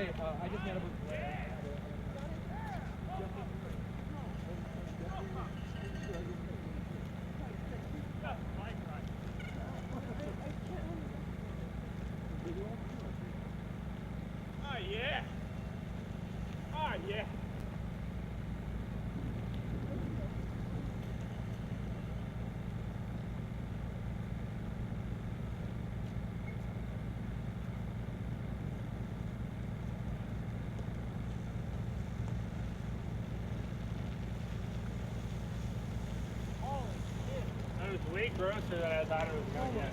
Okay, I just met up with Oh yeah! Oh yeah! That was way grosser than I thought it was going to get.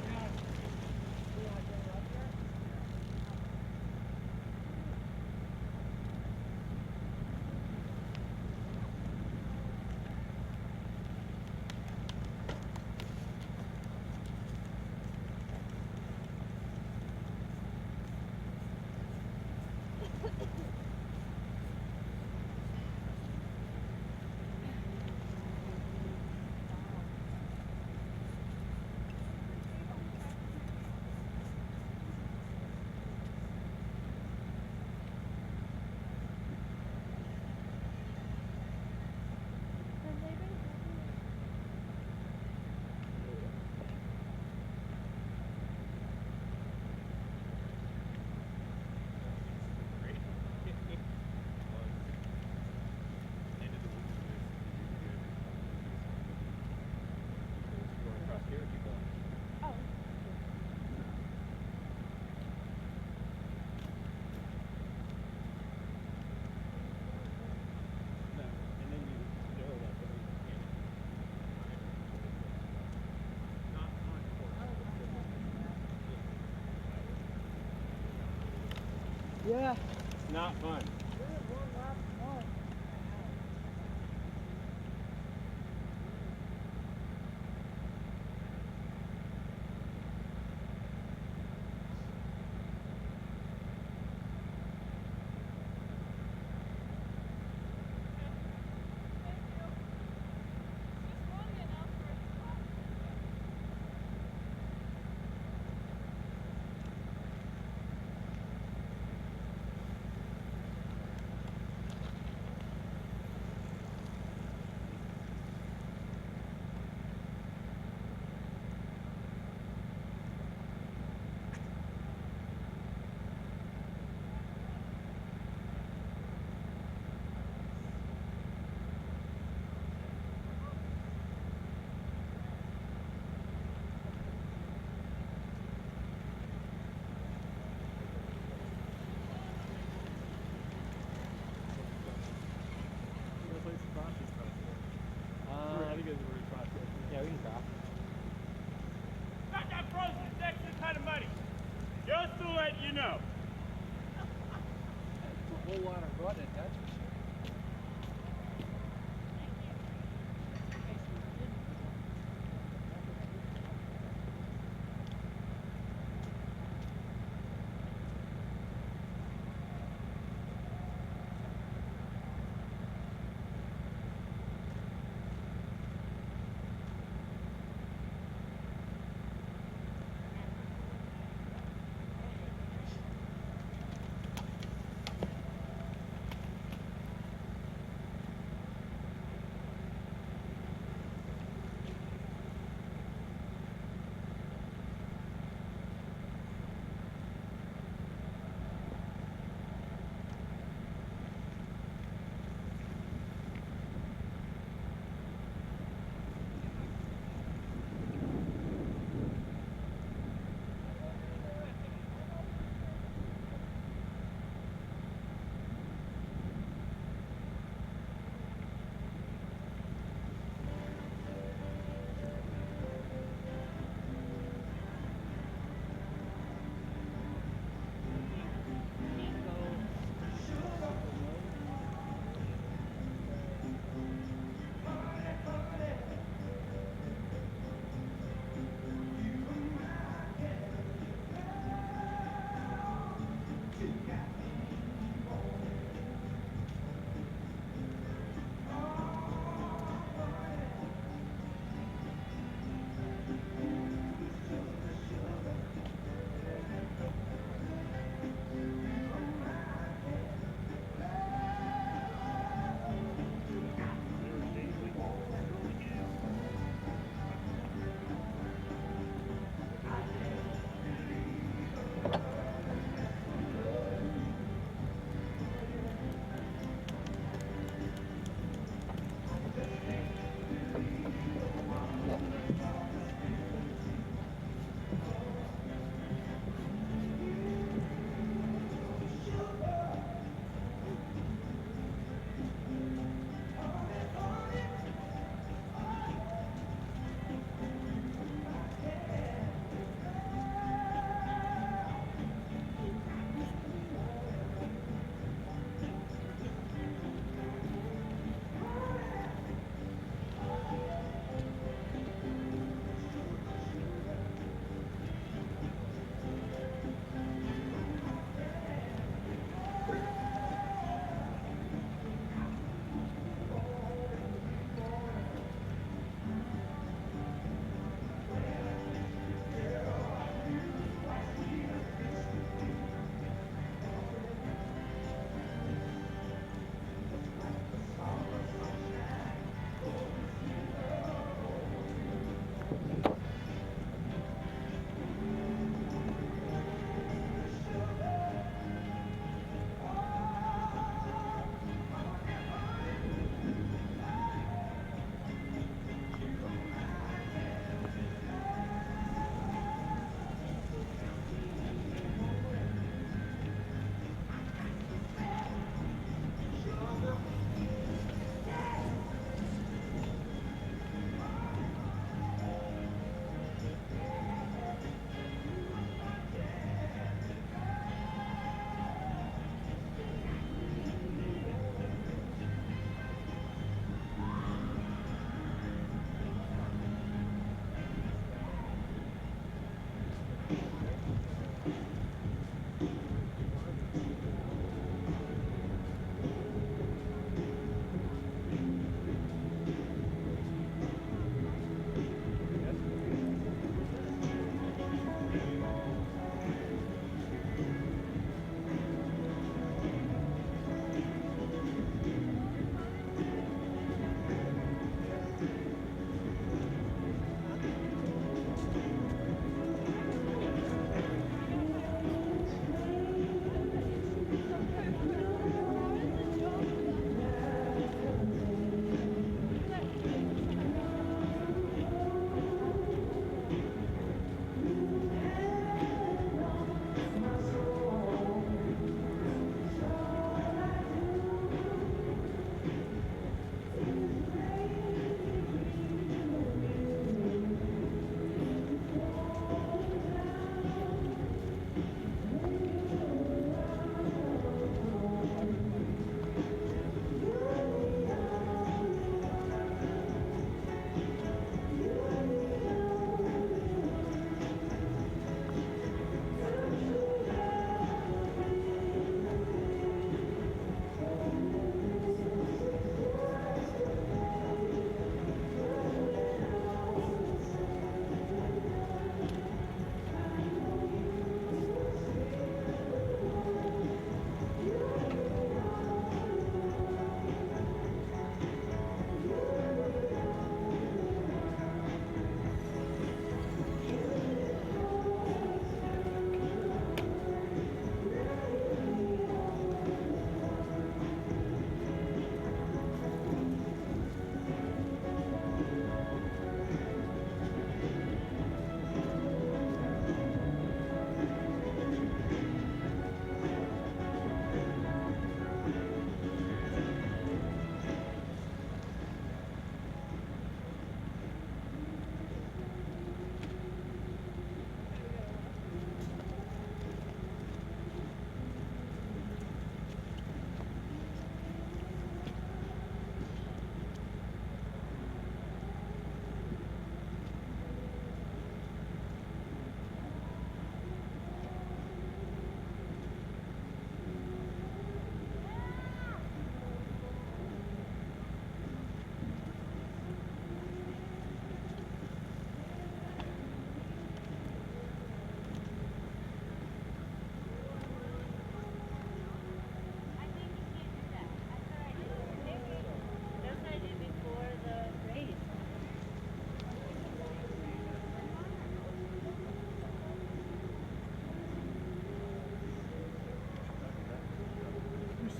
Yeah. It's not fun.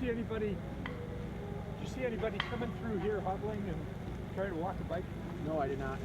see anybody? Did you see anybody coming through here huddling and trying to walk a bike? No, I did not.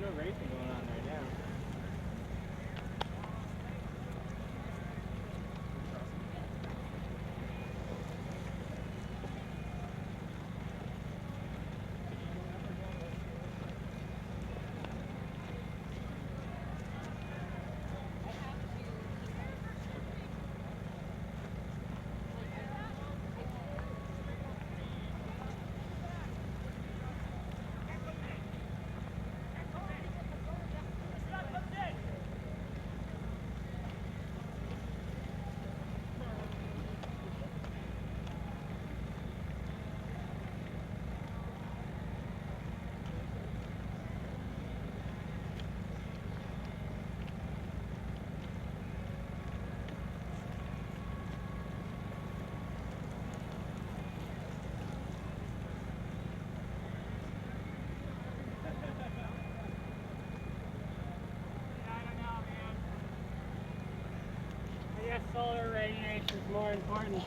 There's no racing going on right now. I guess solar radiation is more important.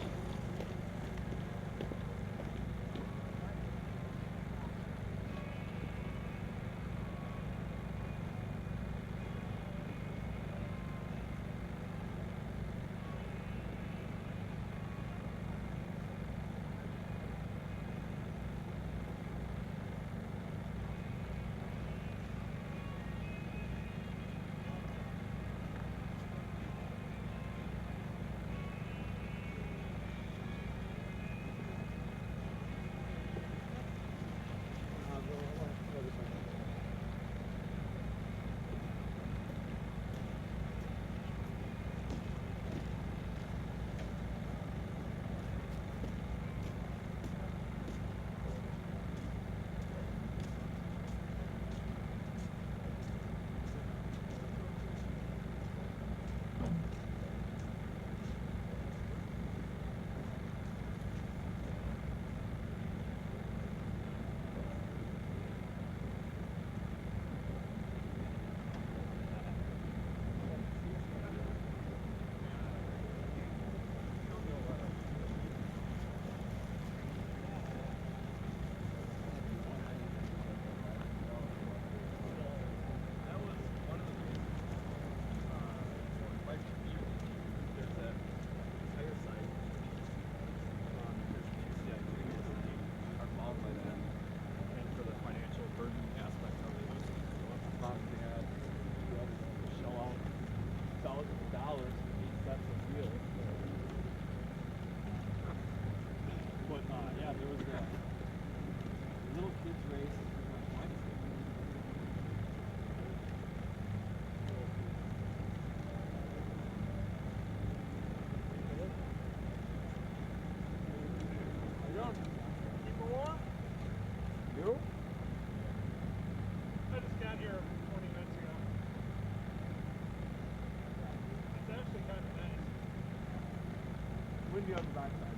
windy on the backside.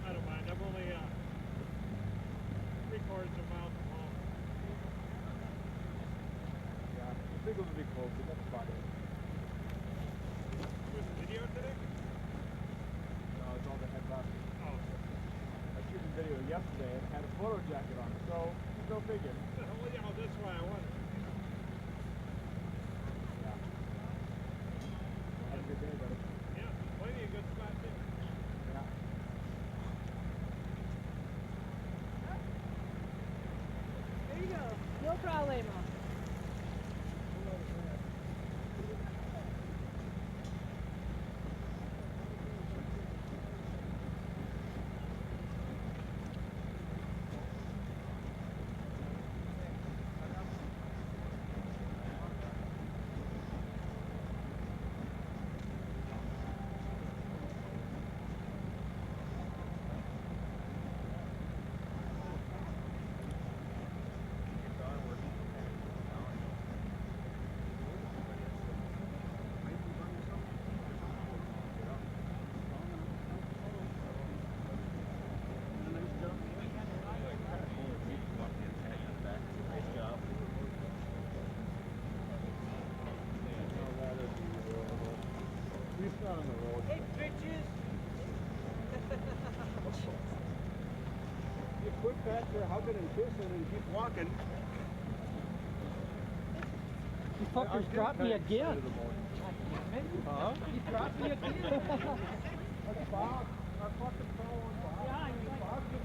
I don't mind. I'm only 3/4 of a mile from home. Yeah, the signal will be close, but that's about it. Was the video today? No, it's all the heads up. Oh. I shot a video yesterday and had a photo jacket on, so go figure. Well, yeah, that's why I wondered. Yeah. Have a good day, buddy. Yeah, plenty of good spot too. Yeah. There you go. No problemo. Not on the road. Hey, bitches. You quit faster, hugging and kissing and keep walking. You fuckers dropped me again. Huh? You dropped me again. That's Bob. Our fucking fellow on Bob. Yeah, you're like, Bob just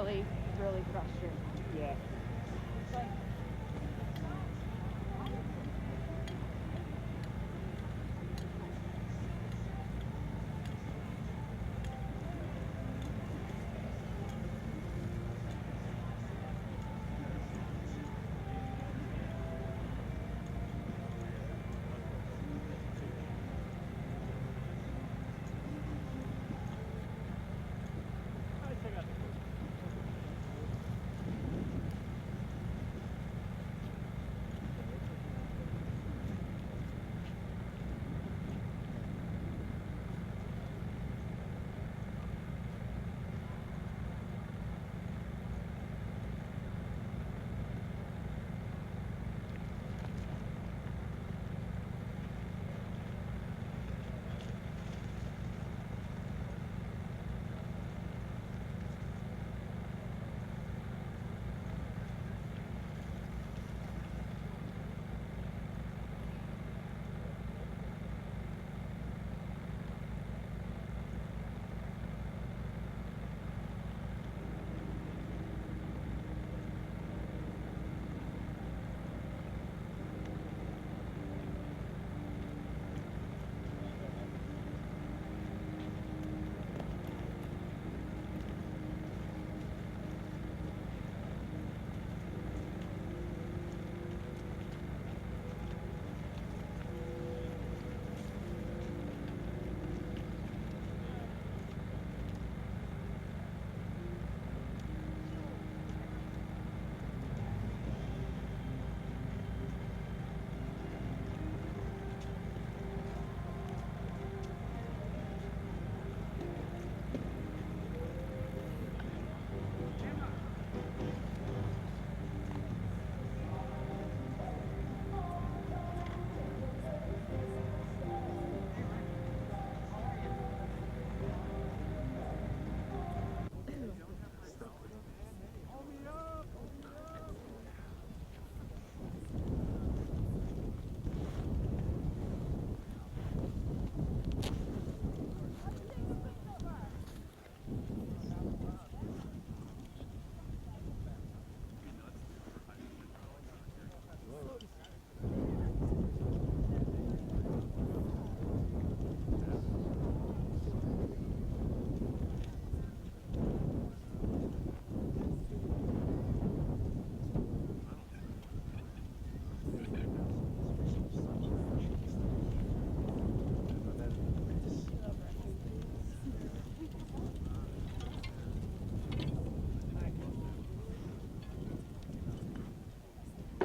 really, really frustrating. Yeah. Like,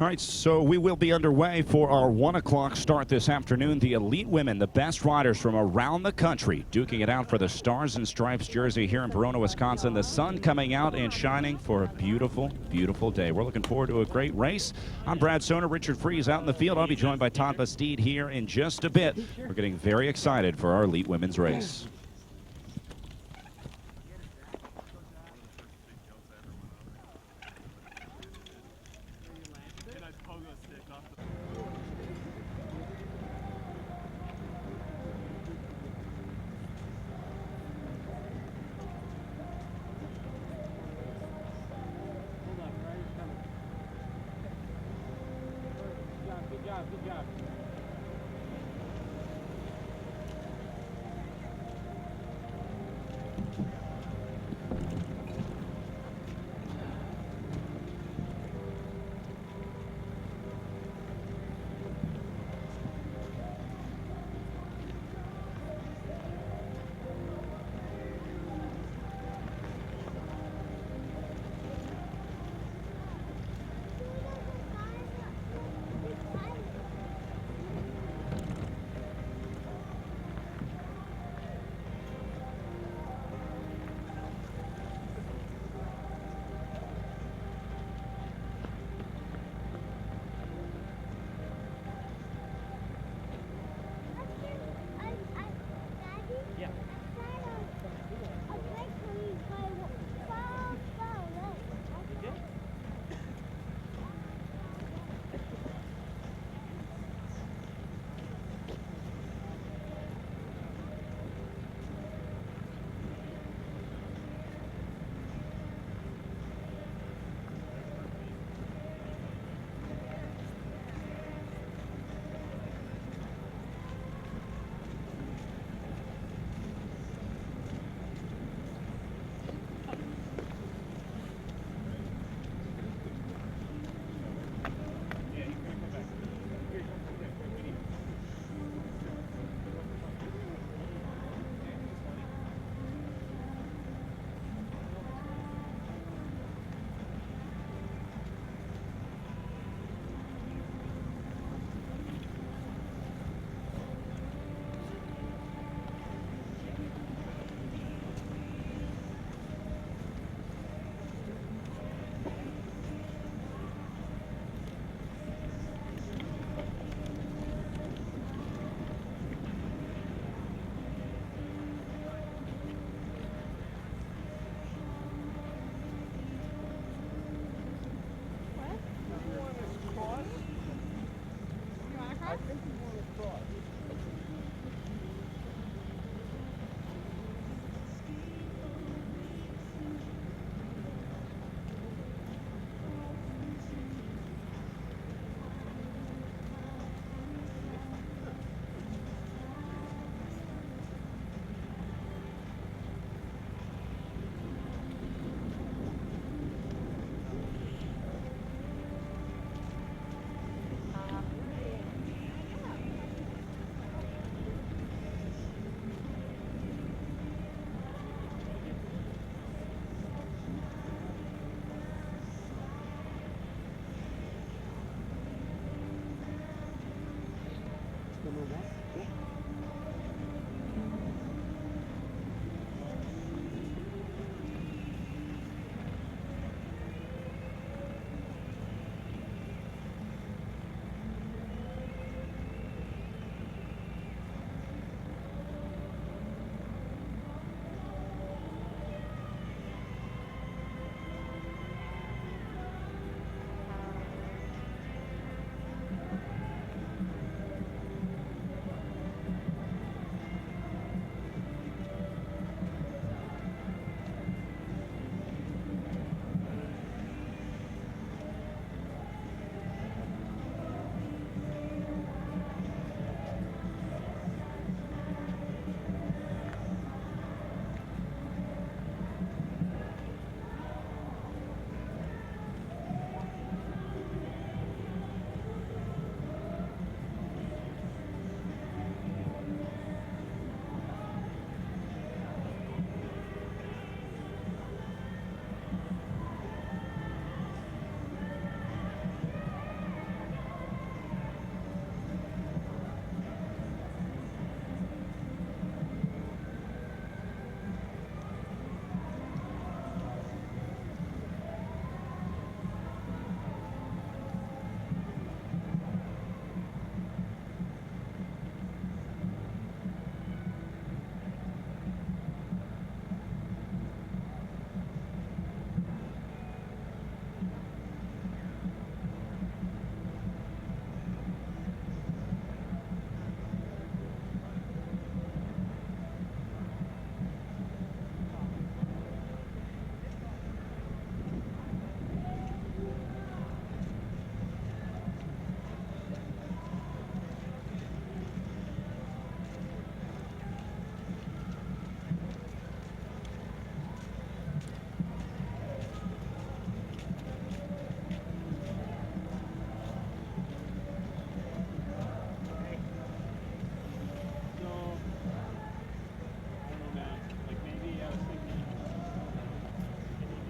All right, so we will be underway for our 1 o'clock start this afternoon. The elite women, the best riders from around the country, duking it out for the Stars and Stripes jersey here in Verona, Wisconsin. The sun coming out and shining for a beautiful, beautiful day. We're looking forward to a great race. I'm Brad Soner, Richard Freeze out in the field. I'll be joined by Todd Bastide here in just a bit. We're getting very excited for our elite women's race. Good job.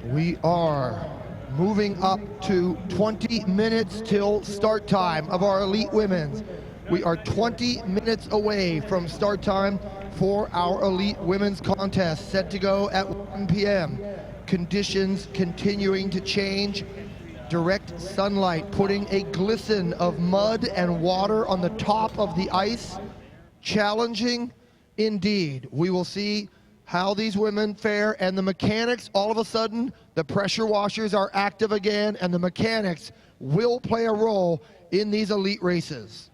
We are moving up to 20 minutes till start time of our elite women's. We are 20 minutes away from start time for our elite women's contest, set to go at 1 p.m. Conditions continuing to change. Direct sunlight putting a glisten of mud and water on the top of the ice. Challenging indeed. We will see how these women fare, and the mechanics, all of a sudden, the pressure washers are active again, and the mechanics will play a role in these elite races.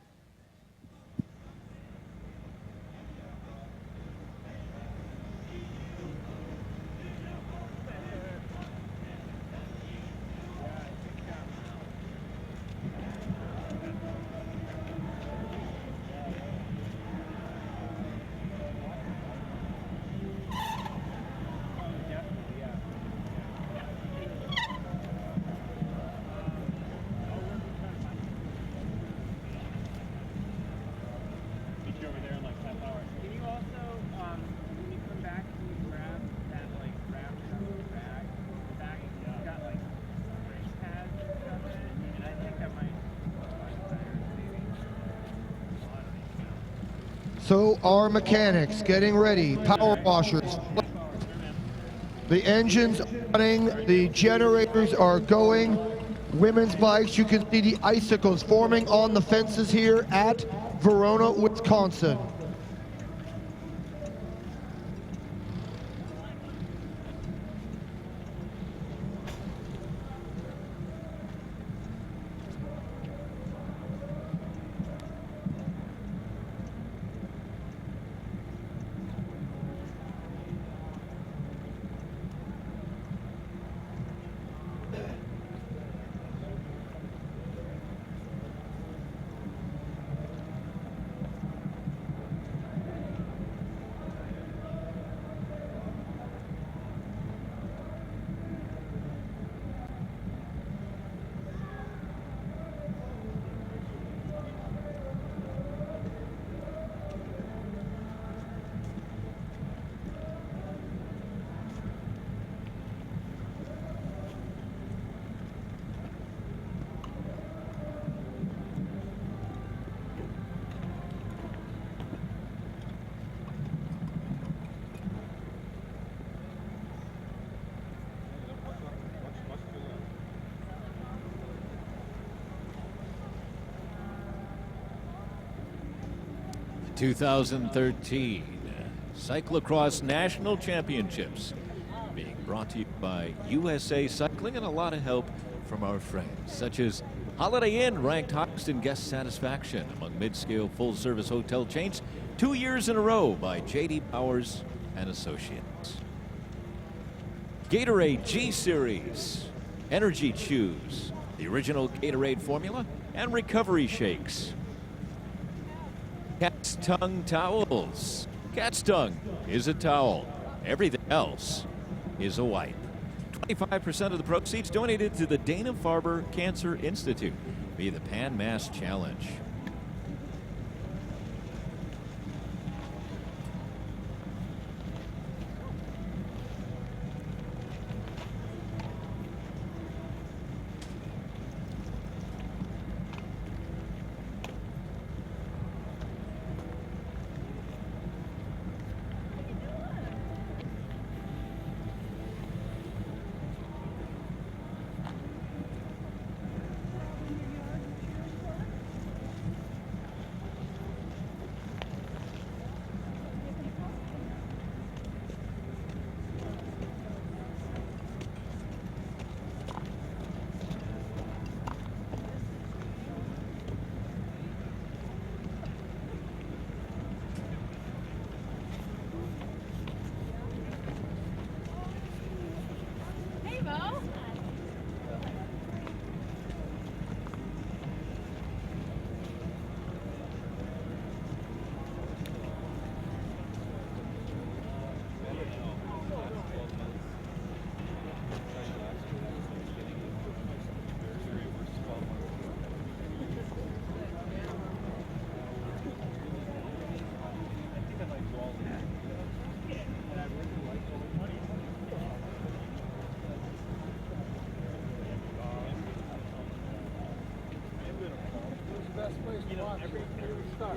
So our mechanics getting ready, power washers, the engines running, the generators are going, women's bikes, you can see the icicles forming on the fences here at Verona, Wisconsin. The 2013 Cyclo-cross National Championships being brought to you by USA Cycling, and a lot of help from our friends such as Holiday Inn, ranked highest in guest satisfaction among mid-scale full-service hotel chains 2 years in a row by J.D. Powers and Associates. Gatorade G-Series, Energy Chews, the original Gatorade formula, and recovery shakes. Cat's Tongue Towels. Cat's Tongue is a towel. Everything else is a wipe. 25% of the proceeds donated to the Dana-Farber Cancer Institute via the Pan Mass Challenge.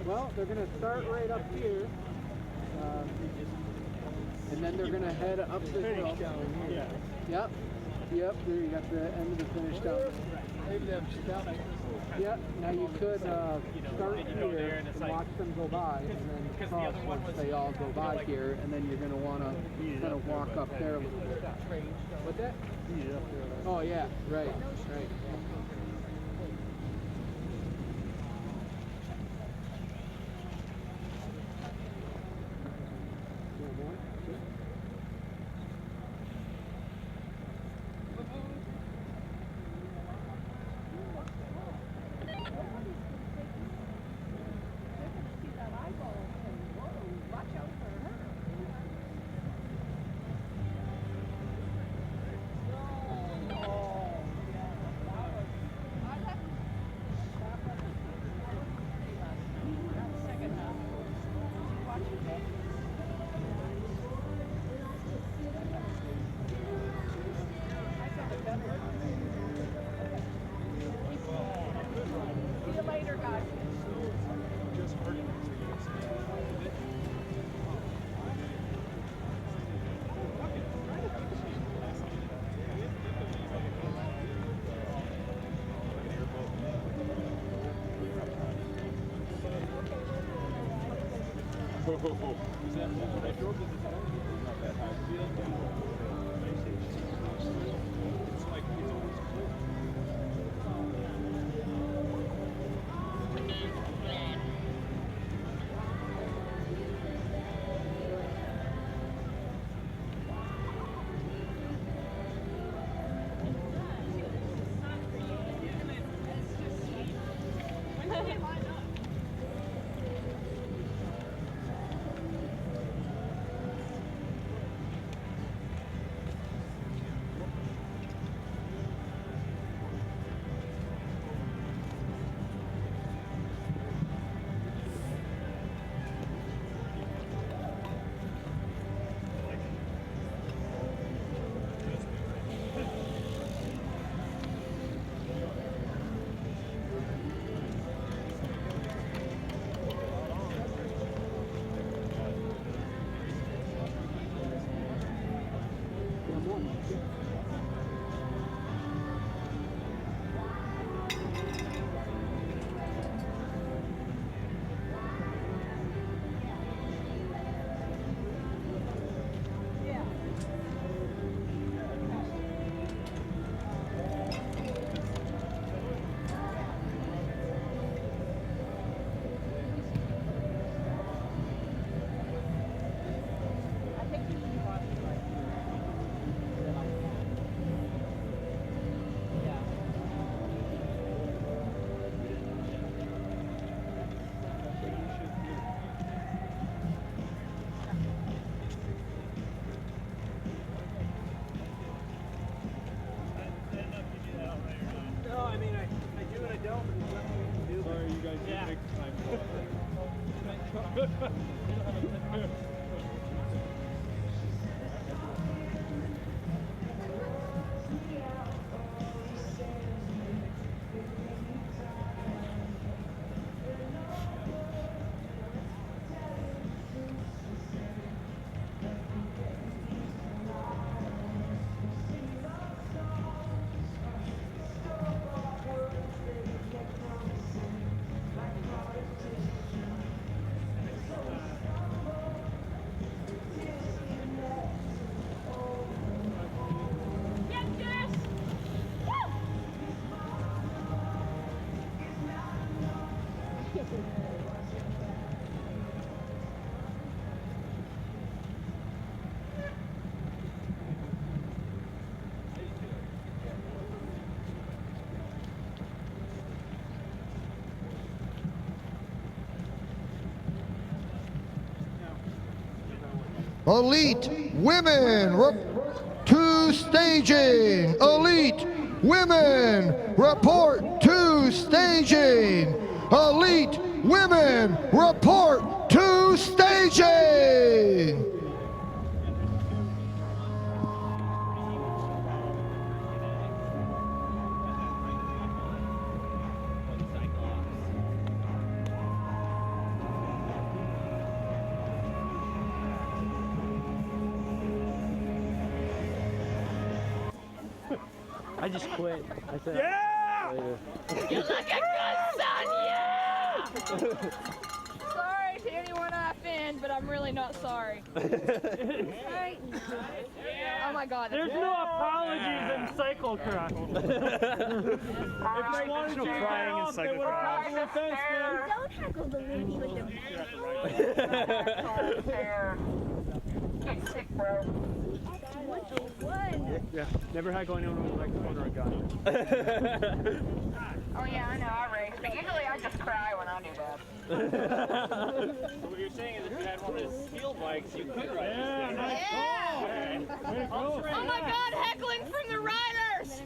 Well, they're going to start right up here, and then they're going to head up the hill. Yeah. Yep, yep, there you got the end of the finish down. Yep, now you could start here and watch them go by, and then cross once they all go by here, and then you're going to want to kind of walk up there a little bit. What's that? Oh yeah, right, right. Elite women to staging. Elite women report to staging. Elite women report to staging. I just quit. I said, Yeah! later. You look a good son, yeah! Sorry to anyone I offend, but I'm really not sorry. Right? Oh my God. There's no apologies in cyclo-cross. If they wanted you to crying in cyclo-cross. Don't heckle the lady with the Get sick, bro. 101. Yeah, never had going on with a microphone or a gun. Oh yeah, I know, I race. But usually I just cry when I do that. So what you're saying is if you had one of those steel bikes, you could ride this thing. Yeah! Oh my God, heckling from the riders!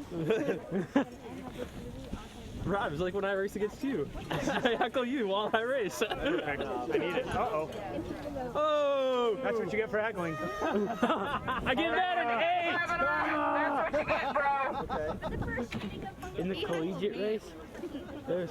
Rob, it's like when I race against you. I heckle you while I race. Perfect. I need it. Uh-oh. Oh! That's what you get for heckling. I give that an 8! That's what you get, bro. In the collegiate race, there's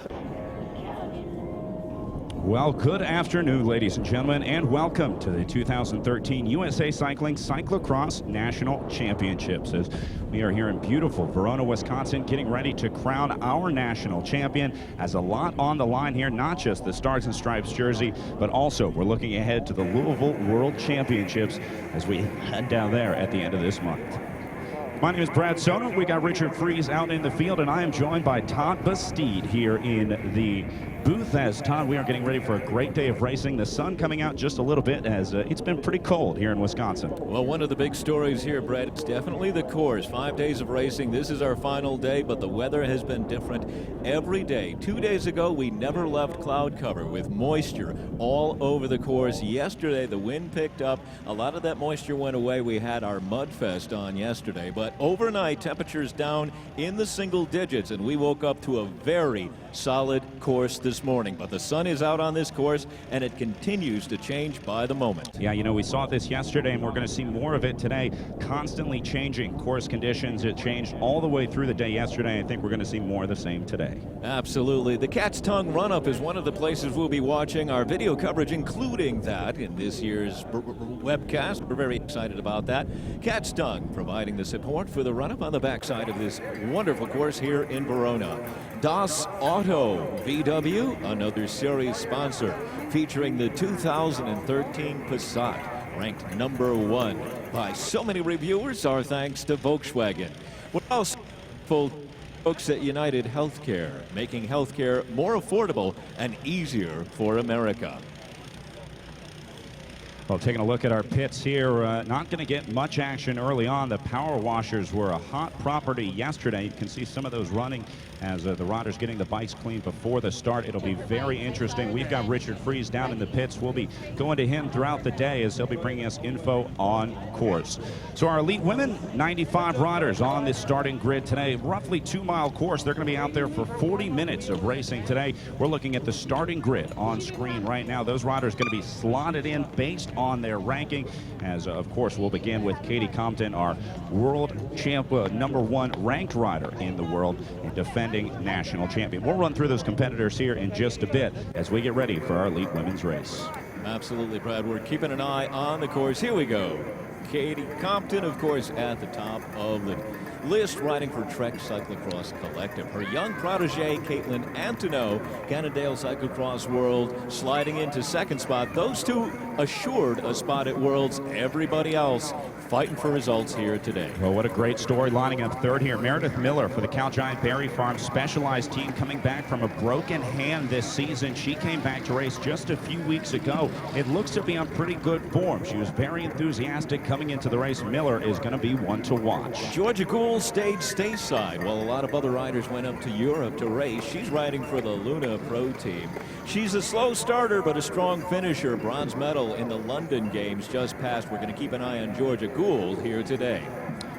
Well, good afternoon, ladies and gentlemen, and welcome to the 2013 USA Cycling Cyclo-cross National Championships. As we are here in beautiful Verona, Wisconsin, getting ready to crown our national champion. Has a lot on the line here, not just the Stars and Stripes jersey, but also we're looking ahead to the Louisville World Championships as we head down there at the end of this month. My name is Brad Soto. We got Richard Fries out in the field, and I am joined by Todd Bastide here in the booth. As Todd, we are getting ready for a great day of racing. The sun coming out just a little bit as it's been pretty cold here in Wisconsin. Well, one of the big stories here, Brett, it's definitely the course. 5 days of racing. This is our final day, but the weather has been different every day. 2 days ago, we never left cloud cover with moisture all over the course. Yesterday, the wind picked up. A lot of that moisture went away. We had our mud fest on yesterday, but overnight, temperatures down in the single digits, and we woke up to a very solid course this morning. But the sun is out on this course, and it continues to change by the moment. Yeah, you know, we saw this yesterday, and we're going to see more of it today. Constantly changing course conditions. It changed all the way through the day yesterday. I think we're going to see more of the same today. Absolutely. The Cat's Tongue Run-Up is one of the places we'll be watching our video coverage, including that in this year's webcast. We're very excited about that. Cat's Tongue providing the support for the run-up on the backside of this wonderful course here in Verona. Das Auto VW, another series sponsor, featuring the 2013 Passat, ranked #1 by so many reviewers. Our thanks to Volkswagen. We're also full folks at United Healthcare, making healthcare more affordable and easier for America. Well, taking a look at our pits here, not going to get much action early on. The power washers were a hot property yesterday. You can see some of those running as the riders getting the bikes cleaned before the start. It'll be very interesting. We've got Richard Fries down in the pits. We'll be going to him throughout the day as he'll be bringing us info on course. So our elite women, 95 riders on this starting grid today. Roughly 2-mile course. They're going to be out there for 40 minutes of racing today. We're looking at the starting grid on screen right now. Those riders going to be slotted in based on their ranking, as of course we'll begin with Katie Compton, our world champ, #1 ranked rider in the world and defending national champion. We'll run through those competitors here in just a bit as we get ready for our elite women's race. Absolutely, Brad. We're keeping an eye on the course. Here we go. Katie Compton, of course, at the top of the list, riding for Trek Cyclo-cross Collective. Her young protege, Caitlin Antoneau, Cannondale Cyclo-cross World, sliding into second spot. Those two assured a spot at Worlds. Everybody else fighting for results here today. Well, what a great story lining up third here. Meredith Miller for the Cow Giant Berry Farm Specialized team, coming back from a broken hand this season. She came back to race just a few weeks ago. It looks to be on pretty good form. She was very enthusiastic coming into the race. Miller is going to be one to watch. Georgia Gould stayed stateside while a lot of other riders went up to Europe to race. She's riding for the Luna Pro team. She's a slow starter but a strong finisher. Bronze medal in the London Games just passed. We're going to keep an eye on Georgia Gould here today.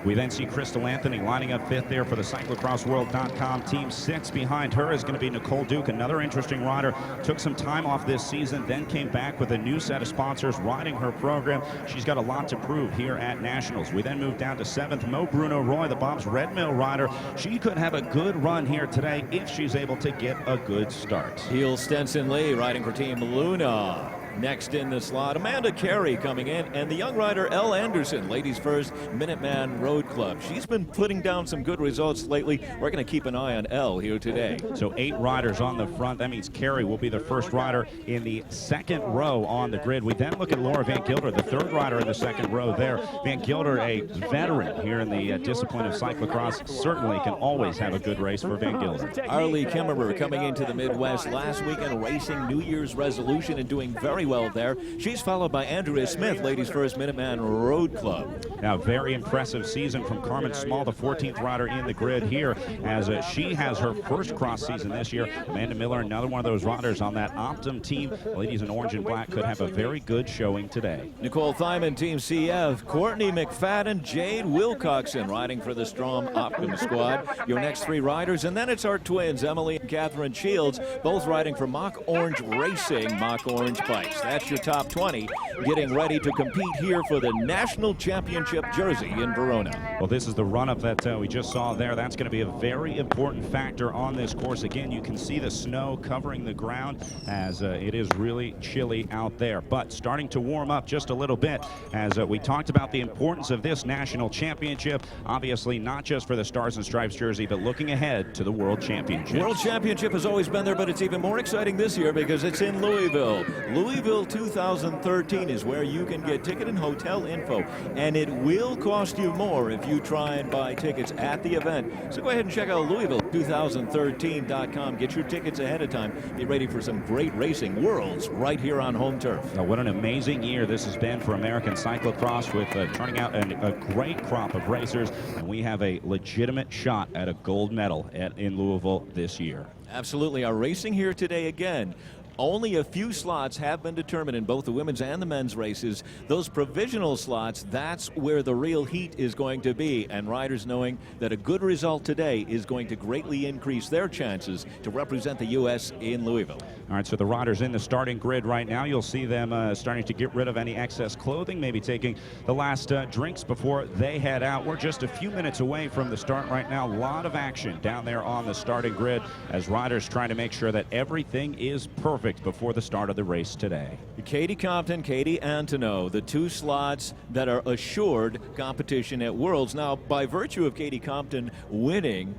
We then see Crystal Anthony lining up fifth there for the cyclocrossworld.com team. 6 behind her is going to be Nicole Duke, another interesting rider. Took some time off this season, then came back with a new set of sponsors riding her program. She's got a lot to prove here at Nationals. We then move down to 7th, Mo Bruno Roy, the Bob's Red Mill rider. She could have a good run here today if she's able to get a good start. Heel Stenson Lee riding for Team Luna. Next in the slot, Amanda Carey coming in, and the young rider Elle Anderson, ladies first, Minuteman Road Club. She's been putting down some good results lately. We're going to keep an eye on Elle here today. So 8 riders on the front. That means Carey will be the first rider in the second row on the grid. We then look at Laura Van Gilder, the third rider in the second row there. Van Gilder, a veteran here in the discipline of cyclocross, certainly can always have a good race for Van Gilder. Arlie Kimmerer coming into the Midwest last weekend, racing New Year's resolution and doing very well there. She's followed by Andrea Smith, ladies first, Minuteman Road Club. Now, very impressive season from Carmen Small, the 14th rider in the grid here, as she has her first cross season this year. Amanda Miller, another one of those riders on that Optum team. Ladies in orange and black could have a very good showing today. Nicole Thyman, Team CF. Courtney McFadden, Jade Wilcoxon riding for the strong Optum squad. Your next 3 riders, and then it's our twins, Emily and Catherine Shields, both riding for Mock Orange Racing, Mock Orange bikes. That's your top 20, getting ready to compete here for the National Championship jersey in Verona. Well, this is the run-up that we just saw there. That's going to be a very important factor on this course. Again, you can see the snow covering the ground as it is really chilly out there. But starting to warm up just a little bit as we talked about the importance of this national championship. Obviously, not just for the Stars and Stripes jersey, but looking ahead to the World Championship. World Championship has always been there, but it's even more exciting this year because it's in Louisville. Louisville 2013 is where you can get ticket and hotel info, and it will cost you more if you try and buy tickets at the event. So go ahead and check out Louisville2013.com. Get your tickets ahead of time. Be ready for some great racing worlds right here on home turf. Now, what an amazing year this has been for American cyclocross, with turning out a great crop of racers, and we have a legitimate shot at a gold medal in Louisville this year. Absolutely. Our racing here today again. Only a few slots have been determined in both the women's and the men's races. Those provisional slots, that's where the real heat is going to be, and riders knowing that a good result today is going to greatly increase their chances to represent the U.S. in Louisville. All right, so the riders in the starting grid right now, you'll see them starting to get rid of any excess clothing, maybe taking the last drinks before they head out. We're just a few minutes away from the start right now. A lot of action down there on the starting grid as riders trying to make sure that everything is perfect before the start of the race today. Katie Compton, Katie Antoneau, the 2 slots that are assured competition at Worlds. Now, by virtue of Katie Compton winning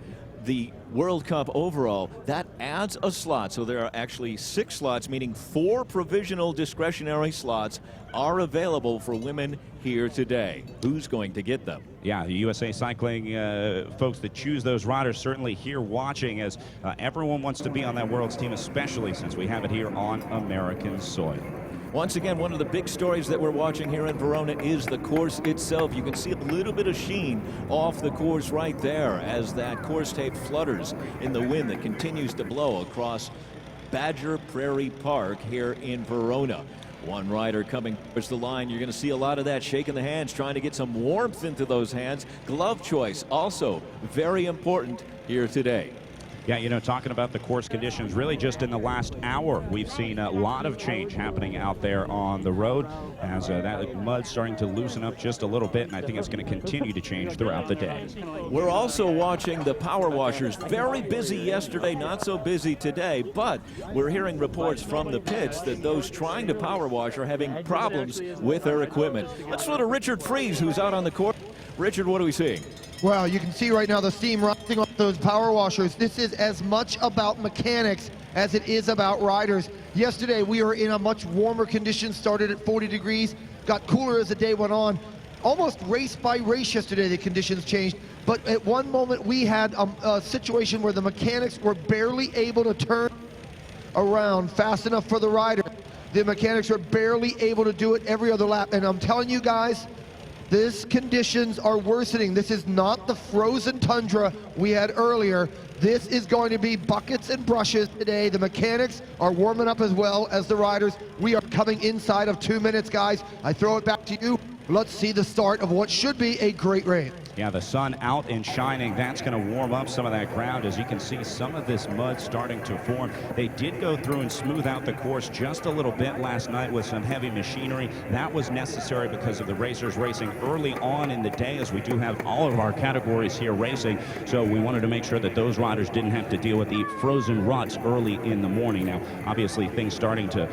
the World Cup overall, that adds a slot. So there are actually 6 slots, meaning 4 provisional discretionary slots are available for women here today. Who's going to get them? Yeah, the USA Cycling folks that choose those riders certainly here watching, as everyone wants to be on that World's team, especially since we have it here on American soil. Once again, one of the big stories that we're watching here in Verona is the course itself. You can see a little bit of sheen off the course right there as that course tape flutters in the wind that continues to blow across Badger Prairie Park here in Verona. One rider coming towards the line. You're going to see a lot of that, shaking the hands, trying to get some warmth into those hands. Glove choice also very important here today. Yeah, you know, talking about the course conditions, really just in the last hour, we've seen a lot of change happening out there on the road as that mud's starting to loosen up just a little bit, and I think it's going to continue to change throughout the day. We're also watching the power washers. Very busy yesterday, not so busy today, but we're hearing reports from the pits that those trying to power wash are having problems with their equipment. Let's go to Richard Fries, who's out on the court. Richard, what are we seeing? Well, you can see right now the steam rising off those power washers. This is as much about mechanics as it is about riders. Yesterday, we were in a much warmer condition, started at 40 degrees, got cooler as the day went on. Almost race by race yesterday, the conditions changed. But at one moment, we had a situation where the mechanics were barely able to turn around fast enough for the rider. The mechanics were barely able to do it every other lap. And I'm telling you guys, these conditions are worsening. This is not the frozen tundra we had earlier. This is going to be buckets and brushes today. The mechanics are warming up as well as the riders. We are coming inside of 2 minutes, guys. I throw it back to you. Let's see the start of what should be a great race. Yeah, the sun out and shining. That's going to warm up some of that ground. As you can see, some of this mud starting to form. They did go through and smooth out the course just a little bit last night with some heavy machinery. That was necessary because of the racers racing early on in the day, as we do have all of our categories here racing. So we wanted to make sure that those riders didn't have to deal with the frozen ruts early in the morning. Now, obviously, things starting to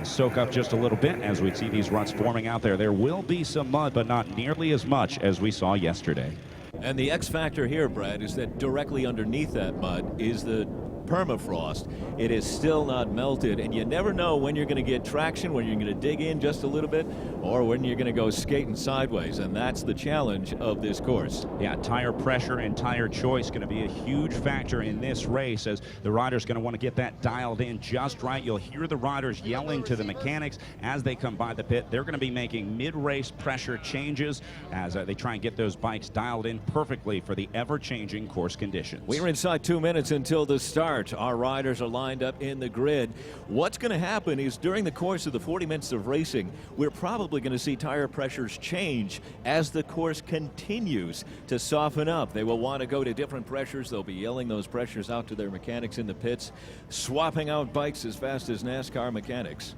soak up just a little bit as we see these ruts forming out there. There will be some mud, but not nearly as much as we saw yesterday. And the X factor here, Brad, is that directly underneath that mud is the permafrost. It is still not melted, and you never know when you're going to get traction, when you're going to dig in just a little bit, or when you're going to go skating sideways, and that's the challenge of this course. Yeah, tire pressure and tire choice going to be a huge factor in this race, as the riders going to want to get that dialed in just right. You'll hear the riders yelling to the mechanics as they come by the pit. They're going to be making mid-race pressure changes as they try and get those bikes dialed in perfectly for the ever-changing course conditions. We're inside 2 minutes until the start. Our riders are lined up in the grid. What's going to happen is during the course of the 40 minutes of racing, we're probably going to see tire pressures change as the course continues to soften up. They will want to go to different pressures. They'll be yelling those pressures out to their mechanics in the pits, swapping out bikes as fast as NASCAR mechanics.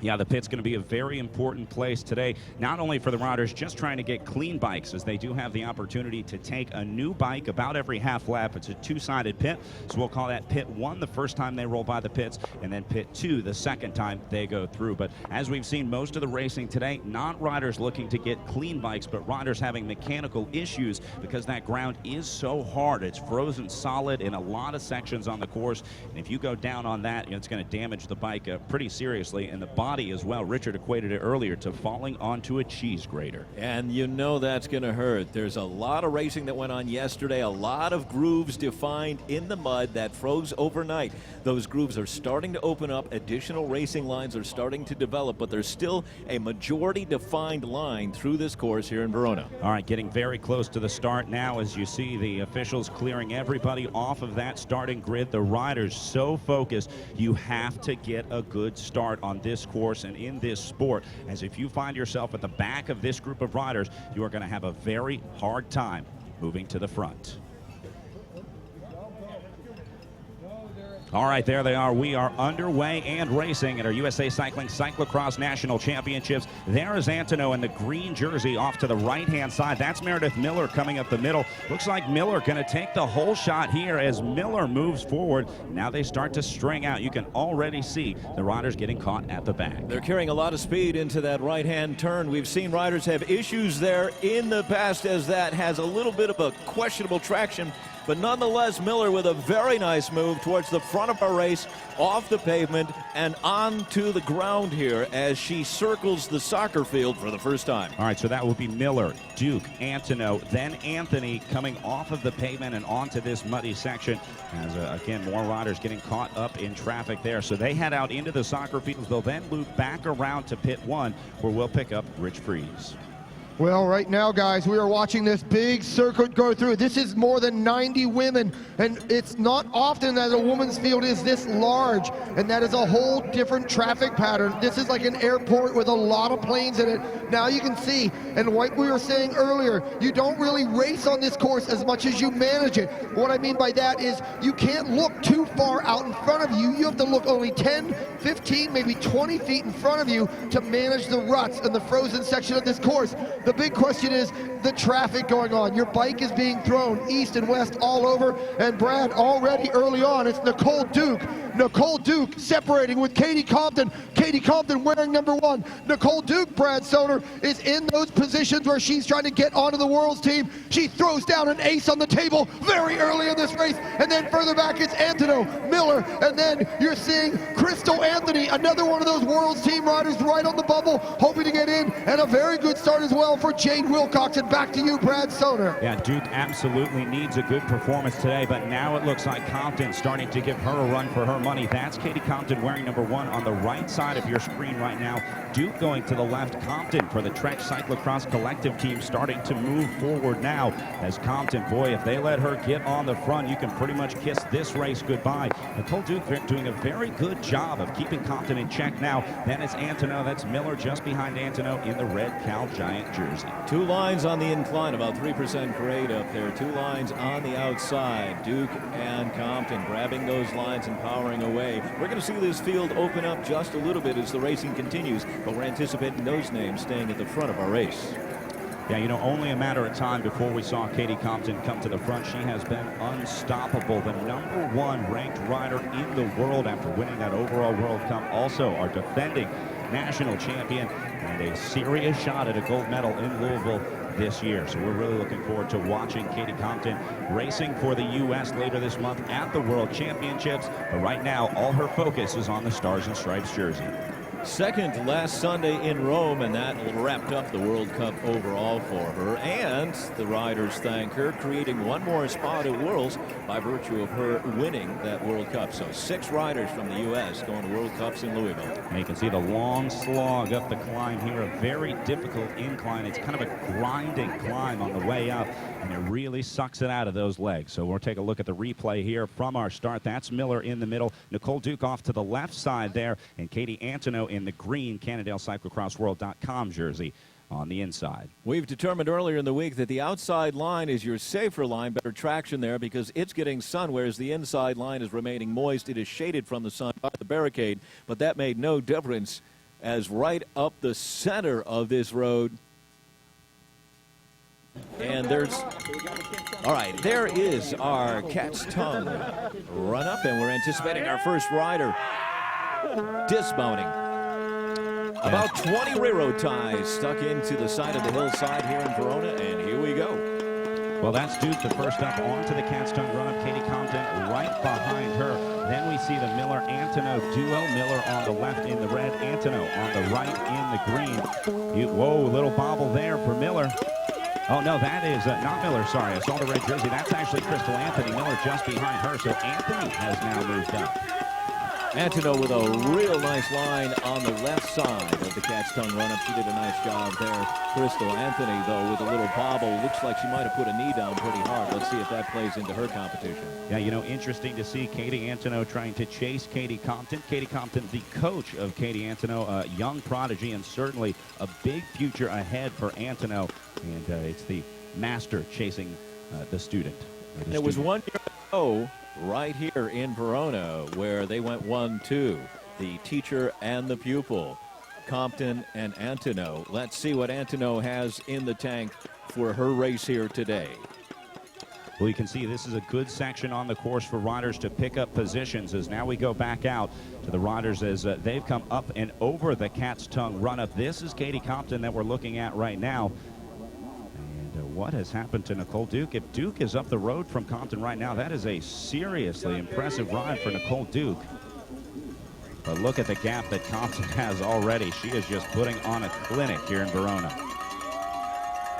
Yeah, the pit's going to be a very important place today, not only for the riders just trying to get clean bikes, as they do have the opportunity to take a new bike about every half lap. It's a two-sided pit, so we'll call that pit 1 the first time they roll by the pits, and then pit 2 the second time they go through. But as we've seen most of the racing today, not riders looking to get clean bikes, but riders having mechanical issues because that ground is so hard. It's frozen solid in a lot of sections on the course, and if you go down on that, it's going to damage the bike pretty seriously, and the body as well. Richard equated it earlier to falling onto a cheese grater. And you know that's going to hurt. There's a lot of racing that went on yesterday, a lot of grooves defined in the mud that froze overnight. Those grooves are starting to open up. Additional racing lines are starting to develop, but there's still a majority defined line through this course here in Verona. All right, getting very close to the start now as you see the officials clearing everybody off of that starting grid. The riders so focused. You have to get a good start on this course and in this sport, as if you find yourself at the back of this group of riders, you are going to have a very hard time moving to the front. All right, there they are. We are underway and racing at our USA Cycling Cyclo-cross National Championships. There is Antonio in the green jersey off to the right-hand side. That's Meredith Miller coming up the middle. Looks like Miller going to take the whole shot here as Miller moves forward. Now they start to string out. You can already see the riders getting caught at the back. They're carrying a lot of speed into that right-hand turn. We've seen riders have issues there in the past as that has a little bit of a questionable traction. But nonetheless, Miller with a very nice move towards the front of our race, off the pavement and onto the ground here as she circles the soccer field for the first time. All right, so that will be Miller, Duke, Antonio, then Anthony coming off of the pavement and onto this muddy section. As, again, more riders getting caught up in traffic there. So they head out into the soccer fields. They'll then loop back around to pit 1, where we'll pick up Rich Freeze. Well, right now, guys, we are watching this big circuit go through. This is more than 90 women, and it's not often that a women's field is this large, and that is a whole different traffic pattern. This is like an airport with a lot of planes in it. Now you can see, and what we were saying earlier, you don't really race on this course as much as you manage it. What I mean by that is you can't look too far out in front of you. You have to look only 10, 15, maybe 20 feet in front of you to manage the ruts and the frozen section of this course. The big question is the traffic going on. Your bike is being thrown east and west all over. And Brad, already early on, it's Nicole Duke. Nicole Duke separating with Katie Compton. Katie Compton wearing number 1. Nicole Duke, Brad Soder, is in those positions where she's trying to get onto the World's team. She throws down an ace on the table very early in this race. And then further back, it's Antonio, Miller. And then you're seeing Crystal Anthony, another one of those World's team riders right on the bubble, hoping to get in. And a very good start as well for Jane Wilcox. And back to you, Brad Soder. Yeah, Duke absolutely needs a good performance today, but now it looks like Compton starting to give her a run for her money. That's Katie Compton wearing number 1 on the right side of your screen right now. Duke going to the left. Compton for the Trek Cyclo-cross collective team starting to move forward now as Compton, boy, if they let her get on the front, you can pretty much kiss this race goodbye. Nicole Duke doing a very good job of keeping Compton in check now. Then it's Antonio. That's Miller just behind Antonio in the red Cal Giant jersey. 2 lines on the incline, about 3% grade up there. 2 lines on the outside. Duke and Compton grabbing those lines and powering away. We're going to see this field open up just a little bit as the racing continues, but we're anticipating those names staying at the front of our race. Yeah, you know, only a matter of time before we saw Katie Compton come to the front. She has been unstoppable. The #1 ranked rider in the world after winning that overall World Cup. Also our defending national champion and a serious shot at a gold medal in Louisville this year. So we're really looking forward to watching Katie Compton racing for the U.S. later this month at the World Championships. But right now, all her focus is on the Stars and Stripes jersey. Second last Sunday in Rome, and that wrapped up the World Cup overall for her. And the riders thank her, creating one more spot at Worlds by virtue of her winning that World Cup. So 6 riders from the U.S. going to World Cups in Louisville. And you can see the long slog up the climb here, a very difficult incline. It's kind of a grinding climb on the way up, and it really sucks it out of those legs. So we'll take a look at the replay here from our start. That's Miller in the middle, Nicole Duke off to the left side there, and Katie Antonow in the green Cannondale Cyclocrossworld.com jersey on the inside. We've determined earlier in the week that the outside line is your safer line, better traction there because it's getting sun, whereas the inside line is remaining moist. It is shaded from the sun by the barricade, but that made no difference as right up the center of this road. And all right, there is our Cat's Tongue run up, and we're anticipating our first rider dismounting. About 20 railroad ties stuck into the side of the hillside here in Verona, and here we go. Well, that's Duke, the first up onto the Cat's Tongue run-up. Katie Compton right behind her. Then we see the Miller-Antonow duo. Miller on the left in the red, Antonow on the right in the green. Whoa, little bobble there for Miller. Oh, no, that is not Miller, sorry. I saw the red jersey. That's actually Crystal Anthony. Miller just behind her, so Anthony has now moved up. Antonow with a real nice line on the left side of the Cat's Tongue run-up. She did a nice job there. Crystal Anthony, though, with a little bobble. Looks like she might have put a knee down pretty hard. Let's see if that plays into her competition. Yeah, you know, interesting to see Katie Antonow trying to chase Katie Compton. Katie Compton, the coach of Katie Antonow, a young prodigy and certainly a big future ahead for Antonow. And it's the master chasing the student. And it was 1 year ago right here in Verona where they went 1-2, the teacher and the pupil, Compton and Antonow. Let's see what Antonow has in the tank for her race here today. Well, you can see this is a good section on the course for riders to pick up positions as now we go back out to the riders as they've come up and over the Cat's Tongue run-up. This is Katie Compton that we're looking at right now. What has happened to Nicole Duke? If Duke is up the road from Compton right now, that is a seriously impressive ride for Nicole Duke. But look at the gap that Compton has already. She is just putting on a clinic here in Verona.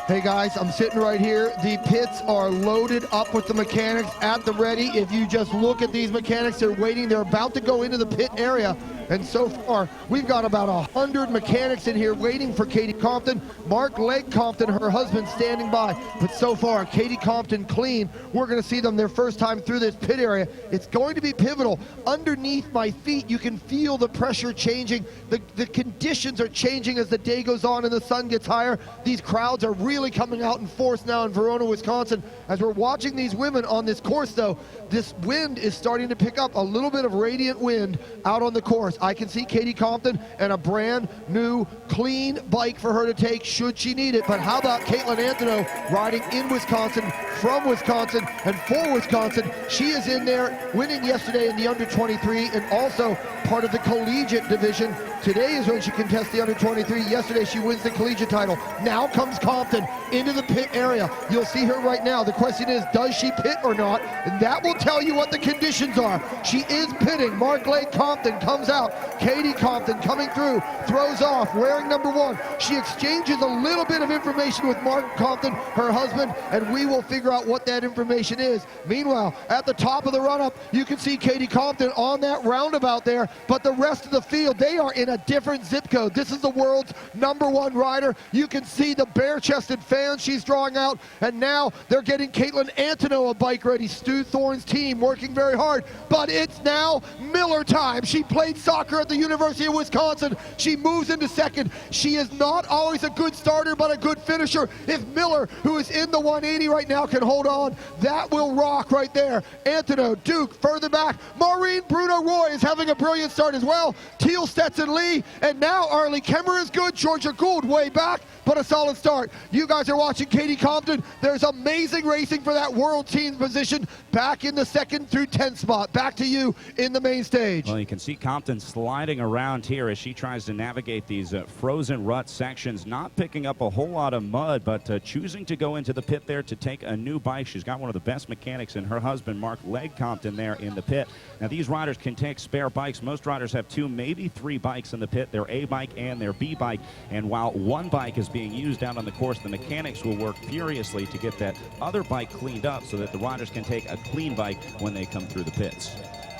Hey guys, I'm sitting right here. The pits are loaded up with the mechanics at the ready. If you just look at these mechanics, they're waiting. They're about to go into the pit area. And so far, we've got about 100 mechanics in here waiting for Katie Compton. Mark Lake Compton, her husband, standing by. But so far, Katie Compton clean. We're going to see them their first time through this pit area. It's going to be pivotal. Underneath my feet, you can feel the pressure changing. The conditions are changing as the day goes on and the sun gets higher. These crowds are really coming out in force now in Verona, Wisconsin. As we're watching these women on this course, though, this wind is starting to pick up, a little bit of radiant wind out on the course. I can see Katie Compton and a brand new clean bike for her to take should she need it. But how about Caitlin Antonow riding in Wisconsin, from Wisconsin, and for Wisconsin? She is in there winning yesterday in the under 23 and also part of the collegiate division. Today is when she contests the under 23. Yesterday she wins the collegiate title. Now comes Compton into the pit area. You'll see her right now. The question is, does she pit or not? And that will tell you what the conditions are. She is pitting. Mark Lake Compton comes out. Katie Compton coming through, throws off, wearing number 1. She exchanges a little bit of information with Mark Compton, her husband, and we will figure out what that information is. Meanwhile, at the top of the run-up, you can see Katie Compton on that roundabout there, but the rest of the field, they are in a different zip code. This is the world's #1 rider. You can see the bare-chested fans she's drawing out, and now they're getting Caitlin Antonow a bike ready. Stu Thorne's team working very hard, but it's now Miller time. She played soccer at the University of Wisconsin. She moves into second. She is not always a good starter, but a good finisher. If Miller, who is in the 180 right now, can hold on, that will rock right there. Antonow, Duke, further back. Maureen Bruno-Roy is having a brilliant start as well. Teal Stetson Lee, and now Arlie Kemmer is good. Georgia Gould way back. but a solid start. You guys are watching Katie Compton. There's amazing racing for that world team position back in the 2nd through 10th spot. Back to you in the main stage. Well, you can see Compton sliding around here as she tries to navigate these frozen rut sections, not picking up a whole lot of mud, but choosing to go into the pit there to take a new bike. She's got one of the best mechanics in her husband, Mark Legg Compton, there in the pit. Now, these riders can take spare bikes. Most riders have 2, maybe 3 bikes in the pit, their A bike and their B bike. And while one bike is being used down on the course, the mechanics will work furiously to get that other bike cleaned up so that the riders can take a clean bike when they come through the pits.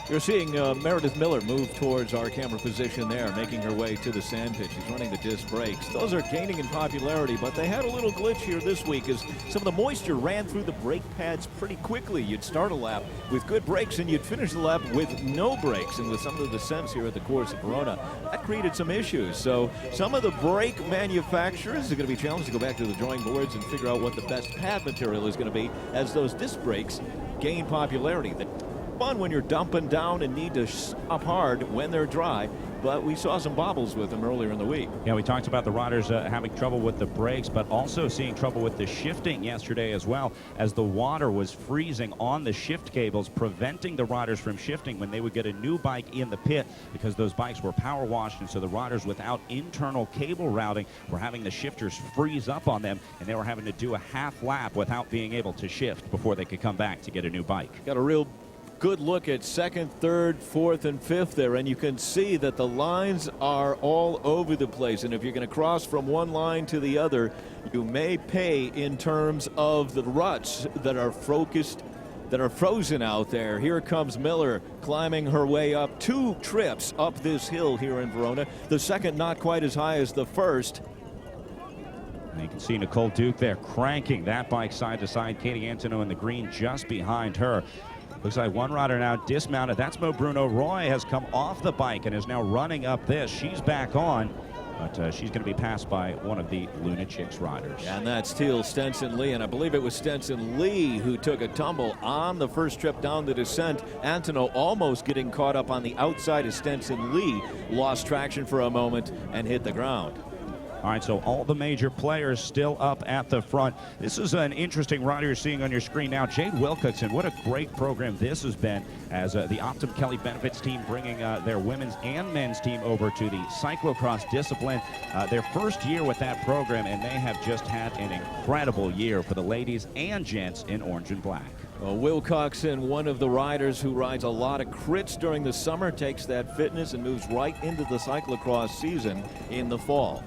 You're seeing Meredith Miller move towards our camera position there, making her way to the sand pit. She's running the disc brakes. Those are gaining in popularity, but they had a little glitch here this week as some of the moisture ran through the brake pads pretty quickly. You'd start a lap with good brakes and you'd finish the lap with no brakes. And with some of the descents here at the course of Verona, that created some issues. So some of the brake manufacturers are going to be challenged to go back to the drawing boards and figure out what the best pad material is going to be as those disc brakes gain popularity. The fun when you're dumping down and need to stop hard when they're dry, but we saw some bobbles with them earlier in the week. Yeah, we talked about the riders having trouble with the brakes, but also seeing trouble with the shifting yesterday as well, as the water was freezing on the shift cables, preventing the riders from shifting when they would get a new bike in the pit, because those bikes were power washed, and so the riders without internal cable routing were having the shifters freeze up on them, and they were having to do a half lap without being able to shift before they could come back to get a new bike. Got a real good look at 2nd, 3rd, 4th, and 5th there, and you can see that the lines are all over the place. And if you're going to cross from one line to the other, you may pay in terms of the ruts that are frozen out there. Here comes Miller climbing her way up 2 trips up this hill here in Verona. The 2nd not quite as high as the 1st. And you can see Nicole Duke there cranking that bike side to side. Katie Antoneau in the green just behind her. Looks like one rider now dismounted. That's Mo Bruno. Roy has come off the bike and is now running up this. She's back on, but she's going to be passed by one of the Luna Chicks riders. And that's Teal Stenson Lee, and I believe it was Stenson Lee who took a tumble on the first trip down the descent. Antoneau almost getting caught up on the outside as Stenson Lee lost traction for a moment and hit the ground. All right, so all the major players still up at the front. This is an interesting rider you're seeing on your screen now. Jade Wilcoxon, what a great program this has been, as the Optum Kelly Benefits team bringing their women's and men's team over to the cyclo-cross discipline. Their first year with that program, and they have just had an incredible year for the ladies and gents in orange and black. Well, Wilcoxon, one of the riders who rides a lot of crits during the summer, takes that fitness and moves right into the cyclocross season in the fall.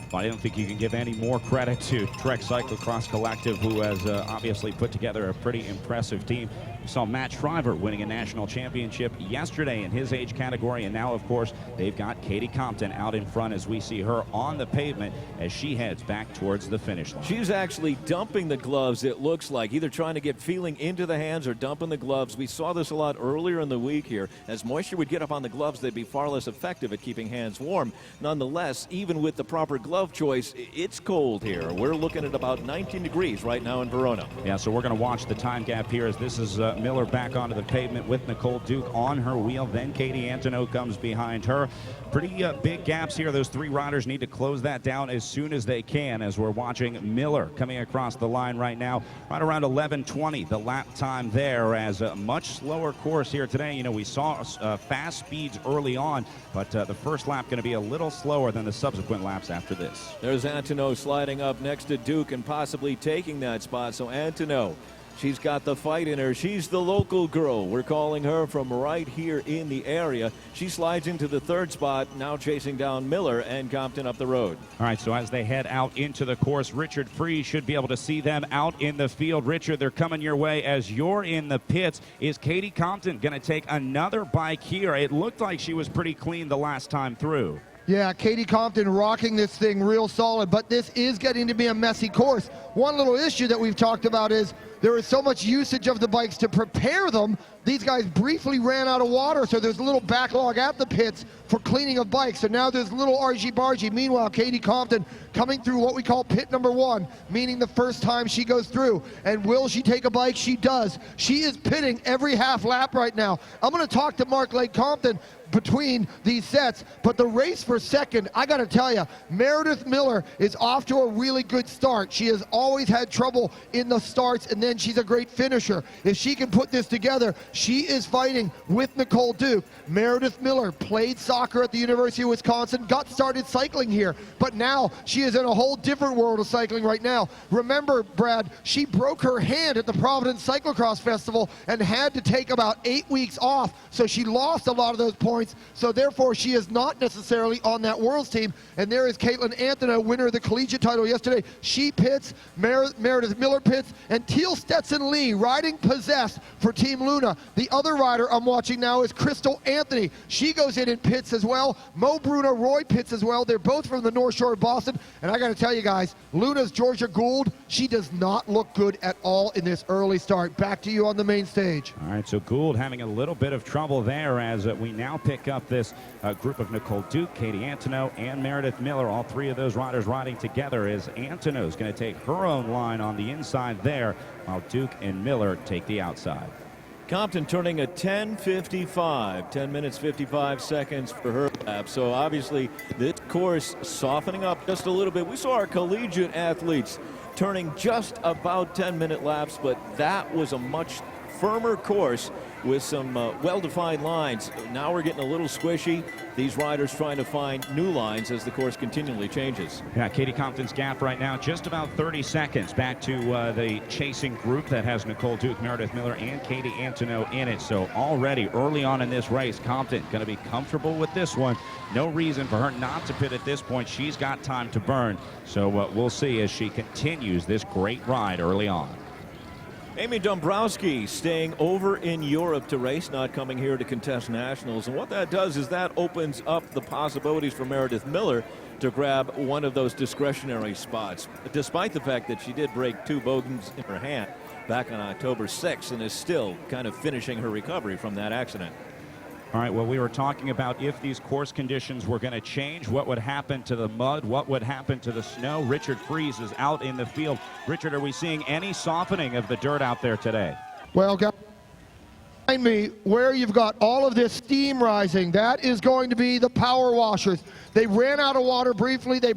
But I don't think you can give any more credit to Trek Cyclo-cross Collective, who has obviously put together a pretty impressive team. We saw Matt Shriver winning a national championship yesterday in his age category, and now, of course, they've got Katie Compton out in front as we see her on the pavement as she heads back towards the finish line. She's actually dumping the gloves, it looks like, either trying to get feeling into the hands or dumping the gloves. We saw this a lot earlier in the week here. As moisture would get up on the gloves, they'd be far less effective at keeping hands warm. Nonetheless, even with the proper glove choice, it's cold here. We're looking at about 19 degrees right now in Verona. Yeah, so we're going to watch the time gap here as this is Miller back onto the pavement with Nicole Duke on her wheel. Then Katie Antoneau comes behind her. Pretty big gaps here. Those 3 riders need to close that down as soon as they can, as we're watching Miller coming across the line right now, right around 11:20 the lap time there, as a much slower course here today. You know, we saw fast speeds early on, but the first lap going to be a little slower than the subsequent laps after this. There's Antoneau sliding up next to Duke and possibly taking that spot. So Antoneau, she's got the fight in her. She's the local girl. We're calling her from right here in the area. She slides into the 3rd spot, now chasing down Miller and Compton up the road. All right, so as they head out into the course, Richard Free should be able to see them out in the field. Richard, they're coming your way as you're in the pits. Is Katie Compton going to take another bike here? It looked like she was pretty clean the last time through. Yeah, Katie Compton rocking this thing real solid, but this is getting to be a messy course. One little issue that we've talked about is there was so much usage of the bikes to prepare them. These guys briefly ran out of water, so there's a little backlog at the pits for cleaning of bikes. So now there's a little argy-bargy. Meanwhile, Katie Compton coming through what we call pit number 1, meaning the first time she goes through. And will she take a bike? She does. She is pitting every half lap right now. I'm going to talk to Mark Lake Compton between these sets, but the race for second, I gotta tell you, Meredith Miller is off to a really good start. She has always had trouble in the starts, and then she's a great finisher. If she can put this together, she is fighting with Nicole Duke. Meredith Miller played soccer at the University of Wisconsin, got started cycling here, but now she is in a whole different world of cycling right now. Remember, Brad, she broke her hand at the Providence Cyclo-cross Festival and had to take about 8 weeks off, so she lost a lot of those points. So therefore, she is not necessarily on that Worlds team. And there is Caitlin Anthony, winner of the collegiate title yesterday. She pits, Meredith Miller pits, and Teal Stetson Lee riding possessed for Team Luna. The other rider I'm watching now is Crystal Anthony. She goes in and pits as well. Mo Bruno Roy pits as well. They're both from the North Shore of Boston. And I got to tell you guys, Luna's Georgia Gould, she does not look good at all in this early start. Back to you on the main stage. All right, so Gould having a little bit of trouble there as we now pick up this group of Nicole Duke, Katie Antonow, and Meredith Miller. All three of those riders riding together as Antonow's going to take her own line on the inside there, while Duke and Miller take the outside. Compton turning a 10:55, 10 minutes 55 seconds for her lap. So obviously this course softening up just a little bit. We saw our collegiate athletes turning just about 10-minute laps, but that was a much firmer course with some well-defined lines. Now we're getting a little squishy. These riders trying to find new lines as the course continually changes. Yeah, Katie Compton's gap right now, just about 30 seconds back to the chasing group that has Nicole Duke, Meredith Miller, and Katie Antonow in it. So already early on in this race, Compton going to be comfortable with this one. No reason for her not to pit at this point. She's got time to burn. So we'll see as she continues this great ride early on. Amy Dombrowski staying over in Europe to race, not coming here to contest nationals. And what that does is that opens up the possibilities for Meredith Miller to grab one of those discretionary spots, despite the fact that she did break 2 bones in her hand back on October 6th and is still kind of finishing her recovery from that accident. All right, well, we were talking about if these course conditions were going to change, what would happen to the mud, what would happen to the snow. Richard Fries is out in the field. Richard, are we seeing any softening of the dirt out there today? Well, guys, behind me, where you've got all of this steam rising, that is going to be the power washers. They ran out of water briefly, they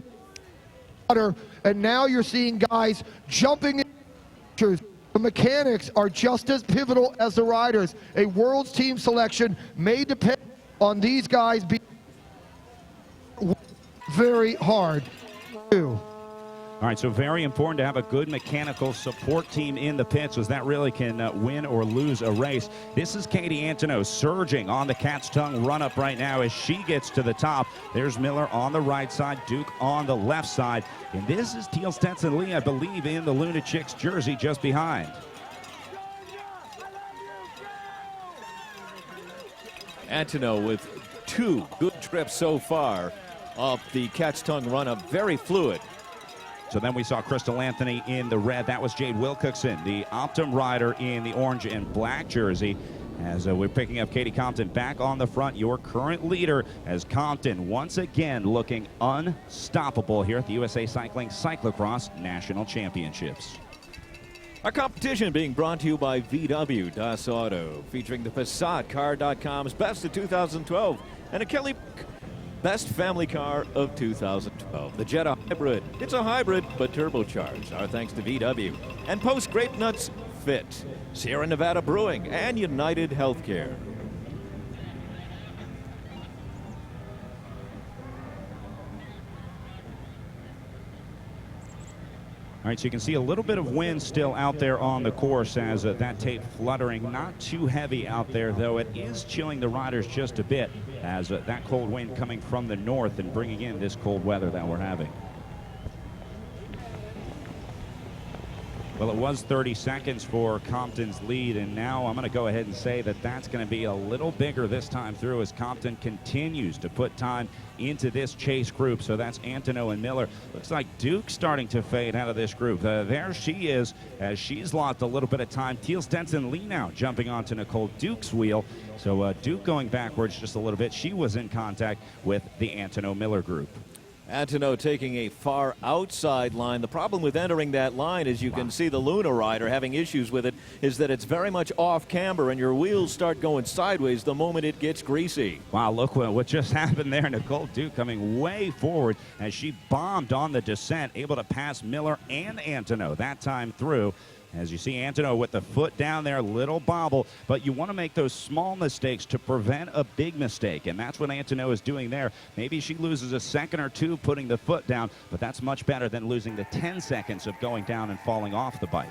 water, and now you're seeing guys jumping in. The mechanics are just as pivotal as the riders. A Worlds team selection may depend on these guys being very hard. All right, so very important to have a good mechanical support team in the pits, as that really can win or lose a race. This is Katie Antonow surging on the cat's tongue run-up right now as she gets to the top. There's Miller on the right side, Duke on the left side. And this is Teal Stetson Lee, I believe, in the Luna Chicks jersey just behind. Antonow with 2 good trips so far up the cat's tongue run-up, very fluid. So then we saw Crystal Anthony in the red. That was Jade Wilcoxon, the Optum rider in the orange and black jersey. As we're picking up Katie Compton back on the front, your current leader, as Compton once again looking unstoppable here at the USA Cycling Cyclo-cross National Championships. Our competition being brought to you by VW Das Auto, featuring the PassatCar.com's Best of 2012 and a Kelly Best Family Car of 2012. The Jetta Hybrid. It's a hybrid, but turbocharged. Our thanks to VW. And Post Grape Nuts Fit. Sierra Nevada Brewing and United Healthcare. All right, so you can see a little bit of wind still out there on the course as that tape fluttering. Not too heavy out there, though. It is chilling the riders just a bit as that cold wind coming from the north and bringing in this cold weather that we're having. Well, it was 30 seconds for Compton's lead, and now I'm going to go ahead and say that that's going to be a little bigger this time through as Compton continues to put time into this chase group. So that's Antono and Miller. Looks like Duke starting to fade out of this group. There she is as she's lost a little bit of time. Teal Stenson Lee now jumping onto Nicole Duke's wheel. So Duke going backwards just a little bit. She was in contact with the Antono Miller group. Antono taking a far outside line. The problem with entering that line, as you can see the Luna rider having issues with it, is that it's very much off camber and your wheels start going sideways the moment it gets greasy. Wow, look what just happened there. Nicole Duke coming way forward as she bombed on the descent, able to pass Miller and Antono that time through. As you see Antono with the foot down there, little bobble, but you want to make those small mistakes to prevent a big mistake, and that's what Antono is doing there. Maybe she loses a second or two putting the foot down, but that's much better than losing the 10 seconds of going down and falling off the bike.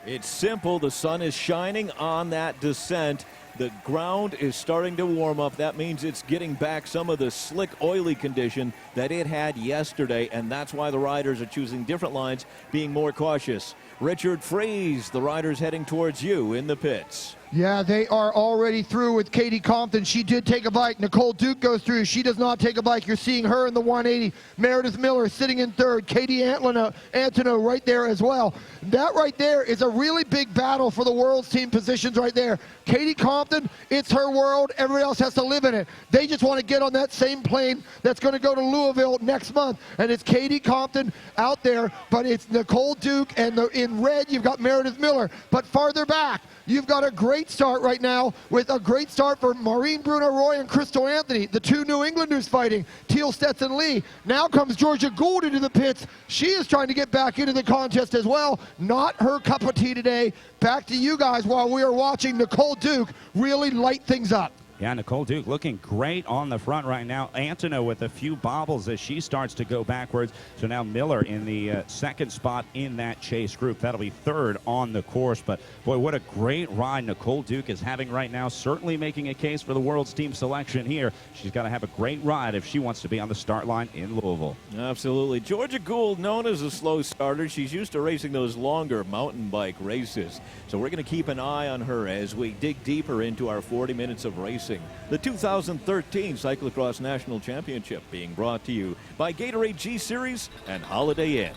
It's simple. The sun is shining on that descent. The ground is starting to warm up. That means it's getting back some of the slick, oily condition that it had yesterday, and that's why the riders are choosing different lines, being more cautious. Richard Fries, the riders heading towards you in the pits. Yeah, they are already through with Katie Compton. She did take a bike. Nicole Duke goes through. She does not take a bike. You're seeing her in the 180. Meredith Miller sitting in third. Katie Antono right there as well. That right there is a really big battle for the world's team positions right there. Katie Compton, it's her world. Everybody else has to live in it. They just want to get on that same plane that's going to go to Louisville next month. And it's Katie Compton out there, but it's Nicole Duke, and in red you've got Meredith Miller. But farther back, you've got a great start right now with a great start for Maureen Bruno-Roy and Crystal Anthony, the two New Englanders fighting. Teal Stetson Lee. Now comes Georgia Gould into the pits. She is trying to get back into the contest as well. Not her cup of tea today. Back to you guys while we are watching Nicole Duke really light things up. Yeah, Nicole Duke looking great on the front right now. Antono with a few bobbles as she starts to go backwards. So now Miller in the second spot in that chase group. That'll be third on the course. But, boy, what a great ride Nicole Duke is having right now. Certainly making a case for the world's team selection here. She's got to have a great ride if she wants to be on the start line in Louisville. Absolutely. Georgia Gould, known as a slow starter. She's used to racing those longer mountain bike races. So we're going to keep an eye on her as we dig deeper into our 40 minutes of racing. The 2013 Cyclo-cross National Championship being brought to you by Gatorade G Series and Holiday Inn.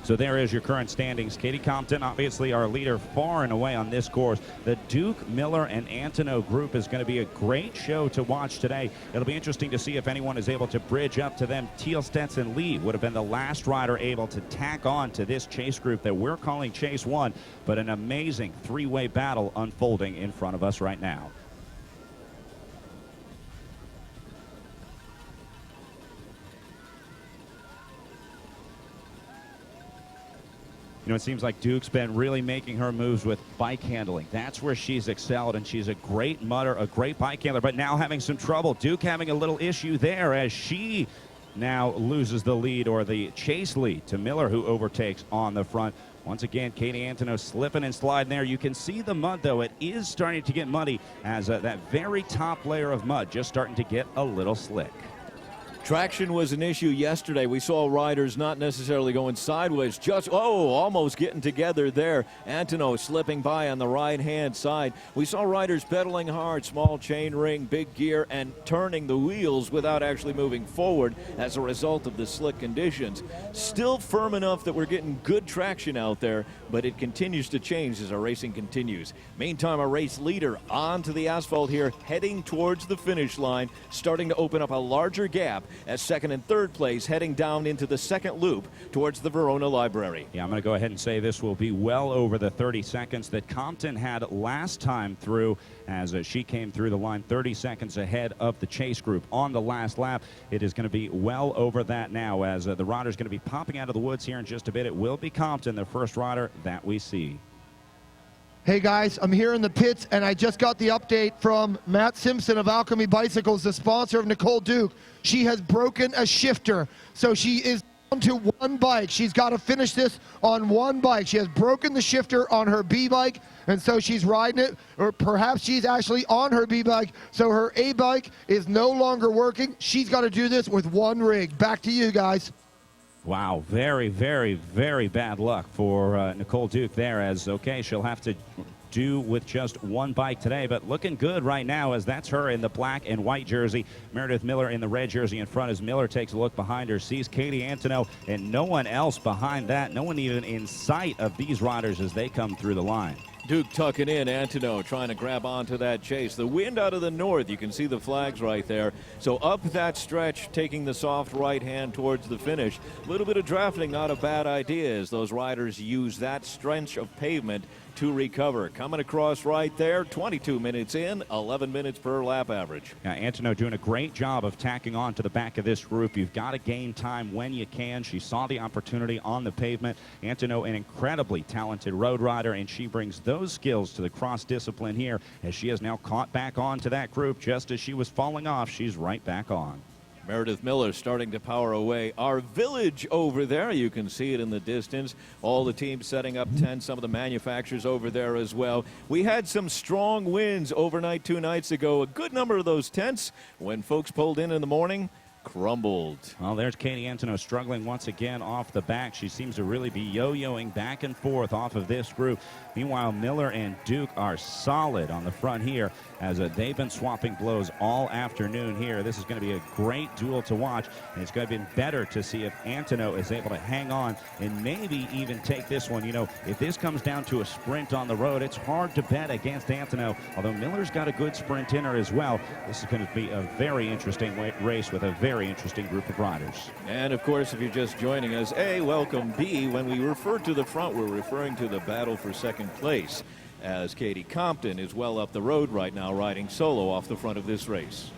So there is your current standings. Katie Compton, obviously our leader far and away on this course. The Duke, Miller, and Antono group is going to be a great show to watch today. It'll be interesting to see if anyone is able to bridge up to them. Teal Stetson Lee would have been the last rider able to tack on to this chase group that we're calling Chase 1, but an amazing three-way battle unfolding in front of us right now. You know, it seems like Duke's been really making her moves with bike handling. That's where she's excelled, and she's a great mudder, a great bike handler, but now having some trouble. Duke having a little issue there as she now loses the lead, or the chase lead, to Miller, who overtakes on the front. Once again, Katie Antono slipping and sliding there. You can see the mud, though. It is starting to get muddy as that very top layer of mud just starting to get a little slick. Traction was an issue yesterday. We saw riders not necessarily going sideways, just, almost getting together there. Antono slipping by on the right-hand side. We saw riders pedaling hard, small chain ring, big gear, and turning the wheels without actually moving forward as a result of the slick conditions. Still firm enough that we're getting good traction out there, but it continues to change as our racing continues. Meantime, our race leader onto the asphalt here, heading towards the finish line, starting to open up a larger gap as second and third place heading down into the second loop towards the Verona Library. Yeah, I'm going to go ahead and say this will be well over the 30 seconds that Compton had last time through, as she came through the line 30 seconds ahead of the chase group on the last lap. It is going to be well over that now, as the rider's going to be popping out of the woods here in just a bit. It will be Compton, the first rider that we see. Hey guys, I'm here in the pits, and I just got the update from Matt Simpson of Alchemy Bicycles, the sponsor of Nicole Duke. She has broken a shifter, so she is down to one bike. She's got to finish this on one bike. She has broken the shifter on her B bike, and so she's riding it, or perhaps she's actually on her B bike, so her A bike is no longer working. She's got to do this with one rig. Back to you guys. Wow, very, very, very bad luck for Nicole Duke there, as, okay, she'll have to do with just one bike today, but looking good right now, as that's her in the black and white jersey. Meredith Miller in the red jersey in front, as Miller takes a look behind her, sees Katie Antonow and no one else behind that, no one even in sight of these riders as they come through the line. Duke tucking in, Antonow trying to grab onto that chase. The wind out of the north, you can see the flags right there. So up that stretch, taking the soft right hand towards the finish. A little bit of drafting, not a bad idea, as those riders use that stretch of pavement to recover. Coming across right there, 22 minutes in, 11 minutes per lap average. Yeah, Antonow doing a great job of tacking on to the back of this group. You've got to gain time when you can. She saw the opportunity on the pavement. Antonow, an incredibly talented road rider, and she brings those skills to the cross discipline here, as she has now caught back on to that group. Just as she was falling off, she's right back on. Meredith Miller starting to power away. Our village over there, you can see it in the distance. All the teams setting up tents, some of the manufacturers over there as well. We had some strong winds overnight 2 nights ago. A good number of those tents, when folks pulled in the morning, crumbled. Well, there's Katie Antonow struggling once again off the back. She seems to really be yo-yoing back and forth off of this group. Meanwhile, Miller and Duke are solid on the front here, as they've been swapping blows all afternoon here. This is going to be a great duel to watch, and it's going to be better to see if Antonow is able to hang on and maybe even take this one. You know, if this comes down to a sprint on the road, it's hard to bet against Antonow, although Miller's got a good sprint in her as well. This is going to be a very interesting race with a very interesting group of riders. And of course, if you're just joining us, A, welcome. B, when we refer to the front, we're referring to the battle for second place, as Katie Compton is well up the road right now, riding solo off the front of this race.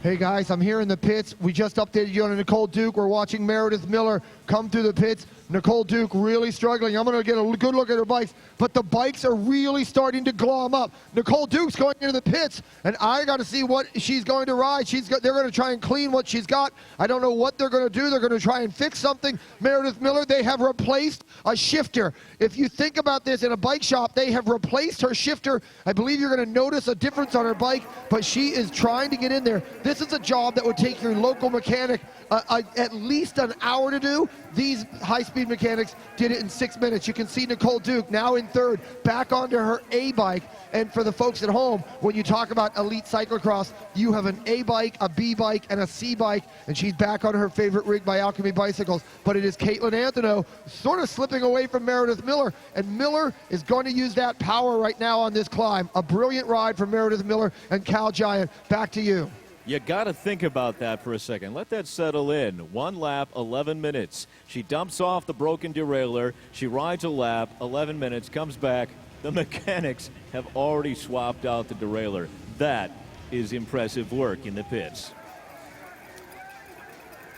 Hey guys, I'm here in the pits. We just updated you on Nicole Duke. We're watching Meredith Miller come through the pits. Nicole Duke really struggling. I'm going to get a good look at her bikes, but the bikes are really starting to glom up. Nicole Duke's going into the pits, and I got to see what she's going to ride. They're going to try and clean what she's got. I don't know what they're going to do. They're going to try and fix something. Meredith Miller, they have replaced a shifter. If you think about this in a bike shop, they have replaced her shifter. I believe you're going to notice a difference on her bike, but she is trying to get in there. This is a job that would take your local mechanic at least an hour to do. These high-speed mechanics did it in 6 minutes. You can see Nicole Duke now in third, back onto her A bike. And for the folks at home, when you talk about elite cyclocross, you have an A bike, a B bike, and a C bike, and she's back on her favorite rig by Alchemy Bicycles. But it is Caitlin Antonow sort of slipping away from Meredith Miller, and Miller is going to use that power right now on this climb. A brilliant ride from Meredith Miller and Cal Giant. Back to you. You got to think about that for a second. Let that settle in. 1 lap, 11 minutes. She dumps off the broken derailleur. She rides a lap, 11 minutes, comes back. The mechanics have already swapped out the derailleur. That is impressive work in the pits.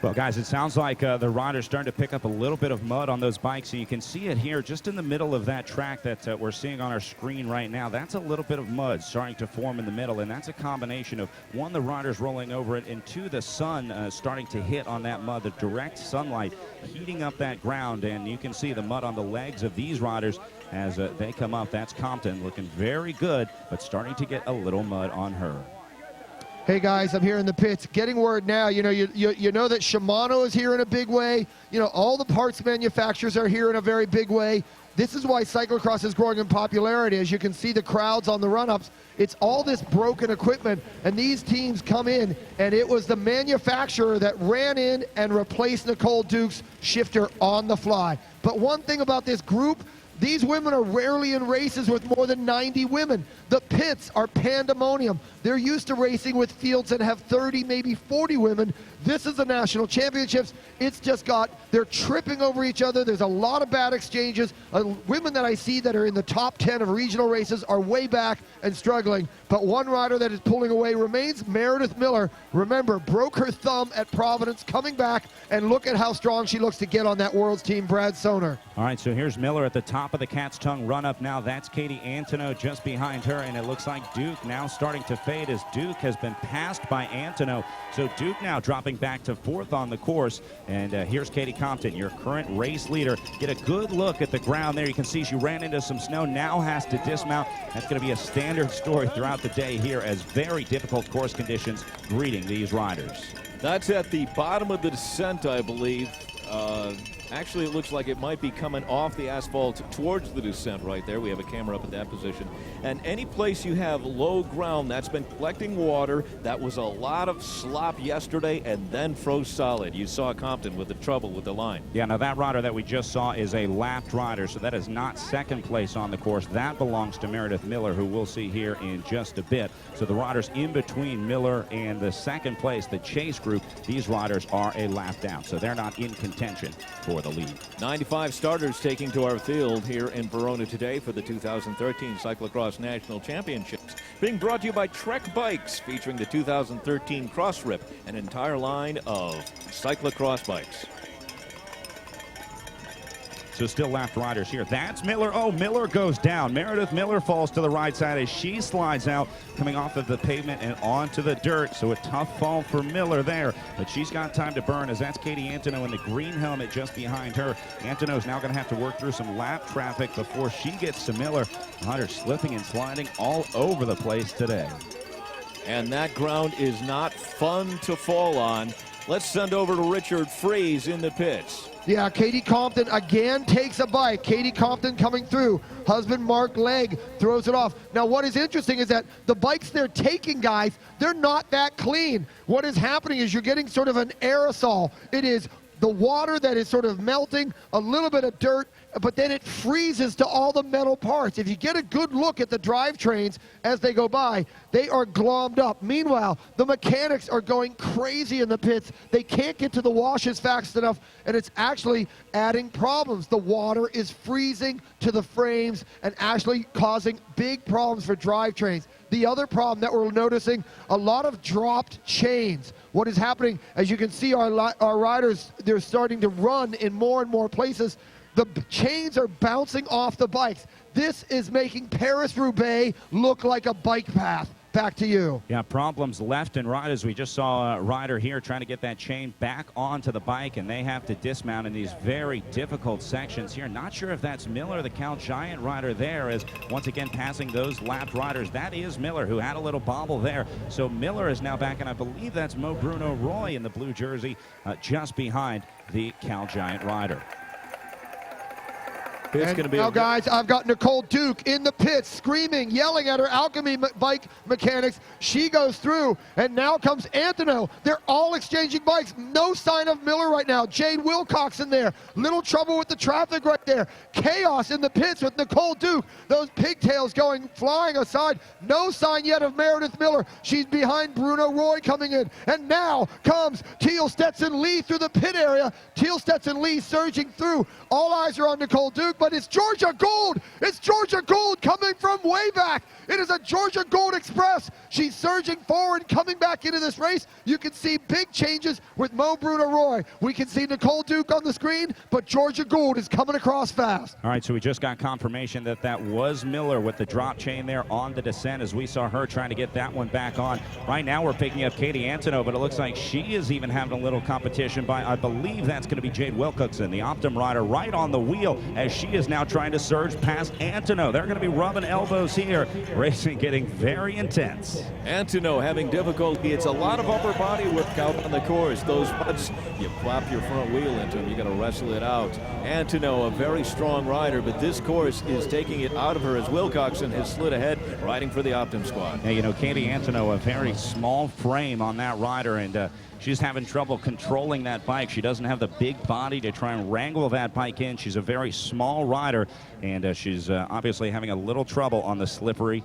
Well, guys, it sounds like the rider's starting to pick up a little bit of mud on those bikes, and you can see it here just in the middle of that track that we're seeing on our screen right now. That's a little bit of mud starting to form in the middle, and that's a combination of, one, the riders rolling over it, and 2, the sun starting to hit on that mud, the direct sunlight heating up that ground, and you can see the mud on the legs of these riders as they come up. That's Compton looking very good, but starting to get a little mud on her. Hey guys, I'm here in the pits. Getting word now, you know that Shimano is here in a big way. You know, all the parts manufacturers are here in a very big way. This is why cyclocross is growing in popularity. As you can see the crowds on the run-ups, it's all this broken equipment, and these teams come in, and it was the manufacturer that ran in and replaced Nicole Duke's shifter on the fly. But one thing about this group, these women are rarely in races with more than 90 women. The pits are pandemonium. They're used to racing with fields that have 30, maybe 40 women. This is the national championships. It's just they're tripping over each other. There's a lot of bad exchanges. Women that I see that are in the top 10 of regional races are way back and struggling. But one rider that is pulling away remains Meredith Miller. Remember, broke her thumb at Providence, coming back, and look at how strong she looks to get on that world's team, Brad Soner. All right, so here's Miller at the top of the Cat's Tongue run-up now. That's Katie Antonow just behind her, and it looks like Duke now starting to fade as Duke has been passed by Antonow. So Duke now dropping back to 4th on the course, and here's Katie Compton, your current race leader. Get a good look at the ground there. You can see she ran into some snow, now has to dismount. That's going to be a standard story throughout the day here, as very difficult course conditions greeting these riders. That's at the bottom of the descent, I believe. Actually, it looks like it might be coming off the asphalt towards the descent right there. We have a camera up at that position. And any place you have low ground that's been collecting water, that was a lot of slop yesterday and then froze solid. You saw Compton with the trouble with the line. Yeah, now that rider that we just saw is a lapped rider, so that is not second place on the course. That belongs to Meredith Miller, who we'll see here in just a bit. So the riders in between Miller and the second place, the chase group, these riders are a lap down, so they're not in contention for the lead. 95 starters taking to our field here in Verona today for the 2013 Cyclo-cross National Championships. Being brought to you by Trek Bikes, featuring the 2013 Cross Rip, an entire line of cyclocross bikes. So still lapped riders here. That's Miller. Oh, Miller goes down. Meredith Miller falls to the right side as she slides out, coming off of the pavement and onto the dirt. So a tough fall for Miller there, but she's got time to burn, as that's Katie Antonow in the green helmet just behind her. Antonow's now going to have to work through some lap traffic before she gets to Miller. Riders slipping and sliding all over the place today. And that ground is not fun to fall on. Let's send over to Richard Freeze in the pits. Yeah, Katie Compton again takes a bike. Katie Compton coming through. Husband Mark Legg throws it off. Now what is interesting is that the bikes they're taking, guys, they're not that clean. What is happening is you're getting sort of an aerosol. It is the water that is sort of melting, a little bit of dirt, but then it freezes to all the metal parts. If you get a good look at the drivetrains as they go by, they are glommed up. Meanwhile, the mechanics are going crazy in the pits. They can't get to the washes fast enough, and it's actually adding problems. The water is freezing to the frames and actually causing big problems for drivetrains. The other problem that we're noticing, a lot of dropped chains. What is happening, as you can see, our riders, they're starting to run in more and more places. The chains are bouncing off the bikes. This is making Paris-Roubaix look like a bike path. Back to you. Yeah, problems left and right, as we just saw a rider here trying to get that chain back onto the bike, and they have to dismount in these very difficult sections here. Not sure if that's Miller, the Cal Giant rider there, is once again passing those lapped riders. That is Miller, who had a little bobble there. So Miller is now back, and I believe that's Mo Bruno Roy in the blue jersey, just behind the Cal Giant rider. And now, guys, I've got Nicole Duke in the pits, screaming, yelling at her Alchemy bike mechanics. She goes through, and now comes Antonow. They're all exchanging bikes. No sign of Miller right now. Jade Wilcox in there. Little trouble with the traffic right there. Chaos in the pits with Nicole Duke. Those pigtails going flying aside. No sign yet of Meredith Miller. She's behind Bruno Roy coming in. And now comes Teal Stetson Lee through the pit area. Teal Stetson Lee surging through. All eyes are on Nicole Duke, but it's Georgia Gould. It's Georgia Gould coming from way back. It is a Georgia Gould Express. She's surging forward, coming back into this race. You can see big changes with Mo Bruno Roy. We can see Nicole Duke on the screen, but Georgia Gould is coming across fast. All right, so we just got confirmation that that was Miller with the drop chain there on the descent, as we saw her trying to get that one back on. Right now we're picking up Katie Antonow, but it looks like she is even having a little competition by, I believe that's going to be Jade Wilcoxon, the Optum rider, right on the wheel, as she is now trying to surge past Antonow. They're going to be rubbing elbows here. Racing getting very intense. Antonow having difficulty. It's a lot of upper body work out on the course. Those ruts, you plop your front wheel into them. You got to wrestle it out. Antonow, a very strong rider, but this course is taking it out of her as Wilcoxon has slid ahead, riding for the Optum squad. Yeah, you know, Katie Antonow, a very small frame on that rider, and she's having trouble controlling that bike. She doesn't have the big body to try and wrangle that bike in. She's a very small rider, and she's obviously having a little trouble on the slippery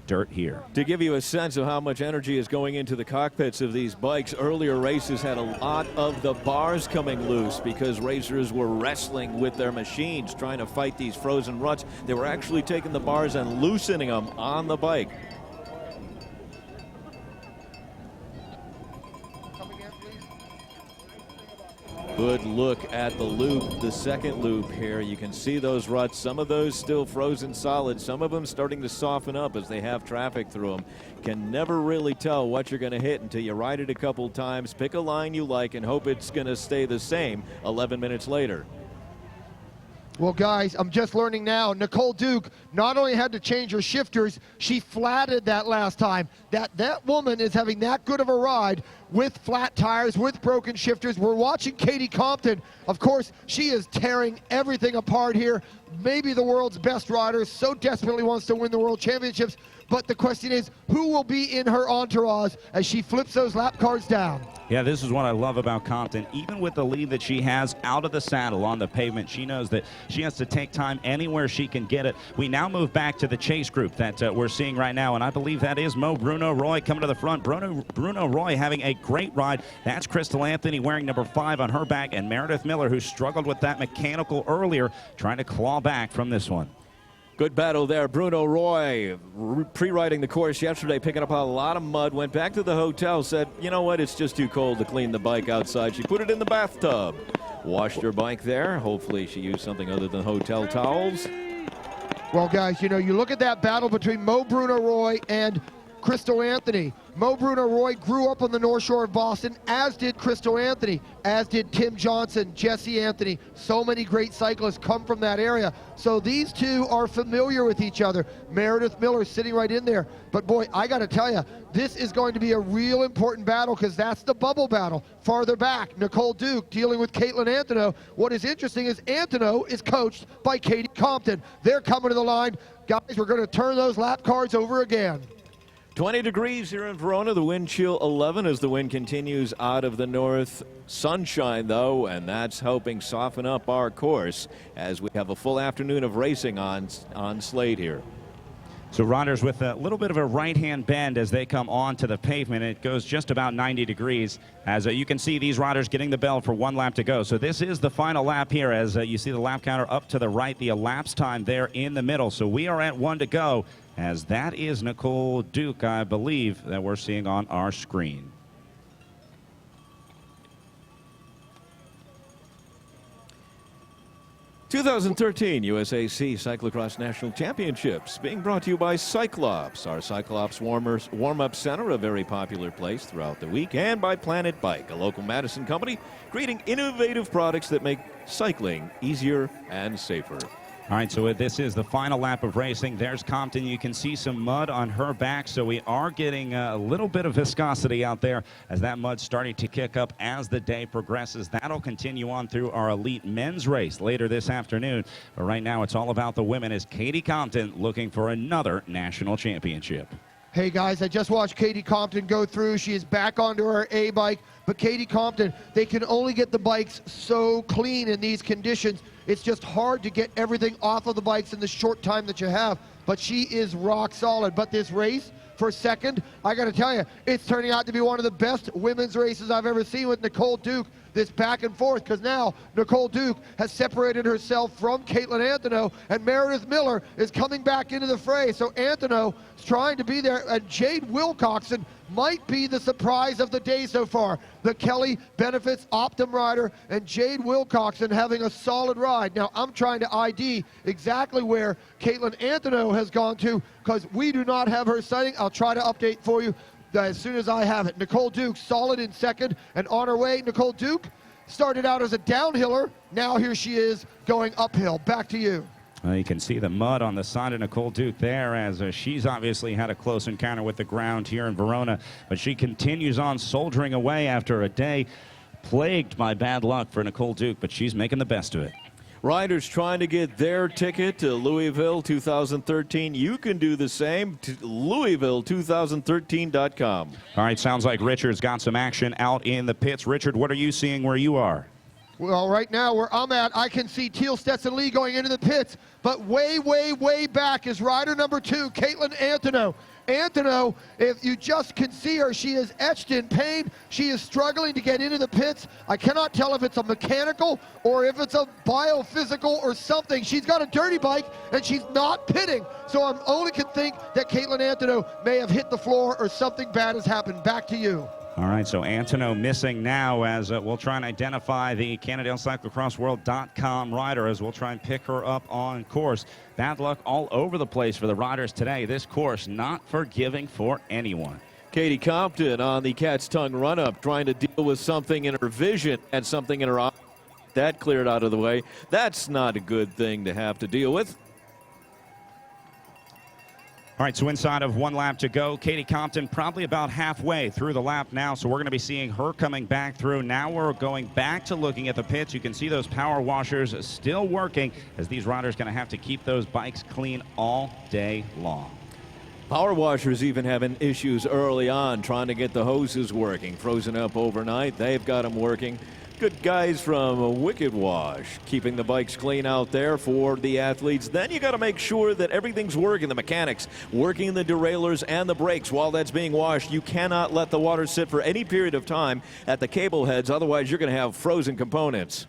dirt here. To give you a sense of how much energy is going into the cockpits of these bikes, earlier races had a lot of the bars coming loose because racers were wrestling with their machines trying to fight these frozen ruts. They were actually taking the bars and loosening them on the bike. Good look at the loop, the second loop here. You can see those ruts, some of those still frozen solid, some of them starting to soften up as they have traffic through them. Can never really tell what you're going to hit until you ride it a couple times, pick a line you like, and hope it's going to stay the same 11 minutes later. Well, guys, I'm just learning now. Nicole Duke not only had to change her shifters, she flatted that last time. That woman is having that good of a ride. with flat tires, with broken shifters. We're watching Katie Compton. Of course, she is tearing everything apart here. Maybe the world's best rider, so desperately wants to win the World Championships. But the question is, who will be in her entourage as she flips those lap cars down? Yeah, this is what I love about Compton. Even with the lead that she has out of the saddle on the pavement, she knows that she has to take time anywhere she can get it. We now move back to the chase group that we're seeing right now, and I believe that is Mo Bruno Roy coming to the front. Bruno Roy having a great ride. That's Crystal Anthony wearing number 5 on her back, and Meredith Miller, who struggled with that mechanical earlier, trying to claw back from this one. Good battle there. Bruno Roy pre-riding the course yesterday, picking up a lot of mud, went back to the hotel, said, you know what, it's just too cold to clean the bike outside. She put it in the bathtub, washed her bike there. Hopefully she used something other than hotel towels. Well, guys, you know, you look at that battle between Mo Bruno Roy and Crystal Anthony. Mo Bruno Roy grew up on the North Shore of Boston, as did Crystal Anthony, as did Tim Johnson, Jesse Anthony. So many great cyclists come from that area. So these two are familiar with each other. Meredith Miller sitting right in there. But boy, I got to tell you, this is going to be a real important battle because that's the bubble battle. Farther back, Nicole Duke dealing with Caitlin Antonow. What is interesting is Antonow is coached by Katie Compton. They're coming to the line. Guys, we're going to turn those lap cars over again. 20 degrees here in Verona, the wind chill 11 as the wind continues out of the north. Sunshine, though, and that's helping soften up our course as we have a full afternoon of racing on Slate here. So riders with a little bit of a right-hand bend as they come onto the pavement. It goes just about 90 degrees. As you can see, these riders getting the bell for 1 lap to go. So this is the final lap here as you see the lap counter up to the right, the elapsed time there in the middle. So we are at 1 to go, as that is Nicole Duke, I believe, that we're seeing on our screen. '13 USAC Cyclo-cross National Championships being brought to you by Cyclops, our Cyclops warm-up center, a very popular place throughout the week, and by Planet Bike, a local Madison company creating innovative products that make cycling easier and safer. All right, so this is the final lap of racing. There's Compton. You can see some mud on her back, so we are getting a little bit of viscosity out there as that mud's starting to kick up as the day progresses. That'll continue on through our elite men's race later this afternoon. But right now, it's all about the women as Katie Compton looking for another national championship. Hey guys, I just watched Katie Compton go through. She is back onto her A bike, but Katie Compton, they can only get the bikes so clean in these conditions. It's just hard to get everything off of the bikes in the short time that you have, but she is rock solid. But this race for second, I got to tell you, it's turning out to be one of the best women's races I've ever seen with Nicole Duke. This back and forth, because now Nicole Duke has separated herself from Caitlin Antonow, and Meredith Miller is coming back into the fray. So Antonow is trying to be there, and Jade Wilcoxon might be the surprise of the day so far. The Kelly Benefits Optum rider and Jade Wilcoxon having a solid ride. Now I'm trying to ID exactly where Caitlin Antonow has gone to, because we do not have her sighting. I'll try to update for you as soon as I have it. Nicole Duke solid in second and on her way. Nicole Duke started out as a downhiller. Now here she is going uphill. Back to you. Well, you can see the mud on the side of Nicole Duke there as she's obviously had a close encounter with the ground here in Verona, but she continues on soldiering away after a day plagued by bad luck for Nicole Duke, but she's making the best of it. Riders trying to get their ticket to Louisville 2013. You can do the same to Louisville2013.com. All right, sounds like Richard's got some action out in the pits. Richard, what are you seeing where you are? Well, right now where I'm at, I can see Teal Stetson Lee going into the pits, but way, way, way back is rider number 2, Caitlin Antonow. Antonow, if you just can see her, she is etched in pain. She is struggling to get into the pits. I cannot tell if it's a mechanical or if it's a biophysical or something. She's got a dirty bike and she's not pitting. So I only can think that Caitlin Antonow may have hit the floor or something bad has happened. Back to you. All right, so Antonow missing now as we'll try and identify the CannondaleCyclocrossWorld.com rider as we'll try and pick her up on course. Bad luck all over the place for the riders today. This course not forgiving for anyone. Katie Compton on the cat's tongue run-up, trying to deal with something in her vision and something in her eye. That cleared out of the way. That's not a good thing to have to deal with. All right, so inside of 1 lap to go, Katie Compton probably about halfway through the lap now, so we're going to be seeing her coming back through. Now we're going back to looking at the pits. You can see those power washers still working as these riders going to have to keep those bikes clean all day long. Power washers even having issues early on trying to get the hoses working. Frozen up overnight. They've got them working. Good guys from Wicked Wash keeping the bikes clean out there for the athletes. Then you got to make sure that everything's working. The mechanics working the derailleurs and the brakes while that's being washed. You cannot let the water sit for any period of time at the cable heads. Otherwise, you're going to have frozen components.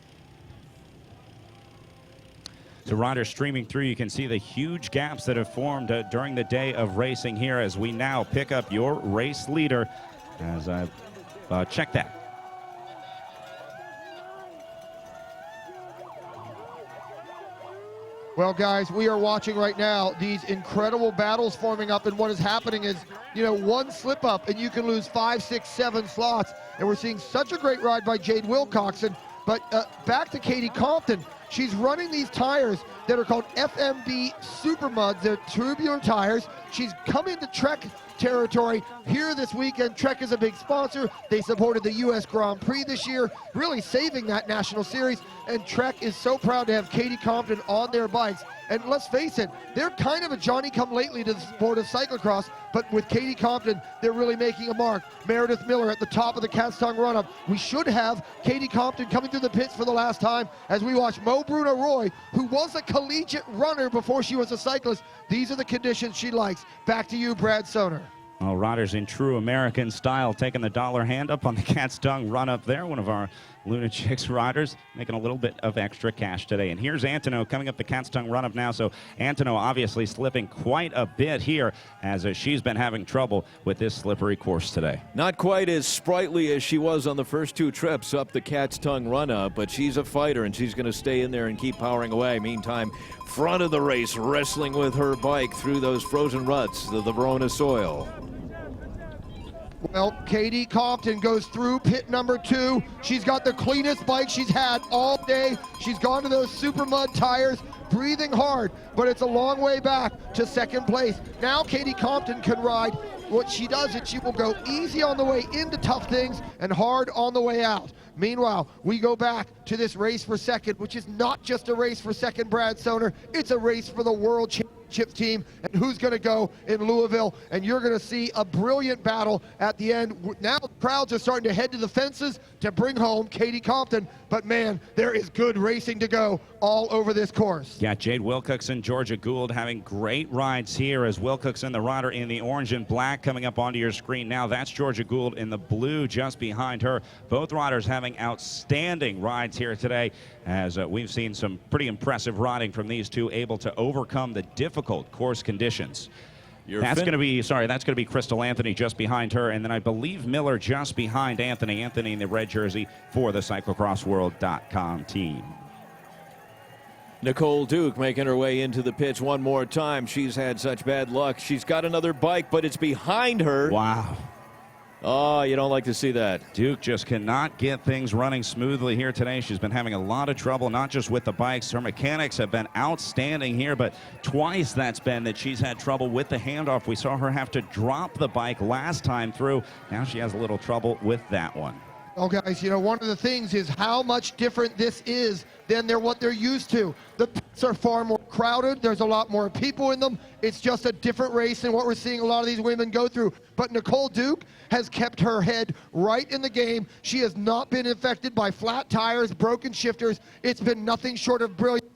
So riders streaming through, you can see the huge gaps that have formed during the day of racing here as we now pick up your race leader as I check that. Well, guys, we are watching right now these incredible battles forming up, and what is happening is, you know, one slip up and you can lose 5, 6, 7 slots, and we're seeing such a great ride by Jade Wilcoxon. But back to Katie Compton. She's running these tires that are called FMB Super Muds. They're tubular tires. She's come into Trek territory here this weekend. Trek is a big sponsor. They supported the U.S. Grand Prix this year, really saving that national series. And Trek is so proud to have Katie Compton on their bikes. And let's face it, they're kind of a Johnny-come-lately to the sport of cyclocross, but with Katie Compton, they're really making a mark. Meredith Miller at the top of the Cat's Tongue run-up. We should have Katie Compton coming through the pits for the last time as we watch Mo Bruno Roy, who was a collegiate runner before she was a cyclist. These are the conditions she likes. Back to you, Brad Soner. Well, riders in true American style taking the dollar hand up on the Cat's Tongue run up there. One of our Lunatics riders making a little bit of extra cash today. And here's Antono coming up the Cat's Tongue run up now. So Antono obviously slipping quite a bit here as she's been having trouble with this slippery course today. Not quite as sprightly as she was on the first 2 trips up the Cat's Tongue run up, but she's a fighter and she's going to stay in there and keep powering away. Meantime, front of the race, wrestling with her bike through those frozen ruts of the Verona soil. Well, Katie Compton goes through pit number 2. She's got the cleanest bike she's had all day. She's gone to those Super Mud tires, breathing hard, but it's a long way back to second place. Now Katie Compton can ride. What she does is she will go easy on the way into tough things and hard on the way out. Meanwhile, we go back to this race for second, which is not just a race for second, Brad Soner. It's a race for the world championship team and who's going to go in Louisville. And you're going to see a brilliant battle at the end. Now the crowds are starting to head to the fences to bring home Katie Compton. But man, there is good racing to go all over this course. Yeah, Jade Wilcoxon, Georgia Gould having great rides here as Wilcoxon, the rider in the orange and black, coming up onto your screen now. That's Georgia Gould in the blue just behind her. Both riders having outstanding rides here today as we've seen some pretty impressive riding from these two, able to overcome the difficult course conditions. That's going to be Crystal Anthony just behind her, and then I believe Miller just behind Anthony in the red jersey for the cyclocrossworld.com team. Nicole Duke making her way into the pits one more time. She's had such bad luck. She's got another bike, but it's behind her. Wow. Oh, you don't like to see that. Duke just cannot get things running smoothly here today. She's been having a lot of trouble, not just with the bikes. Her mechanics have been outstanding here, but twice that's been that she's had trouble with the handoff. We saw her have to drop the bike last time through. Now she has a little trouble with that one. Oh, guys, you know, one of the things is how much different this is than what they're used to. The pits are far more crowded. There's a lot more people in them. It's just a different race than what we're seeing a lot of these women go through. But Nicole Duke has kept her head right in the game. She has not been affected by flat tires, broken shifters. It's been nothing short of brilliant.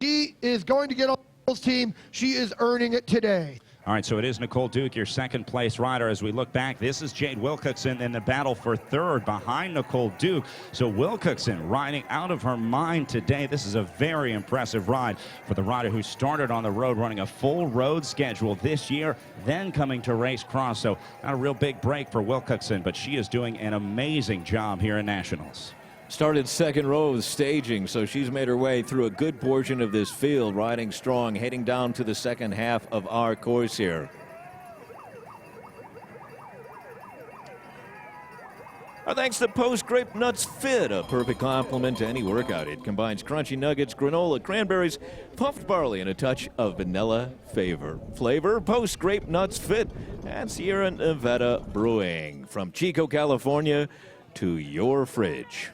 She is going to get on the team. She is earning it today. All right, so it is Nicole Duke, your second place rider. As we look back, this is Jade Wilcoxon in the battle for third behind Nicole Duke. So Wilcoxon riding out of her mind today. This is a very impressive ride for the rider who started on the road running a full road schedule this year, then coming to race cross. So not a real big break for Wilcoxon, but she is doing an amazing job here in Nationals. Started second row of staging, so she's made her way through a good portion of this field, riding strong, heading down to the second half of our course here. Our thanks to Post Grape Nuts Fit, a perfect complement to any workout. It combines crunchy nuggets, granola, cranberries, puffed barley, and a touch of vanilla flavor. Post Grape Nuts Fit at Sierra Nevada Brewing. From Chico, California to your fridge.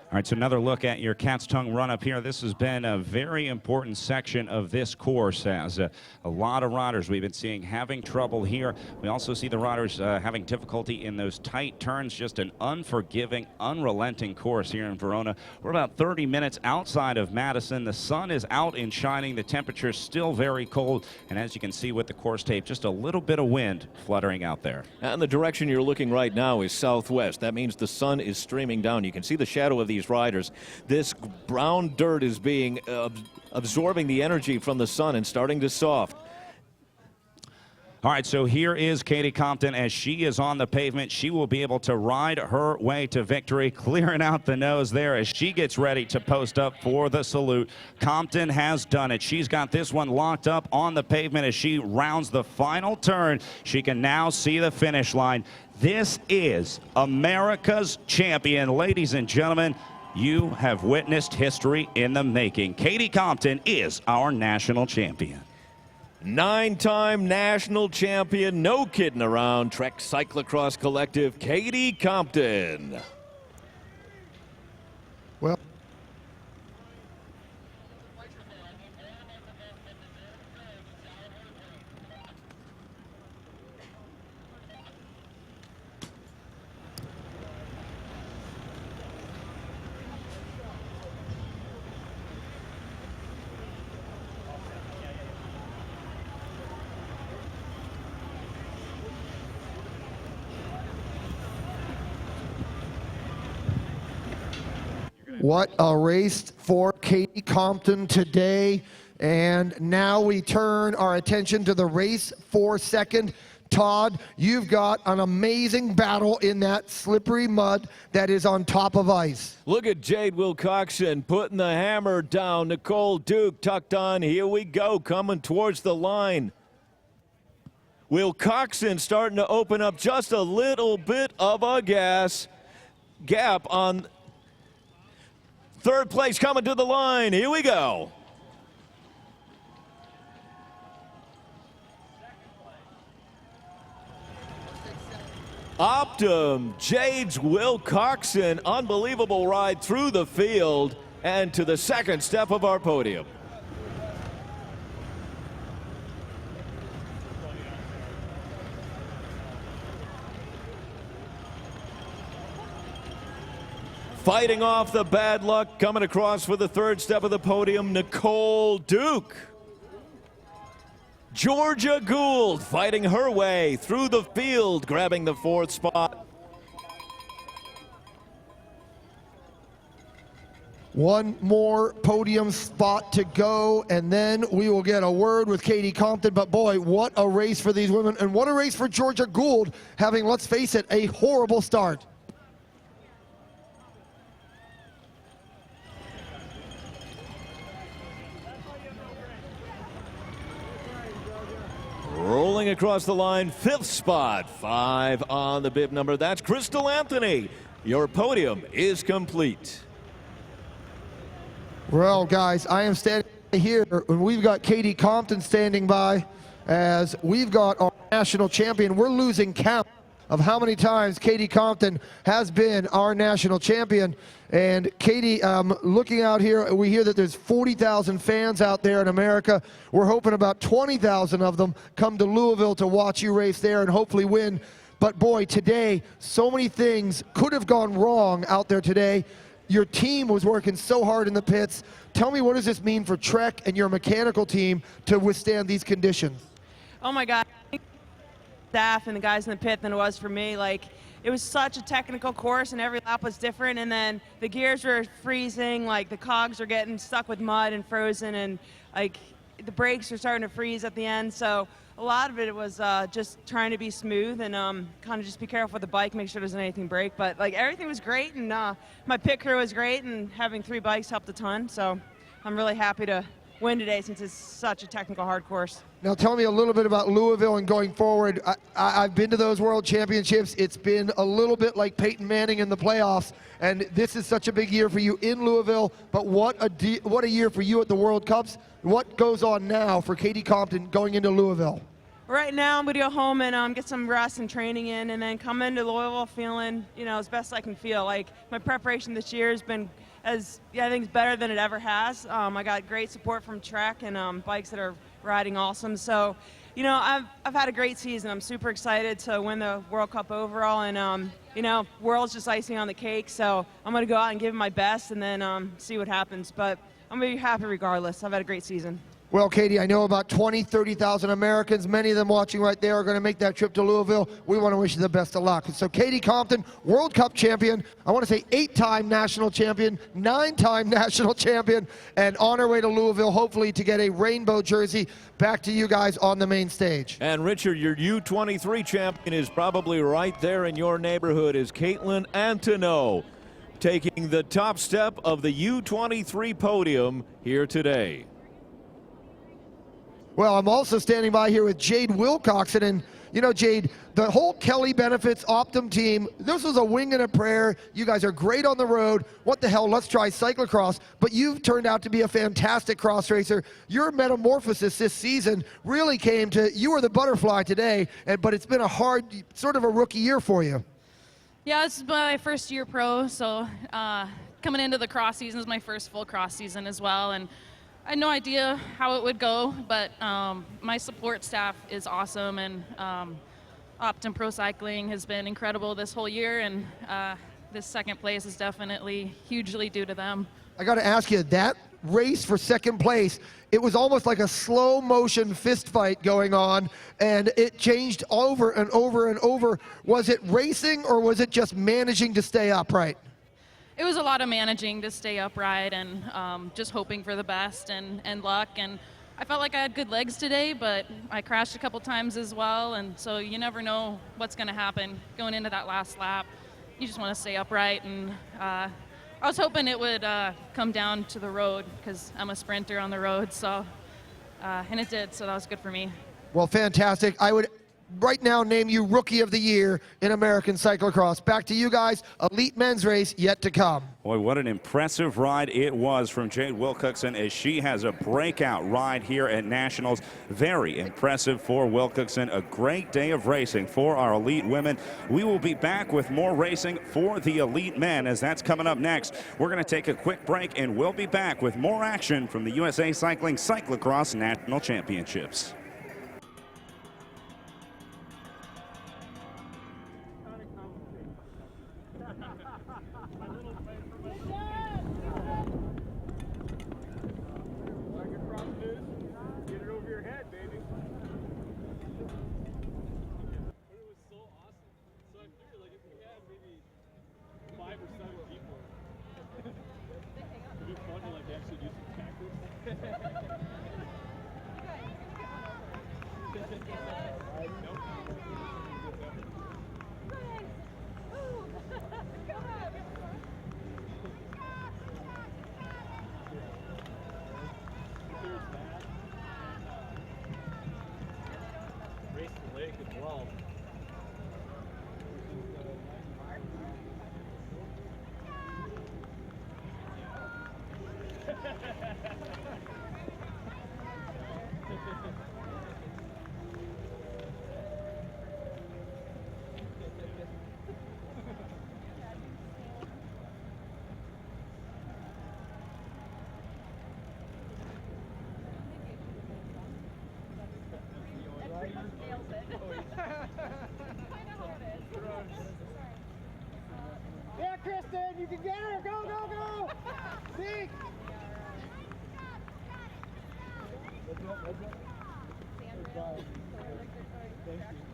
All right, so another look at your Cat's Tongue run-up here. This has been a very important section of this course, as a lot of riders we've been seeing having trouble here. We also see the riders having difficulty in those tight turns, just an unforgiving, unrelenting course here in Verona. We're about 30 minutes outside of Madison. The sun is out and shining. The temperature's still very cold, and as you can see with the course tape, just a little bit of wind fluttering out there. And the direction you're looking right now is southwest. That means the sun is streaming down. You can see the shadow of these riders. This brown dirt is being absorbing the energy from the sun and starting to soft. All right, so here is Katie Compton as she is on the pavement. She will be able to ride her way to victory, clearing out the nose there as she gets ready to post up for the salute. Compton has done it. She's got this one locked up on the pavement as she rounds the final turn. She can now see the finish line. This is America's champion. Ladies and gentlemen, you have witnessed history in the making. Katie Compton is our national champion. 9-time national champion, no kidding around, Trek Cyclo-cross collective, Katie Compton. Well, what a race for Katie Compton today. And now we turn our attention to the race for second. Todd, you've got an amazing battle in that slippery mud that is on top of ice. Look at Jade Wilcoxon putting the hammer down. Nicole Duke tucked on. Here we go, coming towards the line. Wilcoxon starting to open up just a little bit of a gap on third place, coming to the line. Here we go. Optum, Jade's Wilcoxon, unbelievable ride through the field and to the second step of our podium. Fighting off the bad luck, coming across for the third step of the podium, Nicole Duke. Georgia Gould fighting her way through the field, grabbing the fourth spot. One more podium spot to go, and then we will get a word with Katie Compton. But boy, what a race for these women, and what a race for Georgia Gould, having, let's face it, a horrible start. Rolling across the line, fifth spot, 5 on the bib number. That's Crystal Anthony. Your podium is complete. Well, guys, I am standing here, and we've got Katie Compton standing by as we've got our national champion. We're losing count of how many times Katie Compton has been our national champion. And Katie, looking out here, we hear that there's 40,000 fans out there in America. We're hoping about 20,000 of them come to Louisville to watch you race there and hopefully win. But boy, today, so many things could have gone wrong out there today. Your team was working so hard in the pits. Tell me, what does this mean for Trek and your mechanical team to withstand these conditions? Oh my God. Staff and the guys in the pit than it was for me. Like, it was such a technical course and every lap was different, and then the gears were freezing, like the cogs were getting stuck with mud and frozen, and like the brakes were starting to freeze at the end. So a lot of it was just trying to be smooth and kind of just be careful with the bike, make sure there doesn't anything break. But like everything was great, and my pit crew was great, and having 3 bikes helped a ton. So I'm really happy to win today since it's such a technical hard course. Now tell me a little bit about Louisville and going forward. I've been to those World Championships. It's been a little bit like Peyton Manning in the playoffs, and this is such a big year for you in Louisville, but what a year for you at the World Cups. What goes on now for Katie Compton going into Louisville? Right now, I'm going to go home and get some rest and training in, and then come into Louisville feeling, as best I can feel. Like, my preparation this year has been I think it's better than it ever has. I got great support from track and bikes that are riding awesome. So, I've had a great season. I'm super excited to win the World Cup overall, and World's just icing on the cake. So I'm going to go out and give it my best, and then see what happens. But I'm going to be happy regardless. I've had a great season. Well, Katie, I know about 20, 30,000 Americans, many of them watching right there, are going to make that trip to Louisville. We want to wish you the best of luck. So Katie Compton, World Cup champion, I want to say 8-time national champion, 9-time national champion, and on her way to Louisville, hopefully to get a rainbow jersey. Back to you guys on the main stage. And Richard, your U23 champion is probably right there in your neighborhood, is Caitlin Antoneau, taking the top step of the U23 podium here today. Well, I'm also standing by here with Jade Wilcoxon, and Jade, the whole Kelly Benefits Optum team, this was a wing and a prayer. You guys are great on the road. What the hell, let's try cyclocross. But you've turned out to be a fantastic cross racer. Your metamorphosis this season really came to, you were the butterfly today, but it's been a hard, sort of a rookie year for you. Yeah, this is my first year pro, so coming into the cross season is my first full cross season as well. And I had no idea how it would go, but my support staff is awesome, and Optum Pro Cycling has been incredible this whole year, and this second place is definitely hugely due to them. I got to ask you, that race for second place, it was almost like a slow motion fist fight going on, and it changed over and over and over. Was it racing, or was it just managing to stay upright? It was a lot of managing to stay upright and just hoping for the best and luck. And I felt like I had good legs today, but I crashed a couple times as well. And so you never know what's going to happen going into that last lap. You just want to stay upright. And I was hoping it would come down to the road because I'm a sprinter on the road. So, and it did, so that was good for me. Well, fantastic. I would right now name you Rookie of the Year in American cyclocross. Back to you guys. Elite men's race yet to come. Boy, what an impressive ride it was from Jade Wilcoxon as she has a breakout ride here at Nationals. Very impressive for Wilcoxon. A great day of racing for our elite women. We will be back with more racing for the elite men as that's coming up next. We're going to take a quick break and we'll be back with more action from the USA Cycling Cyclocross National Championships. Yeah, Kristen, you can get her. Go, go, go. See? Thank you.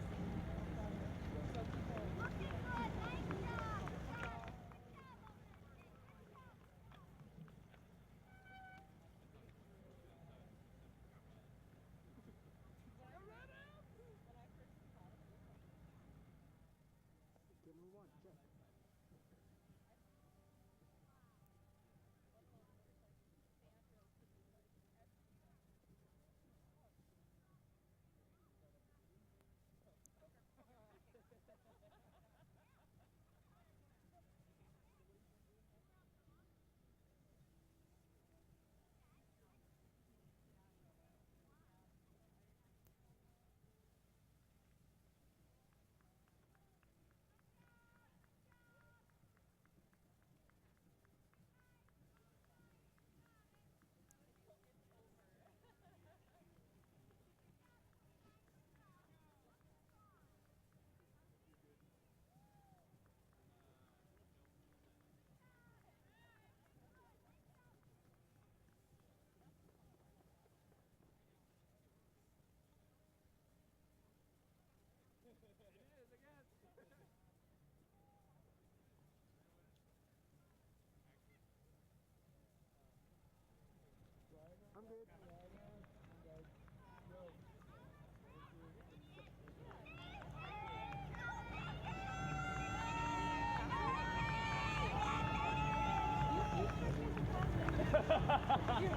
You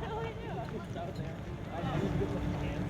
really do. It's out there. I need to get some hands.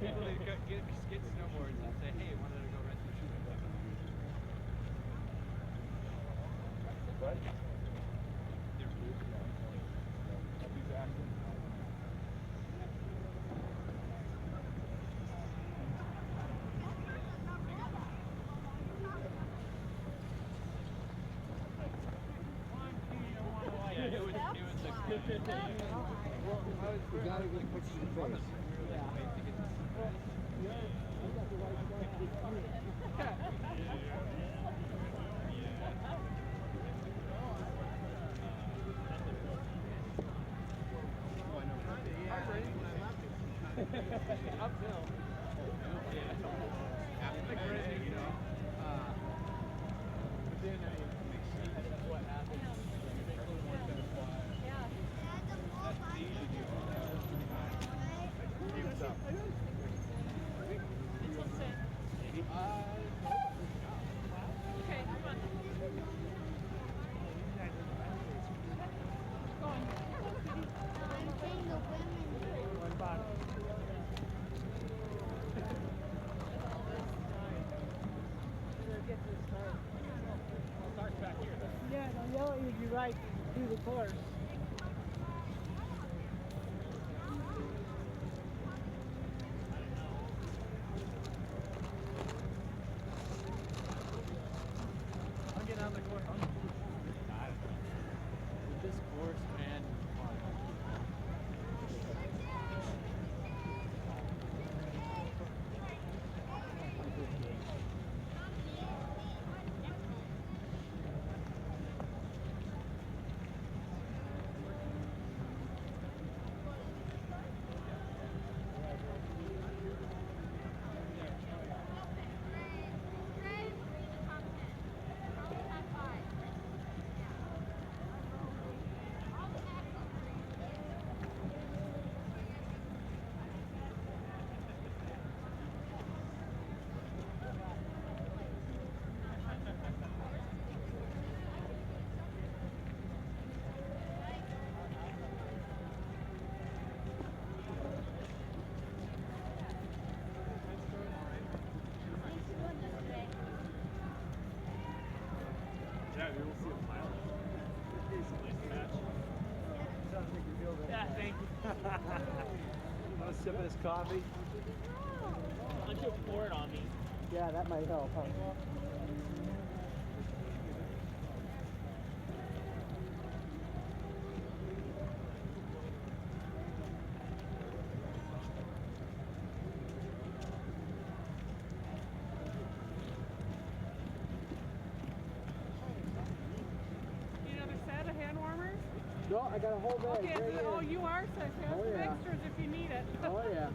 People that get snowboards and say, hey, wanted to go rent your shoes. What? I'll be back. You gotta get pictures of the face. Uphill. But then that's what happens. Okay, come on. Yeah, they'll yell at you if you ride through the course. I'll get on the course. This course, man. Yeah, we will see a pile. It's a nice match. Sounds like you feel Yeah, thank you. Want a sip of this coffee? Why don't you pour it on me? Yeah, that might help, huh? No, I got a whole bag. Okay, right oh, here. you are, so I have Oh, some yeah. extras if you need it. Oh, yeah.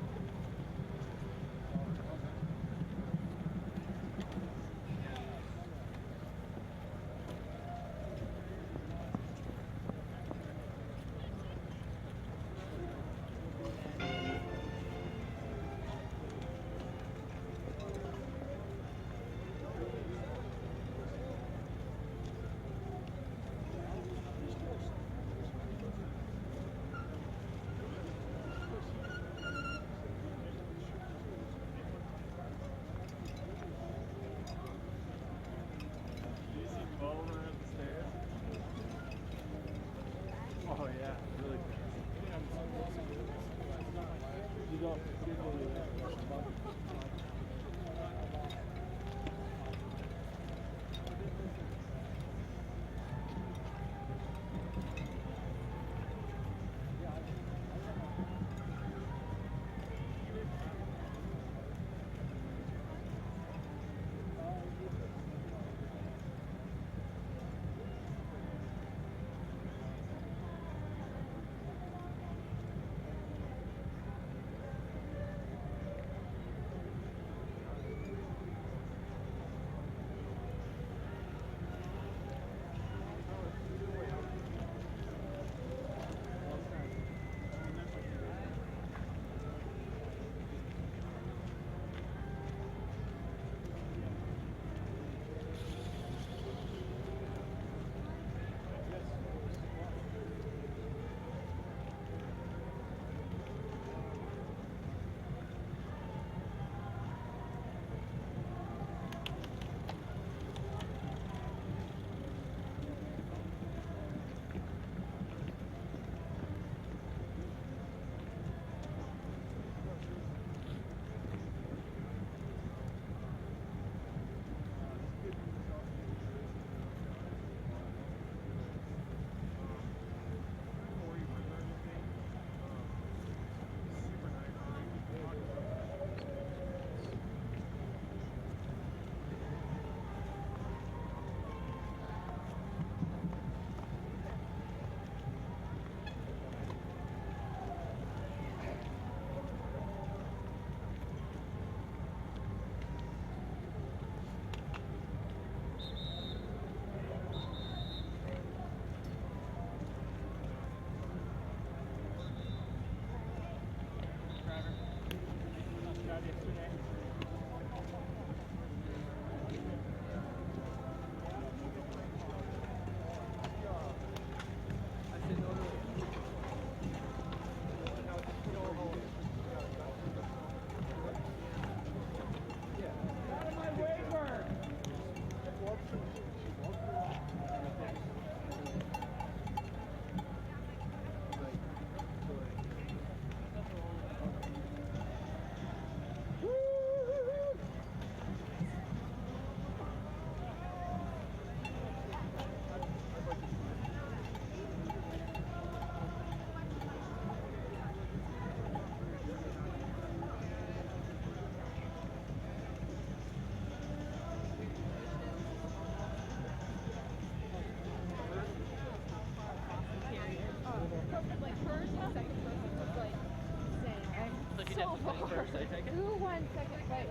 second place.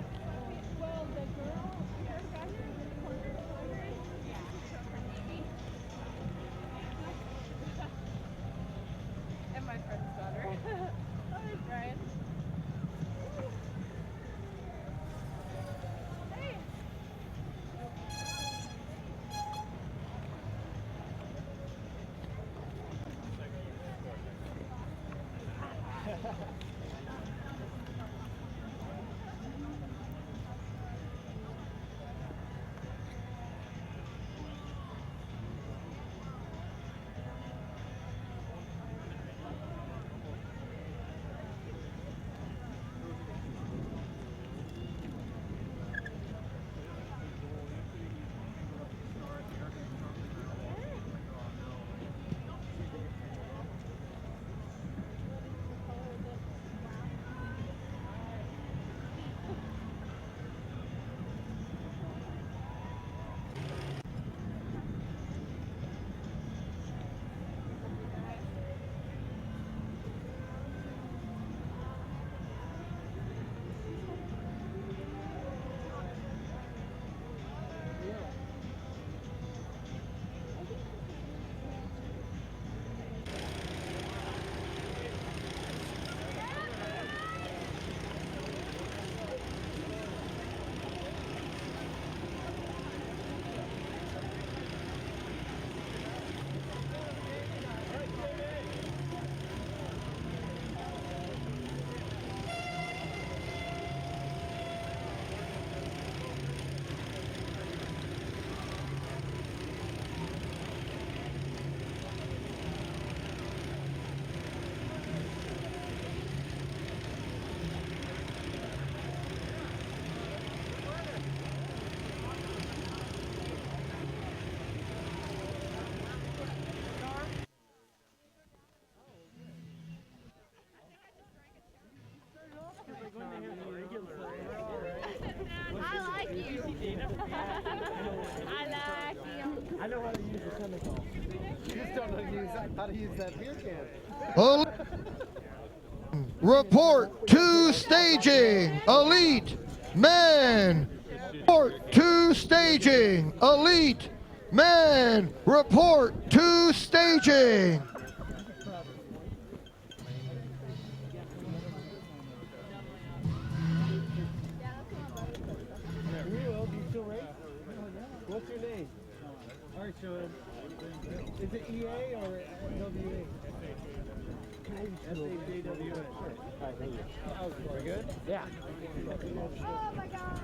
Well, the girl, her fashion and my friend's daughter. Hi, Brian. Hey. I like you. I like you. I know how to use the chemical. You just don't know how to use that beer can. Oh. Report to staging, elite men. Report to staging, elite men. Report to staging. What's your name? All right, Sean. Is it EA or WA? SAJWA. All right, thank you. Very good? Yeah. Oh my God.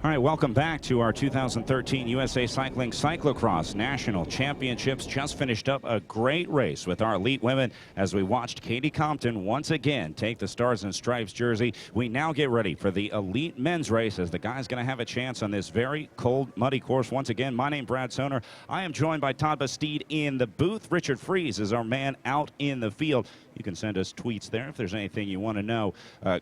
All right, welcome back to our 2013 USA Cycling Cyclo-cross National Championships. Just finished up a great race with our elite women as we watched Katie Compton once again take the Stars and Stripes jersey. We now get ready for the elite men's race as the guy's going to have a chance on this very cold, muddy course. Once again, my name is Brad Soner. I am joined by Todd Bastide in the booth. Richard Fries is our man out in the field. You can send us tweets there if there's anything you want to know.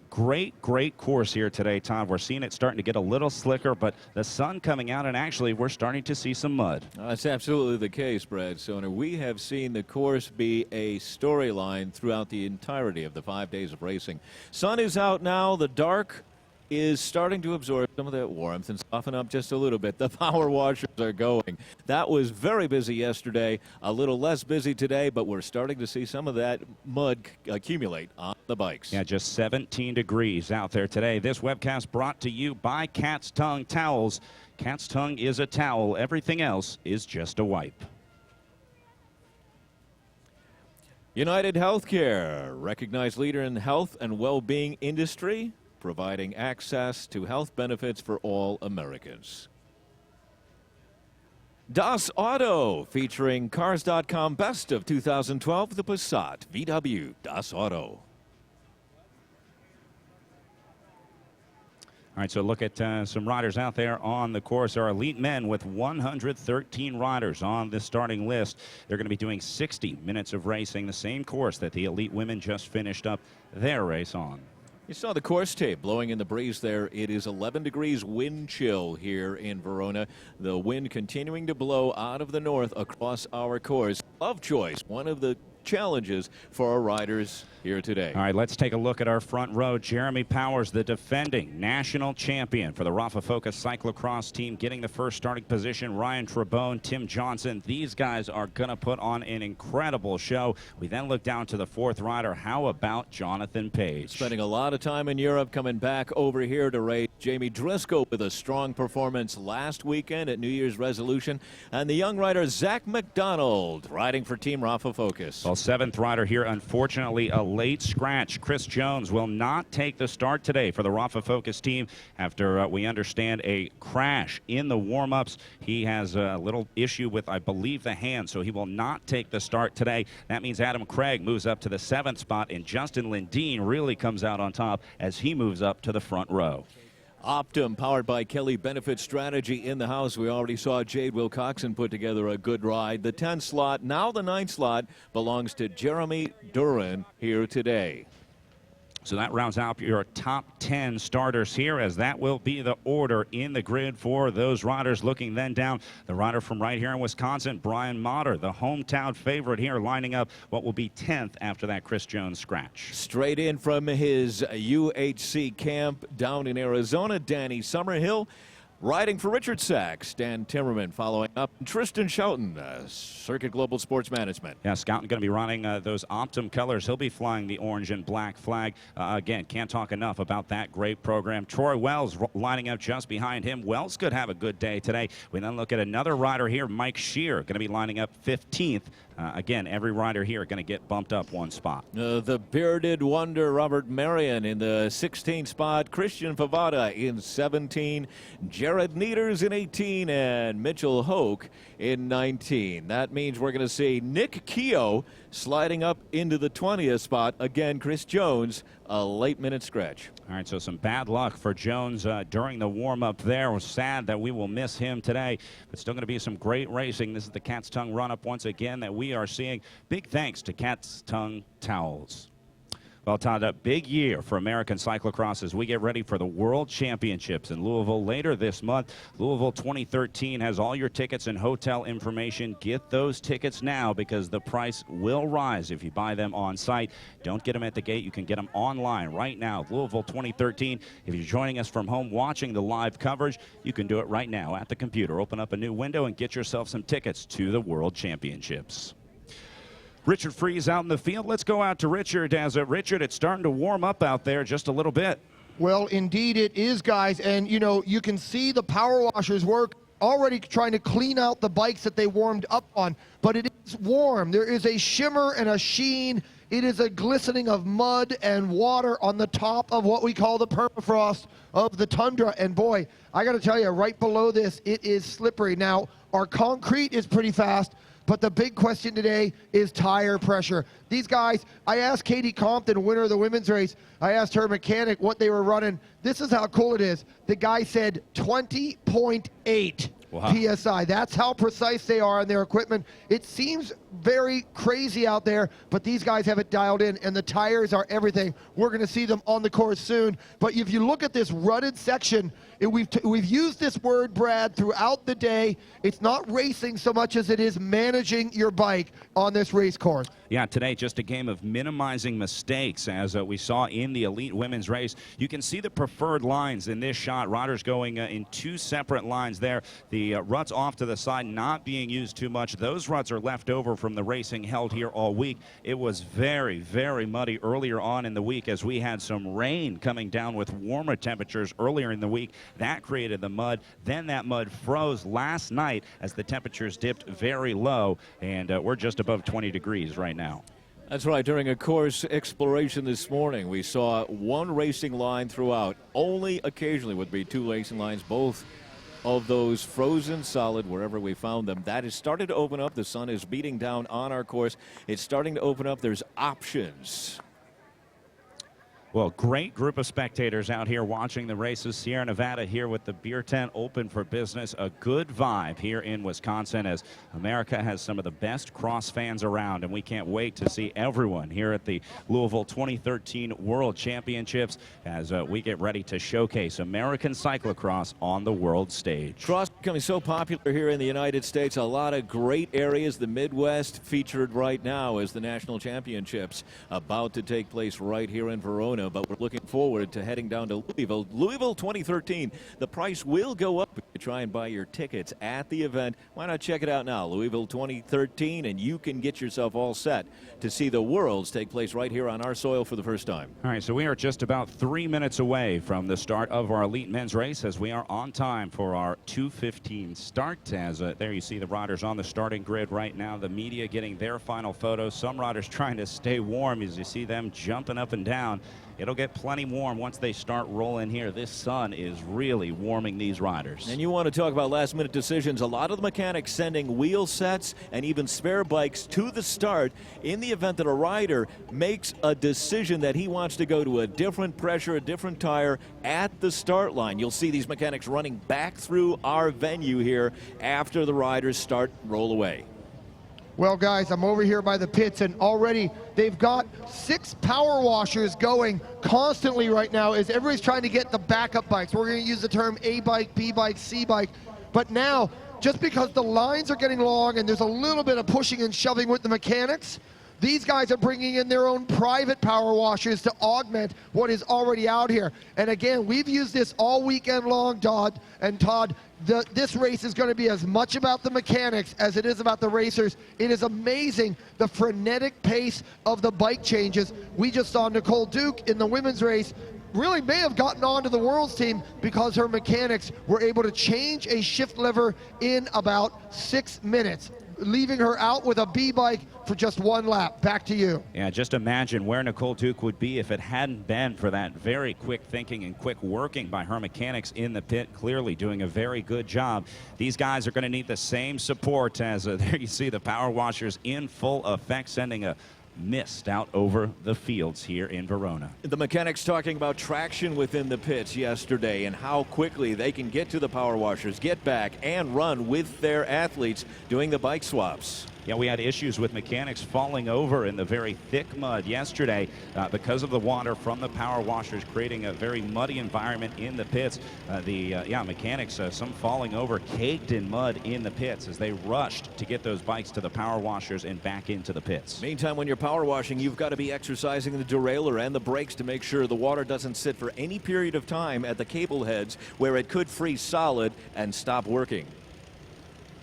Great course here today, Todd. We're seeing it starting to get a little slicker, but the sun coming out, and actually we're starting to see some mud. That's absolutely the case, Brad Soner. We have seen the course be a storyline throughout the entirety of the 5 days of racing. Sun is out now. The dark is starting to absorb some of that warmth and soften up just a little bit. The power washers are going. That was very busy yesterday, a little less busy today, but we're starting to see some of that mud accumulate on the bikes. Yeah, just 17 degrees out there today. This webcast brought to you by Cat's Tongue Towels. Cat's Tongue is a towel. Everything else is just a wipe. United Healthcare, recognized leader in health and well-being industry, providing access to health benefits for all Americans. Das Auto, featuring Cars.com Best of 2012, the Passat VW Das Auto. All right, so look at some riders out there on the course. Our elite men with 113 riders on this starting list. They're going to be doing 60 minutes of racing, the same course that the elite women just finished up their race on. You saw the course tape blowing in the breeze there. It is 11 degrees wind chill here in Verona. The wind continuing to blow out of the north across our course. Of choice, one of the challenges for our riders here today. All right, let's take a look at our front row. Jeremy Powers, the defending national champion for the Rafa Focus Cyclo-cross team, getting the first starting position. Ryan Trebone, Tim Johnson. These guys are going to put on an incredible show. We then look down to the fourth rider. How about Jonathan Page? Spending a lot of time in Europe, coming back over here to race. Jamie Driscoll with a strong performance last weekend at New Year's Resolution. And the young rider Zach McDonald riding for Team Rafa Focus. Well, seventh rider here, unfortunately, a late scratch. Chris Jones will not take the start today for the Rafa Focus team after we understand a crash in the warm-ups. He has a little issue with, I believe, the hand, so he will not take the start today. That means Adam Craig moves up to the 7th spot, and Justin Lindeen really comes out on top as he moves up to the front row. Optum, powered by Kelly Benefit Strategy in the house. We already saw Jade Wilcoxon put together a good ride. The 10th slot, now the 9th slot, belongs to Jeremy Duran here today. So that rounds out your top 10 starters here, as that will be the order in the grid for those riders. Looking then down, the rider from right here in Wisconsin, Brian Motter, the hometown favorite here, lining up what will be 10th after that Chris Jones scratch. Straight in from his UHC camp down in Arizona, Danny Summerhill. Riding for Richard Sachs, Dan Timmerman following up. Tristan Schouten, Circuit Global Sports Management. Yeah, Schouten going to be running those Optum colors. He'll be flying the orange and black flag. Again, can't talk enough about that great program. Troy Wells lining up just behind him. Wells could have a good day today. We then look at another rider here, Mike Shear, going to be lining up 15th. Again, every rider here going to get bumped up one spot. The bearded wonder, Robert Marion, in the 16th spot. Christian Favada in 17. Jared Nieders in 18. And Mitchell Hoke in 19. That means we're going to see Nick Keogh sliding up into the 20th spot. Again, Chris Jones, a late-minute scratch. All right, so some bad luck for Jones during the warm-up there. We're sad that we will miss him today, but still going to be some great racing. This is the Cat's Tongue run-up once again that we are seeing. Big thanks to Cat's Tongue Towels. Well, Todd, a big year for American cyclocross as we get ready for the World Championships in Louisville later this month. Louisville 2013 has all your tickets and hotel information. Get those tickets now because the price will rise if you buy them on site. Don't get them at the gate. You can get them online right now. Louisville 2013. If you're joining us from home watching the live coverage, you can do it right now at the computer. Open up a new window and get yourself some tickets to the World Championships. Richard Freeze out in the field. Let's go out to Richard. Richard, it's starting to warm up out there just a little bit. Well, indeed it is, guys. And, you know, you can see the power washers work already trying to clean out the bikes that they warmed up on. But it is warm. There is a shimmer and a sheen. It is a glistening of mud and water on the top of what we call the permafrost of the tundra. And, boy, I got to tell you, right below this, it is slippery. Now, our concrete is pretty fast. But the big question today is tire pressure. These guys, I asked Katie Compton, winner of the women's race, I asked her mechanic what they were running. This is how cool it is. The guy said 20.8 PSI. That's how precise they are on their equipment. It seems very crazy out there, but these guys have it dialed in, and the tires are everything. We're going to see them on the course soon. But if you look at this rutted section, we've used this word, Brad, throughout the day. It's not racing so much as it is managing your bike on this race course. Yeah, today just a game of minimizing mistakes, as we saw in the elite women's race. You can see the preferred lines in this shot. Riders going in two separate lines there. The ruts off to the side not being used too much. Those ruts are left over from the racing held here all week. It was very, very muddy earlier on in the week as we had some rain coming down with warmer temperatures earlier in the week. That created the mud. Then that mud froze last night as the temperatures dipped very low, and we're just above 20 degrees right now. That's right. During a course exploration this morning, we saw one racing line throughout. Only occasionally would be two racing lines, both of those frozen solid wherever we found them. That has started to open up. The sun is beating down on our course. It's starting to open up. There's options. Well, great group of spectators out here watching the races. Sierra Nevada here with the beer tent open for business. A good vibe here in Wisconsin as America has some of the best cross fans around, and we can't wait to see everyone here at the Louisville 2013 World Championships as we get ready to showcase American cyclocross on the world stage. Cross becoming so popular here in the United States. A lot of great areas. The Midwest featured right now as the national championships about to take place right here in Verona. But we're looking forward to heading down to Louisville. Louisville 2013. The price will go up if you try and buy your tickets at the event. Why not check it out now? Louisville 2013, and you can get yourself all set to see the Worlds take place right here on our soil for the first time. All right, so we are just about 3 minutes away from the start of our elite men's race as we are on time for our 2:15 start. As there you see the riders on the starting grid right now, the media getting their final photos. Some riders trying to stay warm as you see them jumping up and down. It'll get plenty warm once they start rolling here. This sun is really warming these riders. And you want to talk about last-minute decisions. A lot of the mechanics sending wheel sets and even spare bikes to the start in the event that a rider makes a decision that he wants to go to a different pressure, a different tire at the start line. You'll see these mechanics running back through our venue here after the riders start roll away. Well, guys, I'm over here by the pits, and already they've got 6 power washers going constantly right now as everybody's trying to get the backup bikes. We're going to use the term A bike, B bike, C bike. But now, just because the lines are getting long and there's a little bit of pushing and shoving with the mechanics, these guys are bringing in their own private power washers to augment what is already out here. And again, we've used this all weekend long, Todd. This race is going to be as much about the mechanics as it is about the racers. It is amazing the frenetic pace of the bike changes. We just saw Nicole Duke in the women's race really may have gotten onto the World's team because her mechanics were able to change a shift lever in about 6 minutes, leaving her out with a B bike for just 1 lap. Back to you. Yeah, just imagine where Nicole Duke would be if it hadn't been for that very quick thinking and quick working by her mechanics in the pit, clearly doing a very good job. These guys are going to need the same support as there you see the power washers in full effect, sending a mist out over the fields here in Verona. The mechanics talking about traction within the pits yesterday and how quickly they can get to the power washers, get back, and run with their athletes doing the bike swaps. Yeah, we had issues with mechanics falling over in the very thick mud yesterday because of the water from the power washers, creating a very muddy environment in the pits. Mechanics, some falling over, caked in mud in the pits as they rushed to get those bikes to the power washers and back into the pits. Meantime, when you're power washing, you've got to be exercising the derailleur and the brakes to make sure the water doesn't sit for any period of time at the cable heads where it could freeze solid and stop working.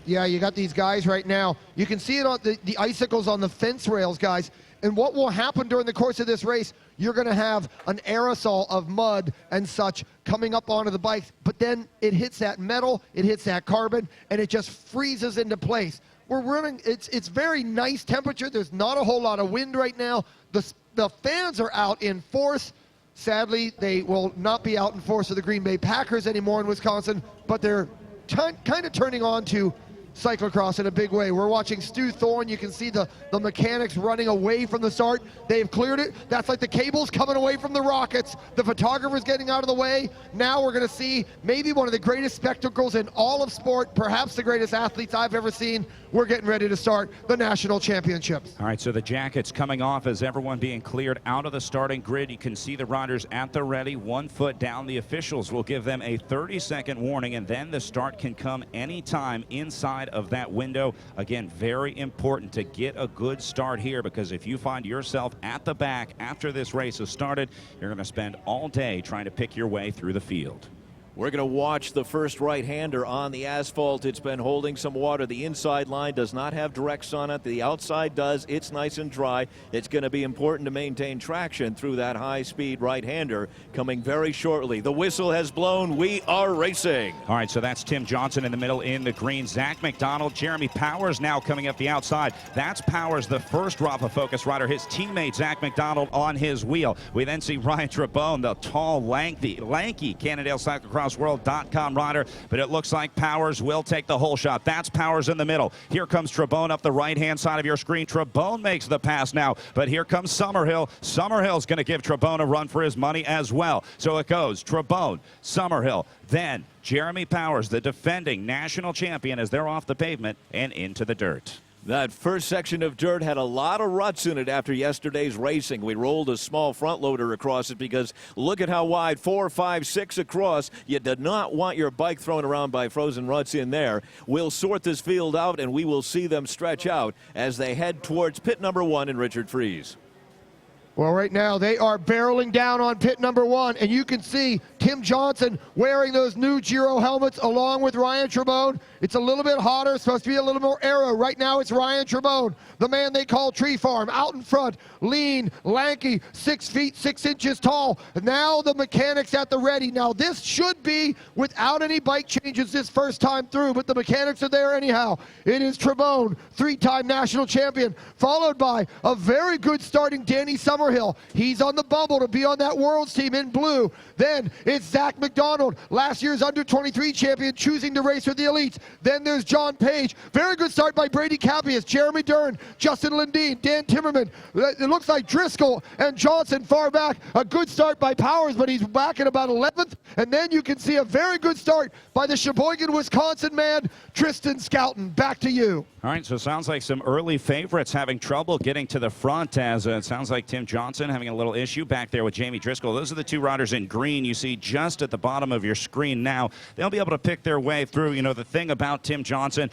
Yeah, you got these guys right now. You can see it on the icicles on the fence rails, guys. And what will happen during the course of this race, you're going to have an aerosol of mud and such coming up onto the bikes, but then it hits that metal, it hits that carbon, and it just freezes into place. We're running, it's very nice temperature. There's not a whole lot of wind right now. The fans are out in force. Sadly, they will not be out in force of the Green Bay Packers anymore in Wisconsin, but they're kind of turning on to cyclocross in a big way. We're watching Stu Thorne. You can see the mechanics running away from the start. They've cleared it. That's like the cables coming away from the rockets. The photographer's getting out of the way. Now we're going to see maybe one of the greatest spectacles in all of sport, perhaps the greatest athletes I've ever seen. We're getting ready to start the national championships. All right, so the jackets coming off as everyone being cleared out of the starting grid. You can see the riders at the ready, 1 foot down. The officials will give them a 30-second warning, and then the start can come anytime inside of that window. Again, very important to get a good start here, because if you find yourself at the back after this race has started, you're going to spend all day trying to pick your way through the field. We're going to watch the first right-hander on the asphalt. It's been holding some water. The inside line does not have directs on it. The outside does. It's nice and dry. It's going to be important to maintain traction through that high-speed right-hander coming very shortly. The whistle has blown. We are racing. All right, so that's Tim Johnson in the middle in the green. Zach McDonald, Jeremy Powers now coming up the outside. That's Powers, the first Rafa Focus rider. His teammate, Zach McDonald, on his wheel. We then see Ryan Trabone, the tall, lanky Cannondale Cyclo-cross cyclocrossworld.com rider, but it looks like Powers will take the whole shot. That's Powers in the middle. Here comes Trebone up the right-hand side of your screen. Trebone makes the pass now, but here comes Summerhill. Summerhill's going to give Trebone a run for his money as well. So it goes Trebone, Summerhill, then Jeremy Powers, the defending national champion, as they're off the pavement and into the dirt. That first section of dirt had a lot of ruts in it after yesterday's racing. We rolled a small front loader across it because look at how wide, 4, 5, 6 across. You did not want your bike thrown around by frozen ruts in there. We'll sort this field out and we will see them stretch out as they head towards pit number 1 in Richard Freeze. Well, right now they are barreling down on pit number 1, and you can see Tim Johnson wearing those new Giro helmets along with Ryan Trebone. It's a little bit hotter, it's supposed to be a little more aero. Right now it's Ryan Trebone, the man they call Tree Farm, out in front, lean, lanky, 6 feet 6 inches tall. Now the mechanics at the ready. Now this should be without any bike changes this first time through, but the mechanics are there anyhow. It is Trebone, 3-time national champion, followed by a very good starting Danny Summerhill. He's on the bubble to be on that Worlds team in blue. Then it's Zach McDonald, last year's under-23 champion, choosing to race with the elites. Then there's John Page. Very good start by Brady Capias, Jeremy Dern, Justin Lundeen, Dan Timmerman. It looks like Driscoll and Johnson far back. A good start by Powers, but he's back at about 11th. And then you can see a very good start by the Sheboygan, Wisconsin man, Tristan Scouten. Back to you. All right, so it sounds like some early favorites having trouble getting to the front, as it sounds like Tim Johnson having a little issue back there with Jamie Driscoll. Those are the two riders in green you see just at the bottom of your screen now. They'll be able to pick their way through. You know, the thing about Tim Johnson,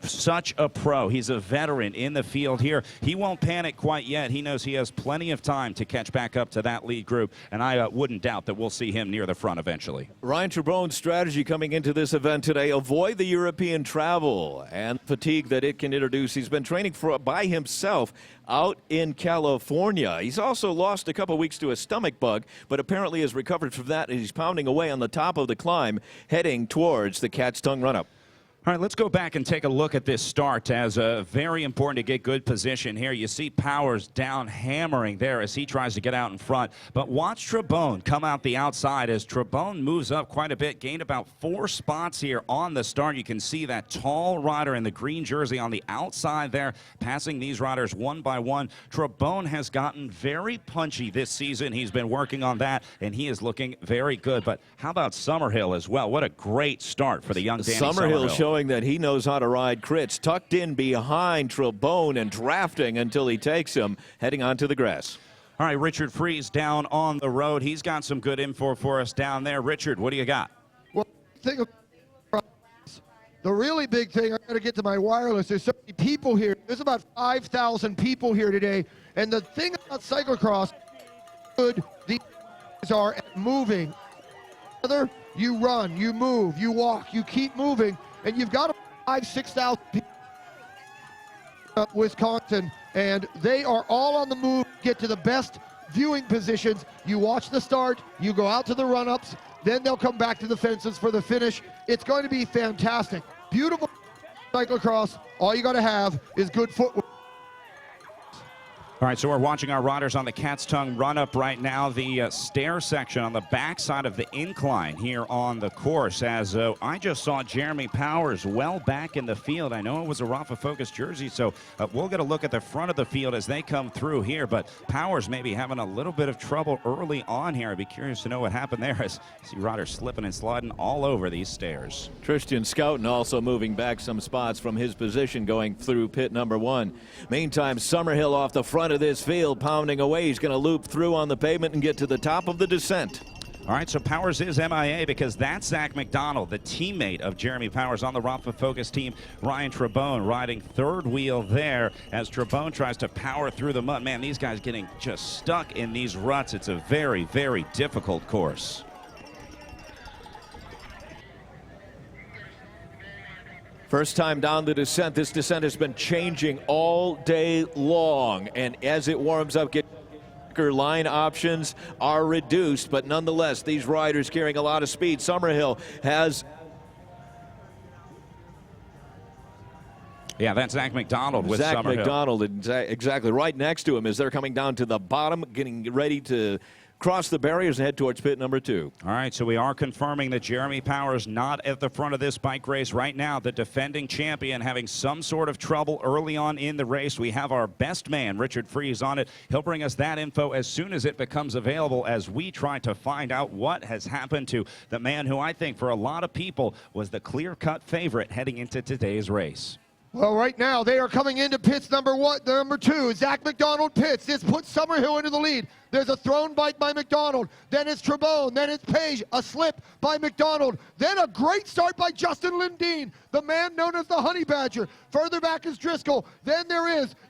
such a pro. He's a veteran in the field here. He won't panic quite yet. He knows he has plenty of time to catch back up to that lead group, and I wouldn't doubt that we'll see him near the front eventually. Ryan Trebone's strategy coming into this event today, avoid the European travel and fatigue that it can introduce. He's been training by himself out in California. He's also lost a couple weeks to a stomach bug, but apparently has recovered from that, and he's pounding away on the top of the climb, heading towards the Cat's Tongue run-up. All right, let's go back and take a look at this start, as very important to get good position here. You see Powers down hammering there as he tries to get out in front. But watch Trebone come out the outside as Trebone moves up quite a bit, gained about 4 spots here on the start. You can see that tall rider in the green jersey on the outside there, passing these riders one by one. Trebone has gotten very punchy this season. He's been working on that, and he is looking very good. But how about Summerhill as well? What a great start for the young Danny Summerhill. Showing that he knows how to ride crits, tucked in behind Trebone and drafting until he takes him, heading onto the grass. All right, Richard Freeze down on the road. He's got some good info for us down there. Richard, what do you got? Well, the really big thing, I got to get to my wireless. There's so many people here. There's about 5,000 people here today. And the thing about cyclocross, good these are at moving. You run, you move, you walk, you keep moving. And you've got 5,000-6,000 people in Wisconsin, and they are all on the move, get to the best viewing positions. You watch the start, you go out to the run-ups, then they'll come back to the fences for the finish. It's going to be fantastic. Beautiful cyclocross. All you got to have is good footwork. All right, so we're watching our riders on the Cat's Tongue run-up right now, the stair section on the backside of the incline here on the course, as I just saw Jeremy Powers well back in the field. I know it was a Rafa Focus jersey, so we'll get a look at the front of the field as they come through here, but Powers may be having a little bit of trouble early on here. I'd be curious to know what happened there as you see riders slipping and sliding all over these stairs. Tristan Scouten also moving back some spots from his position going through pit number 1. Meantime, Summerhill off the front of this field, pounding away. He's going to loop through on the pavement and get to the top of the descent. All right, so Powers is MIA because that's Zach McDonald, the teammate of Jeremy Powers on the Rafa Focus team. Ryan Trebone riding third wheel there as Trebone tries to power through the mud. Man, these guys getting just stuck in these ruts. It's a very, very difficult course. First time down the descent. This descent has been changing all day long, and as it warms up, line options are reduced, but nonetheless, these riders carrying a lot of speed. Summerhill has... Yeah, that's Zach McDonald with Summerhill. Zach McDonald, exactly right next to him as they're coming down to the bottom, getting ready to cross the barriers and head towards pit number 2. All right, so we are confirming that Jeremy Powers not at the front of this bike race right now. The defending champion having some sort of trouble early on in the race. We have our best man, Richard Freeze, on it. He'll bring us that info as soon as it becomes available as we try to find out what has happened to the man who I think for a lot of people was the clear-cut favorite heading into today's race. Well, right now they are coming into pits number 2. Zach McDonald pits. This puts Summerhill into the lead. There's a thrown bike by McDonald. Then it's Trebone. Then it's Page. A slip by McDonald. Then a great start by Justin Lindeen, the man known as the Honey Badger. Further back is Driscoll. Then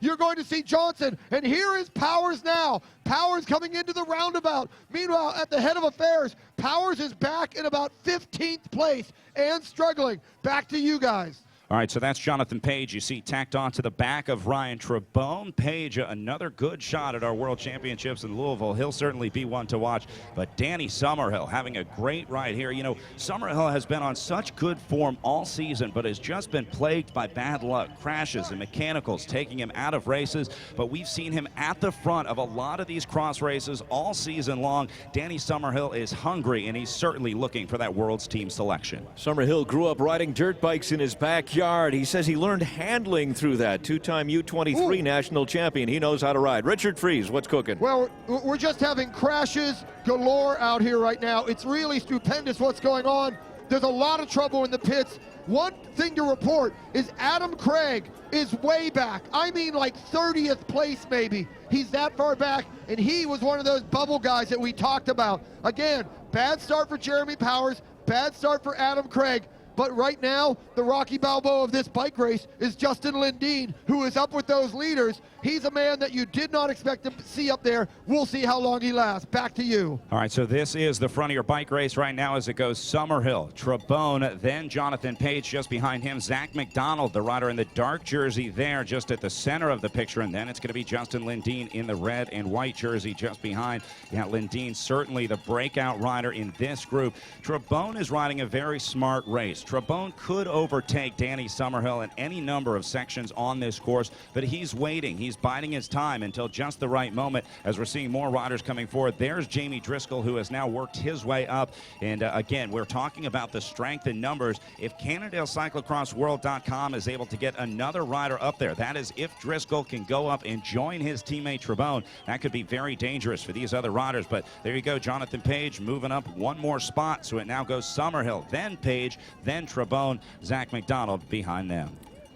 you're going to see Johnson. And here is Powers now. Powers coming into the roundabout. Meanwhile, at the head of affairs, Powers is back in about 15th place and struggling. Back to you guys. All right, so that's Jonathan Page. You see tacked on to the back of Ryan Trebone. Page, another good shot at our World Championships in Louisville. He'll certainly be one to watch. But Danny Summerhill having a great ride here. You know, Summerhill has been on such good form all season, but has just been plagued by bad luck, crashes and mechanicals, taking him out of races. But we've seen him at the front of a lot of these cross races all season long. Danny Summerhill is hungry, and he's certainly looking for that World's team selection. Summerhill grew up riding dirt bikes in his backyard. He says he learned handling through that. Two-time U23 national champion. He knows how to ride. Richard Freeze, what's cooking? Well, we're just having crashes galore out here right now. It's really stupendous what's going on. There's a lot of trouble in the pits. One thing to report is Adam Craig is way back. I mean like 30th place maybe. He's that far back, and he was one of those bubble guys that we talked about. Again, bad start for Jeremy Powers, bad start for Adam Craig. But right now, the Rocky Balboa of this bike race is Justin Lindeen, who is up with those leaders. He's a man that you did not expect to see up there. We'll see how long he lasts. Back to you. All right, so this is the front of your bike race right now as it goes Summerhill, Trebone, then Jonathan Page just behind him. Zach McDonald, the rider in the dark jersey there just at the center of the picture. And then it's going to be Justin Lindeen in the red and white jersey just behind. Yeah, Lindeen certainly the breakout rider in this group. Trebone is riding a very smart race. Trebone could overtake Danny Summerhill in any number of sections on this course, but he's waiting. He's biding his time until just the right moment as we're seeing more riders coming forward. There's Jamie Driscoll, who has now worked his way up. And again, we're talking about the strength in numbers. If CannondaleCyclocrossWorld.com is able to get another rider up there, that is if Driscoll can go up and join his teammate Trebone, that could be very dangerous for these other riders. But there you go, Jonathan Page moving up one more spot. So it now goes Summerhill, then Page, then Trebone, Zach McDonald behind them.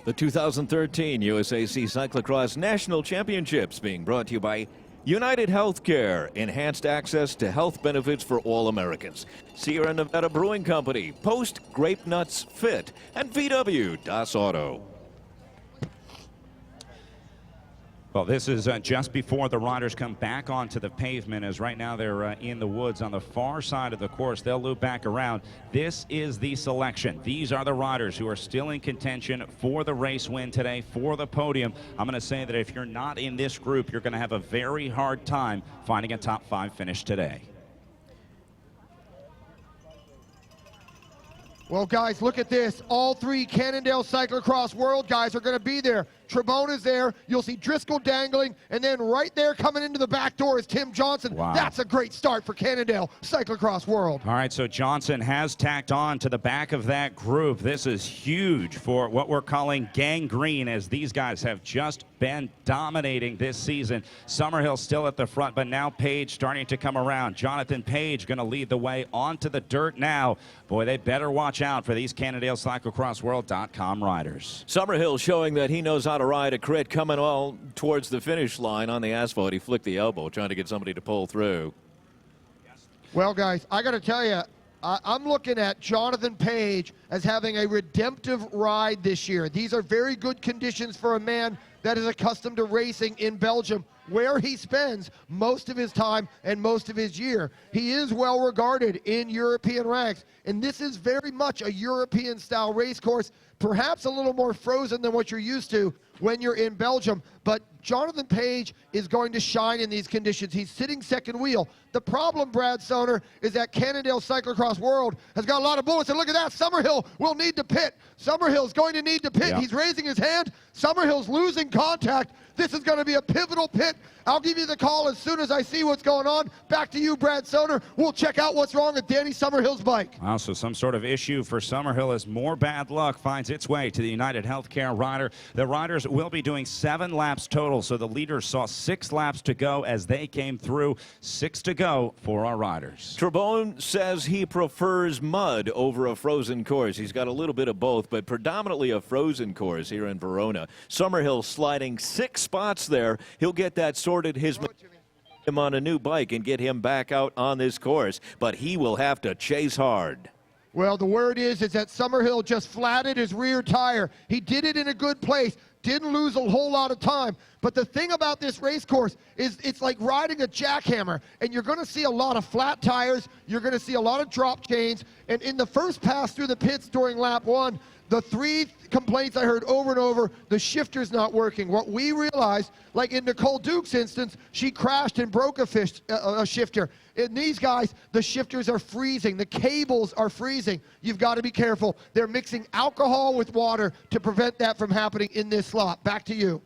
The 2013 USAC Cyclocross National Championships being brought to you by United Healthcare, enhanced access to health benefits for all Americans. Sierra Nevada Brewing Company, Post Grape Nuts Fit, and VW Das Auto. Well, this is just before the riders come back onto the pavement, as right now they're in the woods on the far side of the course. They'll loop back around. This is the selection. These are the riders who are still in contention for the race win today, for the podium. I'm going to say that if you're not in this group, you're going to have a very hard time finding a top 5 finish today. Well, guys, look at this. All 3 Cannondale Cyclocross World guys are going to be there. Trebone is there. You'll see Driscoll dangling. And then right there coming into the back door is Tim Johnson. Wow. That's a great start for Cannondale Cyclocross World. All right, so Johnson has tacked on to the back of that group. This is huge for what we're calling gangrene, as these guys have just been dominating this season. Summerhill still at the front, but now Page starting to come around. Jonathan Page going to lead the way onto the dirt now. Boy, they better watch out for these CannondaleCyclocrossWorld.com riders. Summerhill showing that he knows how to ride a crit, coming all towards the finish line on the asphalt. He flicked the elbow trying to get somebody to pull through. Well, guys, I got to tell you, I'm looking at Jonathan Page as having a redemptive ride this year. These are very good conditions for a man that is accustomed to racing in Belgium, where he spends most of his time and most of his year. He is well regarded in European ranks, and this is very much a European-style race course, perhaps a little more frozen than what you're used to when you're in Belgium. But Jonathan Page is going to shine in these conditions. He's sitting second wheel. The problem, Brad Soner, is that Cannondale Cyclocross World has got a lot of bullets. And look at that, Summerhill will need to pit. Summerhill's going to need to pit. Yeah. He's raising his hand. Summerhill's losing contact. This is going to be a pivotal pit. I'll give you the call as soon as I see what's going on. Back to you, Brad Soder. We'll check out what's wrong with Danny Summerhill's bike. Also, some sort of issue for Summerhill as more bad luck finds its way to the United Healthcare rider. The riders will be doing 7 laps total, so the leaders saw 6 laps to go as they came through. 6 to go for our riders. Trebone says he prefers mud over a frozen course. He's got a little bit of both, but predominantly a frozen course here in Verona. Summerhill sliding 6 spots there. He'll get that sorted. Him on a new bike and get him back out on this course, but he will have to chase hard. Well, the word is that Summerhill just flatted his rear tire. He did it in a good place. Didn't lose a whole lot of time. But the thing about this race course is it's like riding a jackhammer, and you're going to see a lot of flat tires. You're going to see a lot of drop chains. And in the first pass through the pits during lap 1, the 3 complaints I heard over and over, the shifter's not working. What we realized, like in Nicole Duke's instance, she crashed and broke a shifter. In these guys, the shifters are freezing. The cables are freezing. You've got to be careful. They're mixing alcohol with water to prevent that from happening in this slot. Back to you.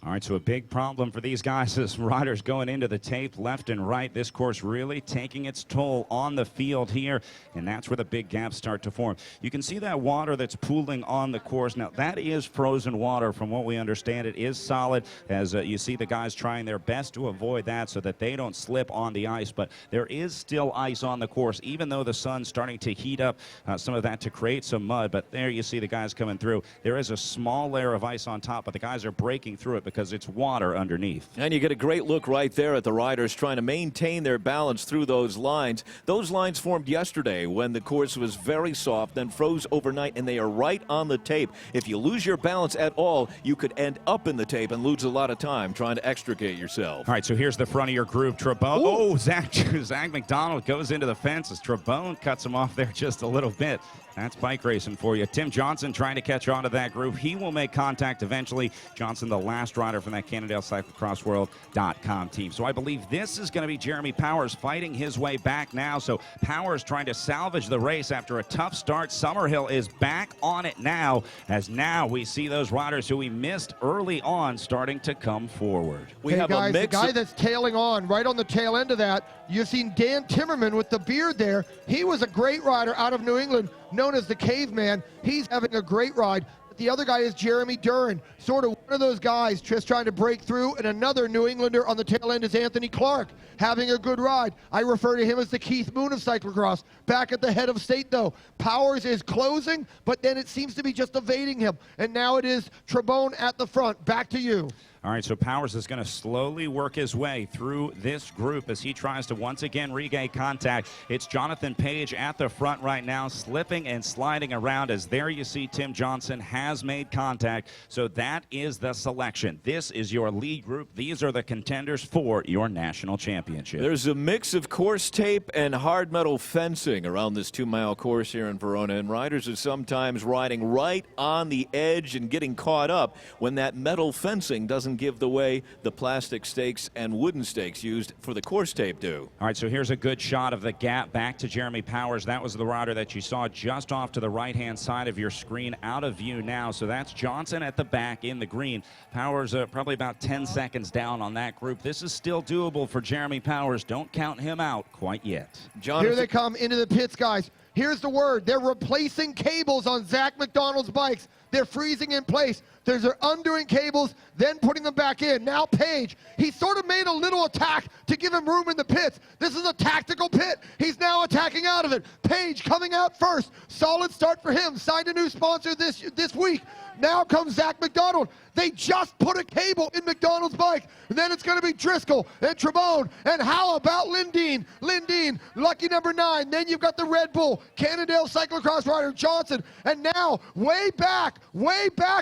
All right, so a big problem for these guys as riders going into the tape left and right. This course really taking its toll on the field here, and that's where the big gaps start to form. You can see that water that's pooling on the course. Now, that is frozen water from what we understand. It is solid as you see the guys trying their best to avoid that so that they don't slip on the ice, but there is still ice on the course, even though the sun's starting to heat up some of that to create some mud. But there you see the guys coming through. There is a small layer of ice on top, but the guys are breaking through it because it's water underneath. And you get a great look right there at the riders trying to maintain their balance through those lines. Those lines formed yesterday when the course was very soft, then froze overnight, and they are right on the tape. If you lose your balance at all, you could end up in the tape and lose a lot of time trying to extricate yourself. All right, so here's the front of your group. Trebone. Oh, Zach McDonald goes into the fence as Trebone cuts him off there just a little bit. That's bike racing for you. Tim Johnson trying to catch on to that group. He will make contact eventually. Johnson, the last rider from that Cannondale Cyclo-cross-world.com team. So I believe this is going to be Jeremy Powers fighting his way back now. So Powers trying to salvage the race after a tough start. Summerhill is back on it now, as now we see those riders who we missed early on starting to come forward. We have guys, a mix. The guy that's tailing on, right on the tail end of that, you've seen Dan Timmerman with the beard there. He was a great rider out of New England, known as the Caveman. He's having a great ride. The other guy is Jeremy Duran, sort of one of those guys just trying to break through, and another New Englander on the tail end is Anthony Clark, having a good ride. I refer to him as the Keith Moon of cyclocross. Back at the head of state, though, Powers is closing, but then it seems to be just evading him, and now it is Trebone at the front. Back to you. All right, so Powers is going to slowly work his way through this group as he tries to once again regain contact. It's Jonathan Page at the front right now, slipping and sliding around as there you see Tim Johnson has made contact. So that is the selection. This is your lead group. These are the contenders for your national championship. There's a mix of course tape and hard metal fencing around this 2-mile course here in Verona, and riders are sometimes riding right on the edge and getting caught up when that metal fencing doesn't give the way the plastic stakes and wooden stakes used for the course tape do. All right, so here's a good shot of the gap back to Jeremy Powers. That was the rider that you saw just off to the right-hand side of your screen, out of view now. So that's Johnson at the back in the green. Powers probably about 10 seconds down on that group. This is still doable for Jeremy Powers. Don't count him out quite yet. Here they come into the pits, guys. Here's the word. They're replacing cables on Zach McDonald's bikes. They're freezing in place. They're undoing cables, then putting them back in. Now Page, he sort of made a little attack to give him room in the pits. This is a tactical pit. He's now attacking out of it. Page coming out first. Solid start for him. Signed a new sponsor this week. Now comes Zach McDonald. They just put a cable in McDonald's bike. And then it's going to be Driscoll and Trebone. And how about Lindeen? Lindeen, lucky number 9. Then you've got the Red Bull, Cannondale cyclocross rider Johnson. And now, way back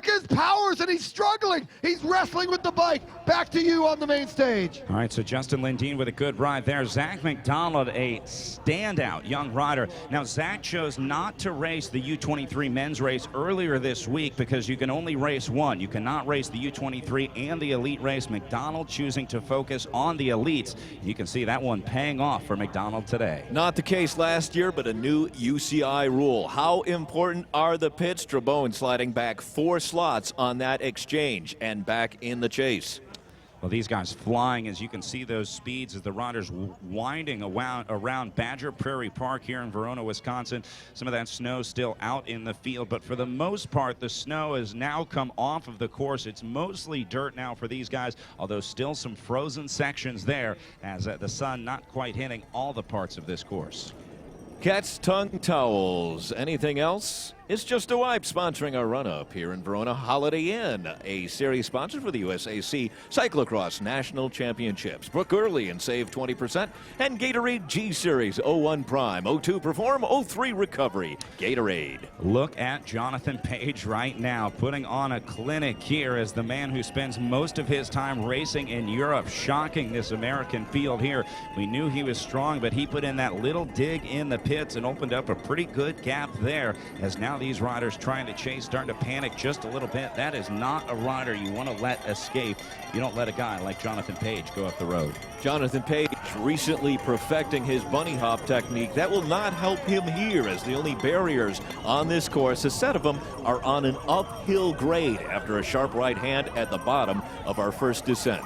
is Powers, and he's struggling. He's wrestling with the bike. Back to you on the main stage. All right, so Justin Lindeen with a good ride there. Zach McDonald, a standout young rider. Now, Zach chose not to race the U23 men's race earlier this week because you can only race one. You cannot race the U23 and the elite race. McDonald choosing to focus on the elites. You can see that one paying off for McDonald today. Not the case last year, but a new UCI rule. How important are the pits? Trebone sliding back 4 slots on that exchange and back in the chase. Well, these guys flying, as you can see those speeds as the riders winding around Badger Prairie Park here in Verona, Wisconsin. Some of that snow still out in the field, but for the most part, the snow has now come off of the course. It's mostly dirt now for these guys, although still some frozen sections there as the sun not quite hitting all the parts of this course. Cat's tongue towels. Anything else? It's Just a Wipe, sponsoring our run-up here in Verona. Holiday Inn, a series sponsor for the USAC Cyclo-cross National Championships. Book early and save 20%. And Gatorade G-Series, 01 Prime, 02 Perform, 03 Recovery. Gatorade. Look at Jonathan Page right now, putting on a clinic here as the man who spends most of his time racing in Europe, shocking this American field here. We knew he was strong, but he put in that little dig in the pits and opened up a pretty good gap there, as now these riders trying to chase, starting to panic just a little bit. That is not a rider you want to let escape. You don't let a guy like Jonathan Page go up the road. Jonathan Page recently perfecting his bunny hop technique. That will not help him here, as the only barriers on this course, a set of them, are on an uphill grade after a sharp right hand at the bottom of our first descent.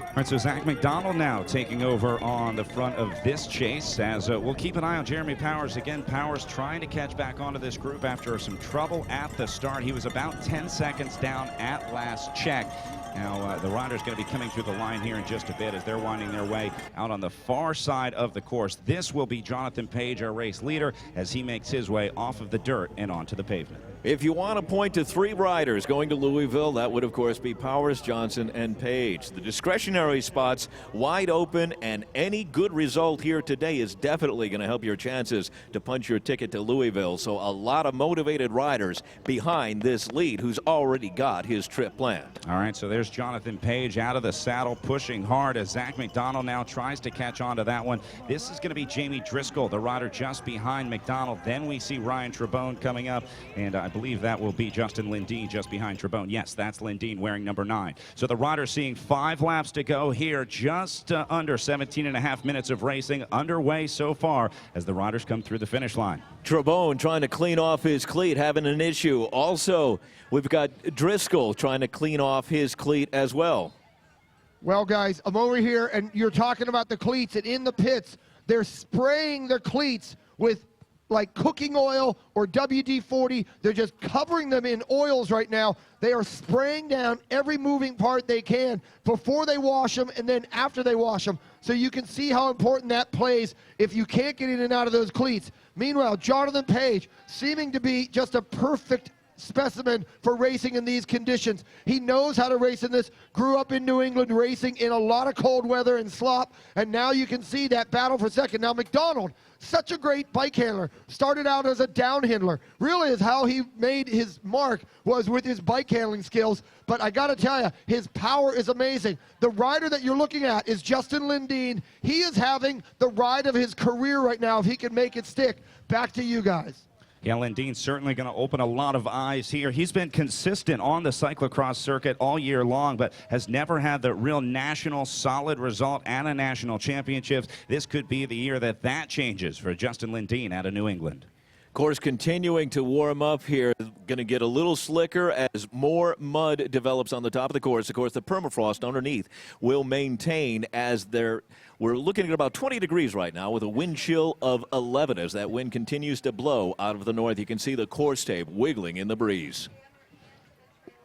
All right, so Zach McDonald now taking over on the front of this chase, as we'll keep an eye on Jeremy Powers. Again, Powers trying to catch back onto this group after some trouble at the start. He was about 10 seconds down at last check. Now, the rider's going to be coming through the line here in just a bit as they're winding their way out on the far side of the course. This will be Jonathan Page, our race leader, as he makes his way off of the dirt and onto the pavement. If you want to point to 3 riders going to Louisville, that would, of course, be Powers, Johnson, and Page. The discretionary spots wide open, and any good result here today is definitely going to help your chances to punch your ticket to Louisville. So a lot of motivated riders behind this lead who's already got his trip planned. All right, so there's Jonathan Page out of the saddle, pushing hard as Zach McDonald now tries to catch on to that one. This is going to be Jamie Driscoll, the rider just behind McDonald. Then we see Ryan Trebone coming up, and I believe that will be Justin Lindeen just behind Trebone. Yes, that's Lindeen wearing number 9. So the rider seeing 5 laps to go here, just under 17.5 minutes of racing underway so far as the riders come through the finish line. Trebone trying to clean off his cleat, having an issue. Also, we've got Driscoll trying to clean off his cleat as well. Well, guys, I'm over here, and you're talking about the cleats, and in the pits, they're spraying their cleats with like cooking oil or WD-40. They're just covering them in oils right now. They are spraying down every moving part they can before they wash them and then after they wash them. So you can see how important that plays if you can't get in and out of those cleats. Meanwhile, Jonathan Page seeming to be just a perfect specimen for racing in these conditions. He knows how to race in this, grew up in New England racing in a lot of cold weather and slop, and now you can see that battle for second. Now McDonald, such a great bike handler, started out as a down handler. Really is how he made his mark, was with his bike handling skills, but I gotta tell you, his power is amazing. The rider that you're looking at is Justin Lindeen. He is having the ride of his career right now if he can make it stick. Back to you guys. Yeah, Lindeen's certainly going to open a lot of eyes here. He's been consistent on the cyclocross circuit all year long, but has never had the real national solid result at a national championships. This could be the year that changes for Justin Lindeen out of New England. Course continuing to warm up here. Going to get a little slicker as more mud develops on the top of the course. Of course, the permafrost underneath will maintain as we're looking at about 20 degrees right now with a wind chill of 11 as that wind continues to blow out of the north. You can see the course tape wiggling in the breeze.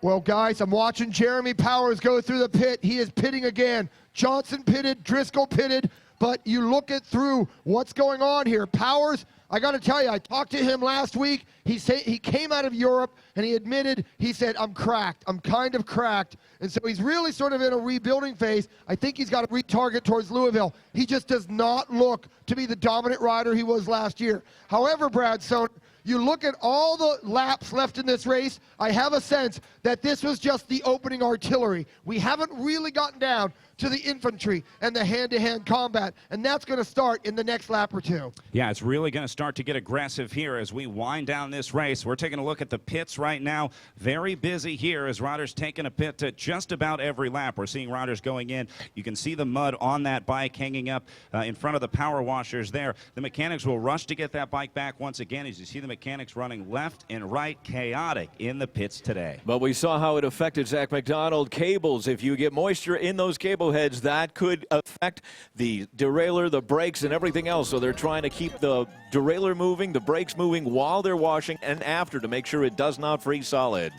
Well, guys, I'm watching Jeremy Powers go through the pit. He is pitting again. Johnson pitted, Driscoll pitted, but you look at through what's going on here. Powers, I got to tell you, I talked to him last week. He came out of Europe, and he admitted, he said, I'm cracked. I'm kind of cracked. And so he's really sort of in a rebuilding phase. I think he's got to retarget towards Louisville. He just does not look to be the dominant rider he was last year. However, Brad, so you look at all the laps left in this race, I have a sense that this was just the opening artillery. We haven't really gotten down to the infantry and the hand-to-hand combat, and that's going to start in the next lap or two. Yeah, it's really going to start to get aggressive here as we wind down this race. We're taking a look at the pits right now. Very busy here as riders taking a pit to just about every lap. We're seeing riders going in. You can see the mud on that bike hanging up in front of the power washers there. The mechanics will rush to get that bike back once again as you see the mechanics running left and right, chaotic in the pits today. But we saw how it affected Zach McDonald. Cables, if you get moisture in those cable heads, that could affect the derailleur, the brakes, and everything else. So they're trying to keep the derailleur moving, the brakes moving while they're washing and after to make sure it does not freeze solid.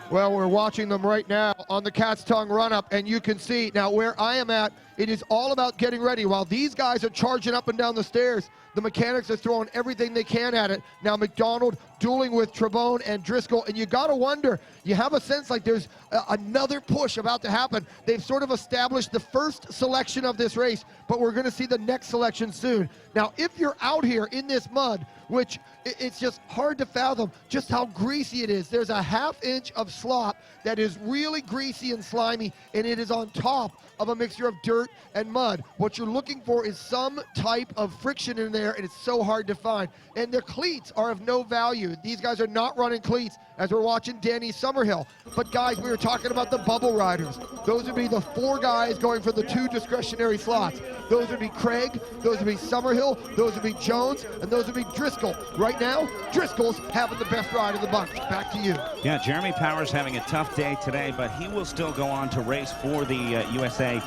Well, we're watching them right now on the Cat's Tongue run-up, and you can see now where I am at, it is all about getting ready. While these guys are charging up and down the stairs, the mechanics are throwing everything they can at it. Now McDonald dueling with Trebone and Driscoll, and you got to wonder, you have a sense like there's another push about to happen. They've sort of established the first selection of this race, but we're going to see the next selection soon. Now, if you're out here in this mud, which it's just hard to fathom just how greasy it is. There's a ½ inch of slop that is really greasy and slimy, and it is on top of a mixture of dirt and mud. What you're looking for is some type of friction in there, and it's so hard to find. And their cleats are of no value. These guys are not running cleats as we're watching Danny Summerhill. But guys, we were talking about the bubble riders. Those would be the 4 guys going for the 2 discretionary slots. Those would be Craig, those would be Summerhill, those would be Jones, and those would be Driscoll. Right now, Driscoll's having the best ride of the bunch. Back to you. Yeah, Jeremy Powers having a tough day today, but he will still go on to race for the USA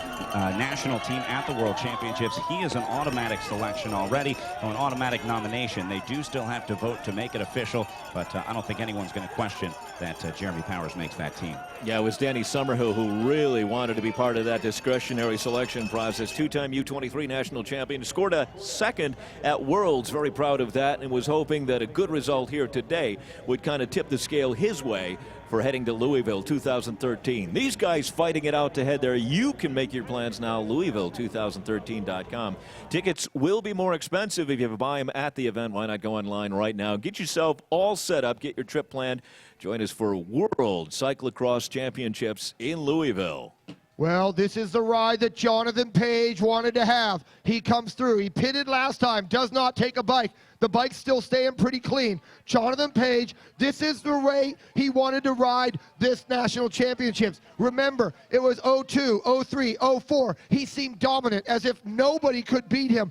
national team at the World Championships. He is an automatic selection already, or an automatic nomination. They do still have to vote to make it official, but I don't think anyone's going to question that Jeremy Powers makes that team. Yeah, it was Danny Summerhill who really wanted to be part of that discretionary selection process. 2-time U23 national champion, scored a second at Worlds. Very proud of that, and was hoping that a good result here today would kind of tip the scale his way for heading to Louisville 2013. These guys fighting it out to head there. You can make your plans now, Louisville2013.com. Tickets will be more expensive if you buy them at the event. Why not go online right now? Get yourself all set up. Get your trip planned. Join us for World Cyclo-cross Championships in Louisville. Well, this is the ride that Jonathan Page wanted to have. He comes through. He pitted last time, does not take a bike. The bike's still staying pretty clean. Jonathan Page, this is the way he wanted to ride this national championships. Remember, it was 02, 03, 04. He seemed dominant, as if nobody could beat him.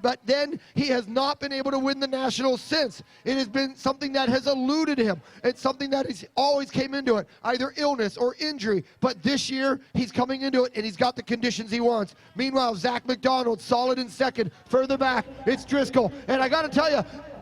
But then he has not been able to win the nationals since. It has been something that has eluded him. It's something that has always came into it, either illness or injury. But this year, he's coming into it, and he's got the conditions he wants. Meanwhile, Zach McDonald, solid in second. Further back, it's Driscoll. And I got to tell you,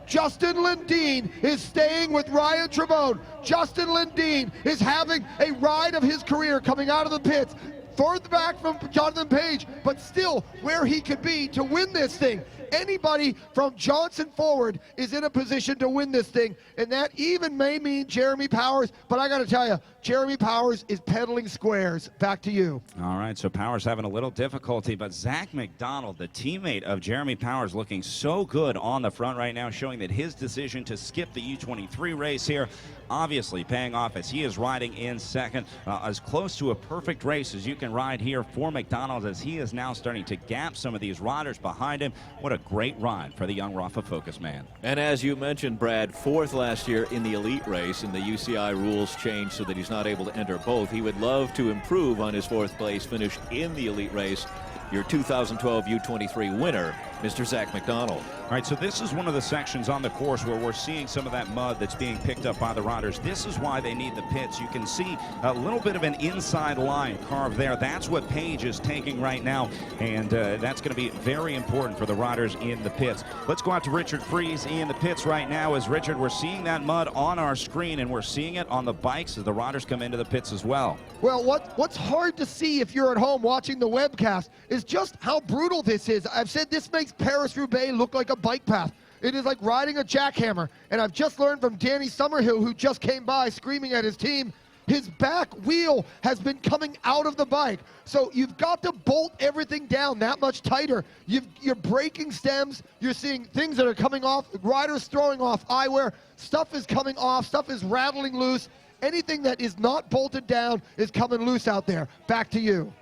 Justin Lindeen is staying with Ryan Trebone. Justin Lindeen is having a ride of his career coming out of the pits. Further back from Jonathan Page, but still where he could be to win this thing. Anybody from Johnson forward is in a position to win this thing, and that even may mean Jeremy Powers, but I got to tell you, Jeremy Powers is pedaling squares. Back to you. All right, so Powers having a little difficulty, but Zach McDonald, the teammate of Jeremy Powers, looking so good on the front right now, showing that his decision to skip the U23 race here obviously paying off as he is riding in second. As close to a perfect race as you can ride here for McDonald, as he is now starting to gap some of these riders behind him. What a great ride for the young Rafa Focus man. And as you mentioned, Brad, 4th last year in the elite race, and the UCI rules changed so that he's not able to enter both. He would love to improve on his 4th place finish in the elite race. Your 2012 U23 winner, Mr. Zach McDonald. All right, so this is one of the sections on the course where we're seeing some of that mud that's being picked up by the riders. This is why they need the pits. You can see a little bit of an inside line carved there. That's what Page is taking right now, and that's going to be very important for the riders in the pits. Let's go out to Richard Freeze in the pits right now. As Richard, we're seeing that mud on our screen, and we're seeing it on the bikes as the riders come into the pits as well. Well, what's hard to see if you're at home watching the webcast is just how brutal this is. I've said this makes Paris-Roubaix look like a bike path. It is like riding a jackhammer. And I've just learned from Danny Summerhill, who just came by screaming at his team, his back wheel has been coming out of the bike. So you've got to bolt everything down that much tighter. You're breaking stems. You're seeing things that are coming off, riders throwing off eyewear. Stuff is coming off. Stuff is rattling loose. Anything that is not bolted down is coming loose out there. Back to you.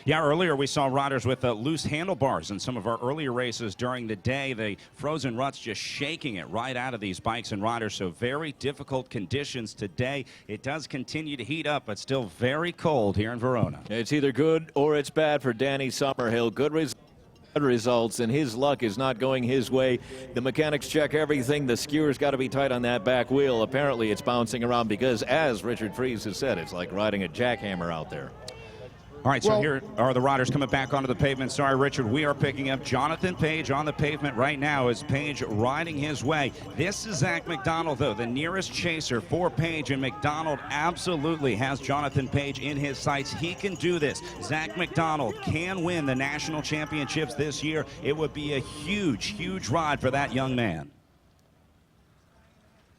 Yeah, earlier we saw riders with loose handlebars in some of our earlier races during the day. The frozen ruts just shaking it right out of these bikes and riders, so very difficult conditions today. It does continue to heat up, but still very cold here in Verona. It's either good or it's bad for Danny Summerhill. Good result results, and his luck is not going his way. The mechanics check everything. The skewer's got to be tight on that back wheel. Apparently it's bouncing around because, as Richard Fries has said, it's like riding a jackhammer out there. All right, so here are the riders coming back onto the pavement. Sorry, Richard, we are picking up Jonathan Page on the pavement right now as Page riding his way. This is Zach McDonald, though, the nearest chaser for Page, and McDonald absolutely has Jonathan Page in his sights. He can do this. Zach McDonald can win the national championships this year. It would be a huge, huge ride for that young man.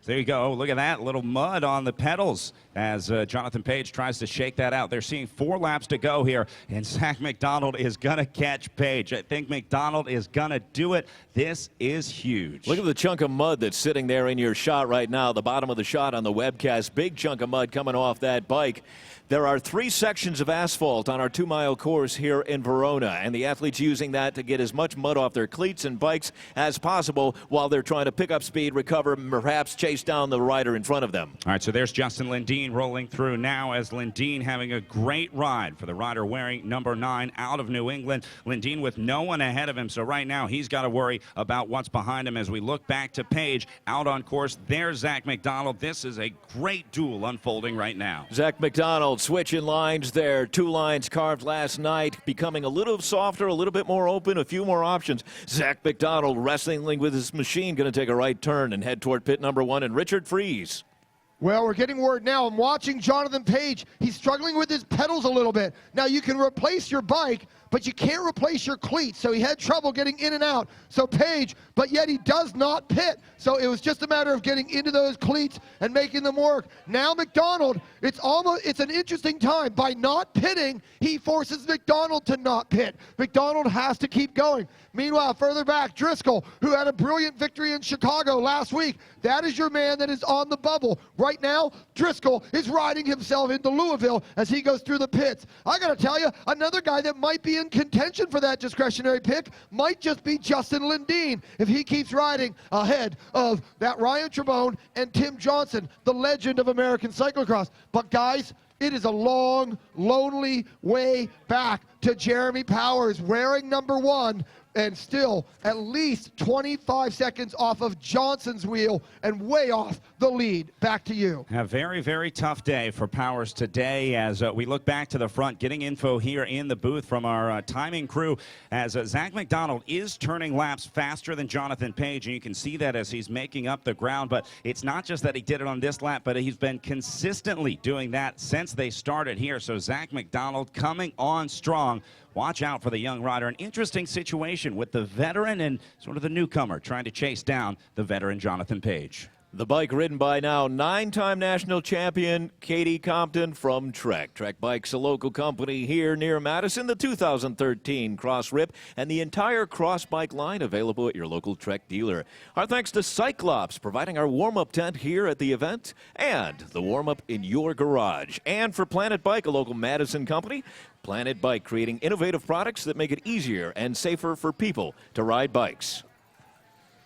There you go. Look at that little mud on the pedals as Jonathan Page tries to shake that out. They're seeing 4 laps to go here, and Zach McDonald is going to catch Page. I think McDonald is going to do it. This is huge. Look at the chunk of mud that's sitting there in your shot right now, the bottom of the shot on the webcast. Big chunk of mud coming off that bike. There are 3 sections of asphalt on our 2-mile course here in Verona, and the athletes using that to get as much mud off their cleats and bikes as possible while they're trying to pick up speed, recover, perhaps chase down the rider in front of them. All right, so there's Justin Lindeen rolling through now as Lindeen having a great ride for the rider wearing number 9 out of New England. Lindeen with no one ahead of him, so right now he's got to worry about what's behind him as we look back to Page out on course. There's Zach McDonald. This is a great duel unfolding right now. Zach McDonald switching lines there. 2 lines carved last night, becoming a little softer, a little bit more open, a few more options. Zach McDonald wrestling with his machine, going to take a right turn and head toward pit number 1, and Richard Fries. Well, we're getting word now. I'm watching Jonathan Page. He's struggling with his pedals a little bit. Now, you can replace your bike, but you can't replace your cleats. So he had trouble getting in and out. So Page, but yet he does not pit. So it was just a matter of getting into those cleats and making them work. Now McDonald, it's an interesting time. By not pitting, he forces McDonald to not pit. McDonald has to keep going. Meanwhile, further back, Driscoll, who had a brilliant victory in Chicago last week. That is your man that is on the bubble. Right now, Driscoll is riding himself into Louisville as he goes through the pits. I got to tell you, another guy that might be in contention for that discretionary pick might just be Justin Lindeen if he keeps riding ahead of that Ryan Trebone and Tim Johnson, the legend of American cyclocross. But guys, it is a long, lonely way back to Jeremy Powers wearing number 1 and still at least 25 seconds off of Johnson's wheel and way off the lead. Back to you. A very, very tough day for Powers today as we look back to the front, getting info here in the booth from our timing crew as Zach McDonald is turning laps faster than Jonathan Page, and you can see that as he's making up the ground. But it's not just that he did it on this lap, but he's been consistently doing that since they started here. So Zach McDonald coming on strong. Watch out for the young rider. An interesting situation with the veteran and sort of the newcomer trying to chase down the veteran Jonathan Page. The bike ridden by now 9-time national champion Katie Compton from Trek. Trek Bikes, a local company here near Madison. The 2013 Cross Rip and the entire Cross Bike line available at your local Trek dealer. Our thanks to Cyclops providing our warm-up tent here at the event and the warm-up in your garage. And for Planet Bike, a local Madison company, Planet Bike creating innovative products that make it easier and safer for people to ride bikes.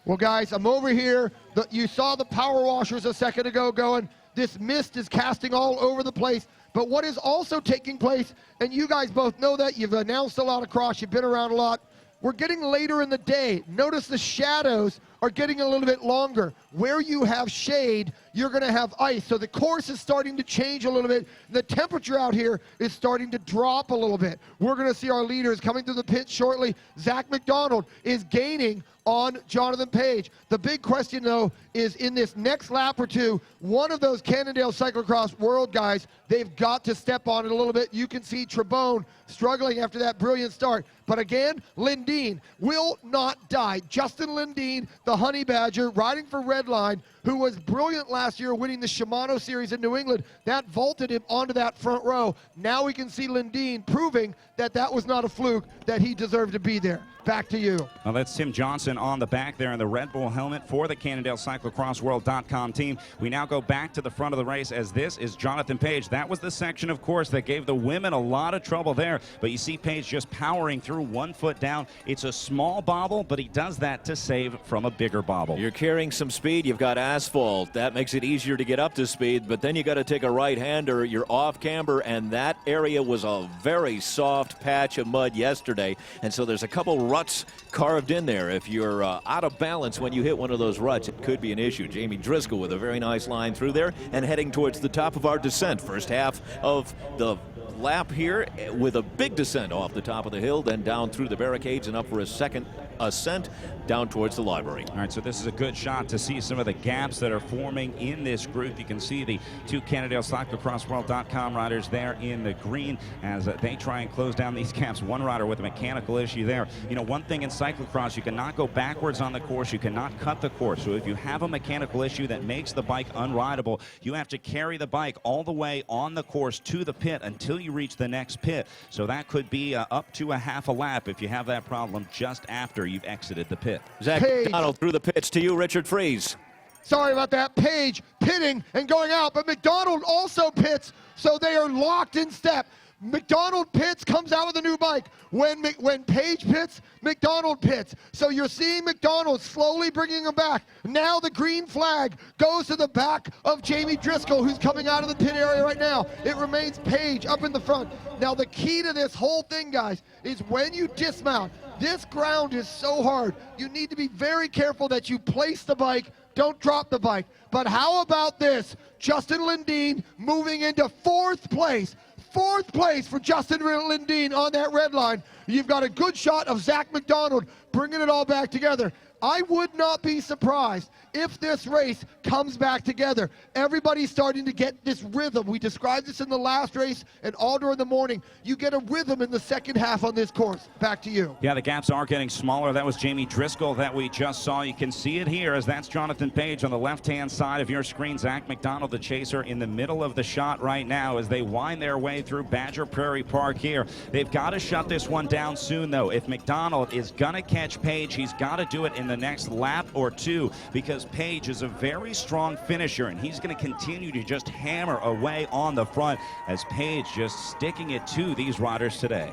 Well, guys, I'm over here. You saw the power washers a second ago going. This mist is casting all over the place. But what is also taking place, and you guys both know that, you've announced a lot of cross, you've been around a lot. We're getting later in the day. Notice the shadows are getting a little bit longer. Where you have shade, you're going to have ice. So the course is starting to change a little bit. The temperature out here is starting to drop a little bit. We're going to see our leaders coming through the pit shortly. Zach McDonald is gaining on Jonathan Page. The big question, though, is in this next lap or two, one of those Cannondale Cyclocross World guys, they've got to step on it a little bit. You can see Trebone struggling after that brilliant start. But again, Lindeen will not die. Justin Lindeen, the Honey Badger, riding for Redline, who was brilliant last year winning the Shimano Series in New England. That vaulted him onto that front row. Now we can see Lindeen proving that that was not a fluke, that he deserved to be there. Back to you. Well, that's Tim Johnson on the back there in the Red Bull helmet for the Cannondale CyclocrossWorld.com team. We now go back to the front of the race as this is Jonathan Page. That was the section, of course, that gave the women a lot of trouble there. But you see Page just powering through 1 foot down. It's a small bobble, but he does that to save from a bigger bobble. You're carrying some speed. You've got asphalt. That makes it easier to get up to speed. But then you got to take a right-hander. You're off camber, and that area was a very soft patch of mud yesterday. And so there's a couple ruts carved in there. If you're out of balance when you hit one of those ruts, it could be an issue. Jamie Driscoll with a very nice line through there and heading towards the top of our descent. First half of the lap here with a big descent off the top of the hill, then down through the barricades and up for a second ascent down towards the library. All right, so this is a good shot to see some of the gaps that are forming in this group. You can see the two Cannondale Cyclo-cross riders there in the green as they try and close down these gaps. One rider with a mechanical issue there. You know, one thing in cyclocross, you cannot go backwards on the course. You cannot cut the course. So if you have a mechanical issue that makes the bike unrideable, you have to carry the bike all the way on the course to the pit until you reach the next pit. So that could be up to a half a lap if you have that problem just after you've exited the pit. Zach McDonald through the pits to you, Richard Freeze. Sorry about that. Page pitting and going out, but McDonald also pits, so they are locked in step. McDonald pits, comes out with a new bike. When Page pits, McDonald pits. So you're seeing McDonald slowly bringing him back. Now the green flag goes to the back of Jamie Driscoll, who's coming out of the pit area right now. It remains Page up in the front. Now the key to this whole thing, guys, is when you dismount, this ground is so hard. You need to be very careful that you place the bike, don't drop the bike. But how about this? Justin Lindeen moving into fourth place. Fourth place for Justin Lindeen on that red line. You've got a good shot of Zach McDonald bringing it all back together. I would not be surprised if this race comes back together. Everybody's starting to get this rhythm. We described this in the last race and all during the morning. You get a rhythm in the second half on this course. Back to you. Yeah, the gaps are getting smaller. That was Jamie Driscoll that we just saw. You can see it here as that's Jonathan Page on the left-hand side of your screen. Zach McDonald, the chaser, in the middle of the shot right now as they wind their way through Badger Prairie Park here. They've got to shut this one down soon, though. If McDonald is going to catch Page, he's got to do it in the next lap or two, because Page is a very strong finisher and he's going to continue to just hammer away on the front as Page just sticking it to these riders today.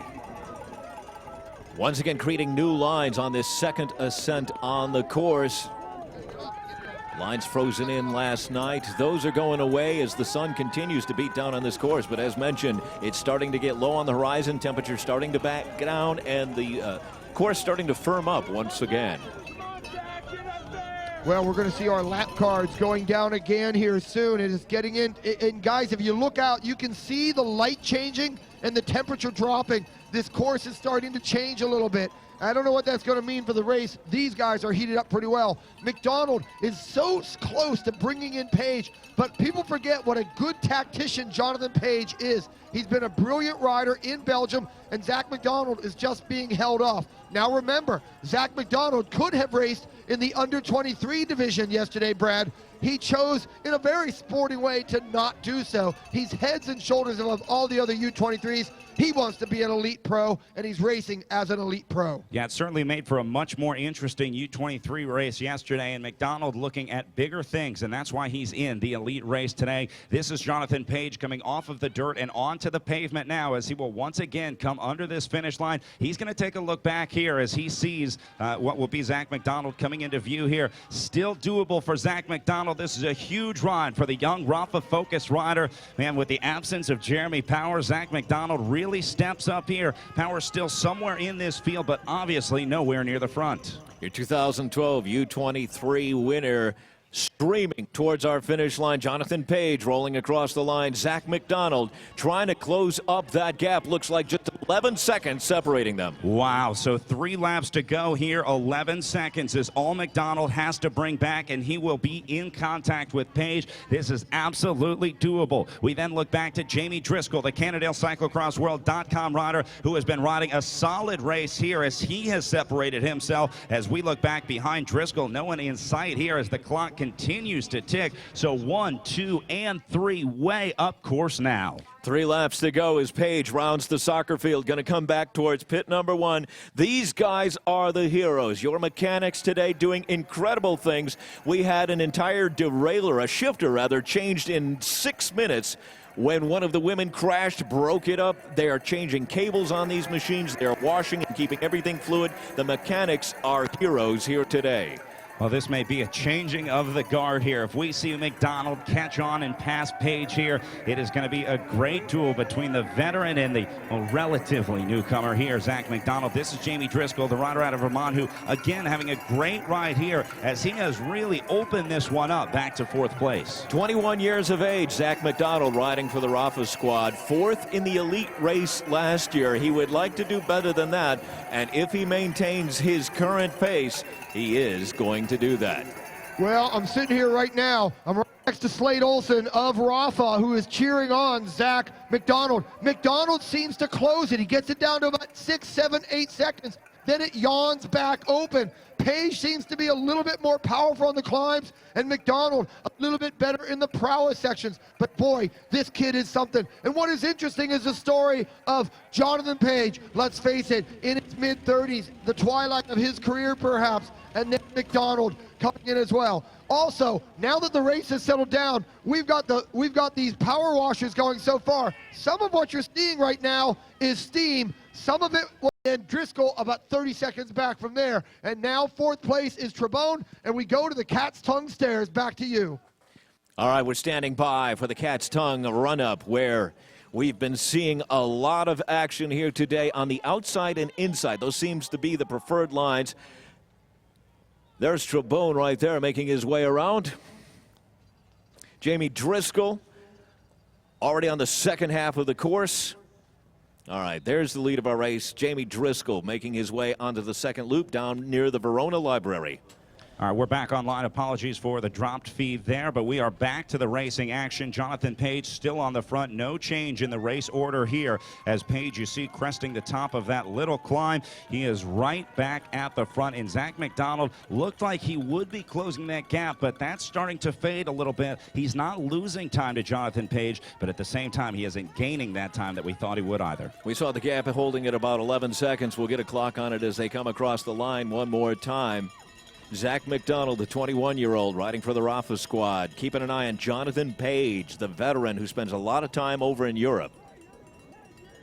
Once again creating new lines on this second ascent on the course. Lines frozen in last night. Those are going away as the sun continues to beat down on this course. But as mentioned, it's starting to get low on the horizon. Temperature starting to back down and the course starting to firm up once again. Well, we're going to see our lap cards going down again here soon. It is getting in. And guys, if you look out, you can see the light changing and the temperature dropping. This course is starting to change a little bit. I don't know what that's going to mean for the race. These guys are heated up pretty well. McDonald is so close to bringing in Page, but people forget what a good tactician Jonathan Page is. He's been a brilliant rider in Belgium, and Zach McDonald is just being held off. Now remember, Zach McDonald could have raced in the under-23 division yesterday, Brad. He chose, in a very sporting way, to not do so. He's heads and shoulders above all the other U23s. He wants to be an elite pro, and he's racing as an elite pro. Yeah, it certainly made for a much more interesting U23 race yesterday, and McDonald looking at bigger things, and that's why he's in the elite race today. This is Jonathan Page coming off of the dirt and onto the pavement now as he will once again come under this finish line. He's going to take a look back here as he sees what will be Zach McDonald coming into view here. Still doable for Zach McDonald. This is a huge ride for the young Rafa-focused rider. Man, with the absence of Jeremy Power, Zach McDonald really steps up here. Power still somewhere in this field, but obviously nowhere near the front. Your 2012 U23 winner streaming towards our finish line. Jonathan Page rolling across the line. Zach McDonald trying to close up that gap. Looks like just 11 seconds separating them. Wow, so 3 laps to go here. 11 seconds is all McDonald has to bring back, and he will be in contact with Page. This is absolutely doable. We then look back to Jamie Driscoll, the Cannondale Cyclocrossworld.com rider, who has been riding a solid race here as he has separated himself. As we look back behind Driscoll, no one in sight here as the clock continues to tick. So 1, 2, and 3 way up course now. 3 laps to go as Page rounds the soccer field. Going to come back towards pit number 1. These guys are the heroes. Your mechanics today doing incredible things. We had an entire derailleur, a shifter rather, changed in 6 minutes. When one of the women crashed, broke it up. They are changing cables on these machines. They are washing and keeping everything fluid. The mechanics are heroes here today. Well, this may be a changing of the guard here. If we see McDonald catch on and pass Page here, it is going to be a great duel between the veteran and the relatively newcomer here, Zach McDonald. This is Jamie Driscoll, the rider out of Vermont, who, again, having a great ride here as he has really opened this one up back to 4th place. 21 years of age, Zach McDonald riding for the Rafa squad. 4th in the elite race last year. He would like to do better than that, and if he maintains his current pace, he is going to do that. Well, I'm sitting here right now. I'm right next to Slade Olson of Rafa, who is cheering on Zach McDonald. McDonald seems to close it. He gets it down to about 6, 7, 8 seconds. Then it yawns back open. Page seems to be a little bit more powerful on the climbs, and McDonald a little bit better in the prowess sections. But boy, this kid is something. And what is interesting is the story of Jonathan Page. Let's face it, in his mid-30s, the twilight of his career perhaps, and then McDonald coming in as well. Also, now that the race has settled down, we've got these power washers going so far. Some of what you're seeing right now is steam. Some of it was and Driscoll about 30 seconds back from there. And now 4th place is Trebone, and we go to the Cat's Tongue stairs. Back to you. All right, we're standing by for the Cat's Tongue run-up, where we've been seeing a lot of action here today on the outside and inside. Those seems to be the preferred lines. There's Trebone right there making his way around. Jamie Driscoll already on the second half of the course. All right, there's the lead of our race. Jamie Driscoll making his way onto the second loop down near the Verona Library. All right, we're back online. Apologies for the dropped feed there, but we are back to the racing action. Jonathan Page still on the front. No change in the race order here as Page, you see, cresting the top of that little climb. He is right back at the front, and Zach McDonald looked like he would be closing that gap, but that's starting to fade a little bit. He's not losing time to Jonathan Page, but at the same time, he isn't gaining that time that we thought he would either. We saw the gap holding at about 11 seconds. We'll get a clock on it as they come across the line one more time. Zach McDonald, the 21-year-old, riding for the Rafa squad. Keeping an eye on Jonathan Page, the veteran who spends a lot of time over in Europe.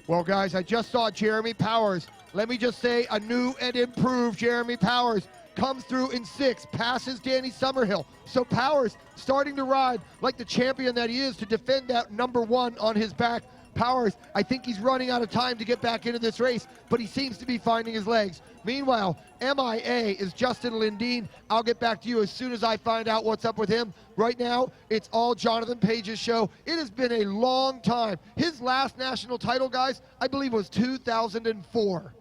Well, guys, I just saw Jeremy Powers. Let me just say, a new and improved Jeremy Powers comes through in 6th, passes Danny Summerhill. So Powers starting to ride like the champion that he is to defend that #1 on his back. Powers, I think he's running out of time to get back into this race, but he seems to be finding his legs. Meanwhile, MIA is Justin Lindeen. I'll get back to you as soon as I find out what's up with him. Right now, it's all Jonathan Page's show. It has been a long time. His last national title, guys, I believe was 2004.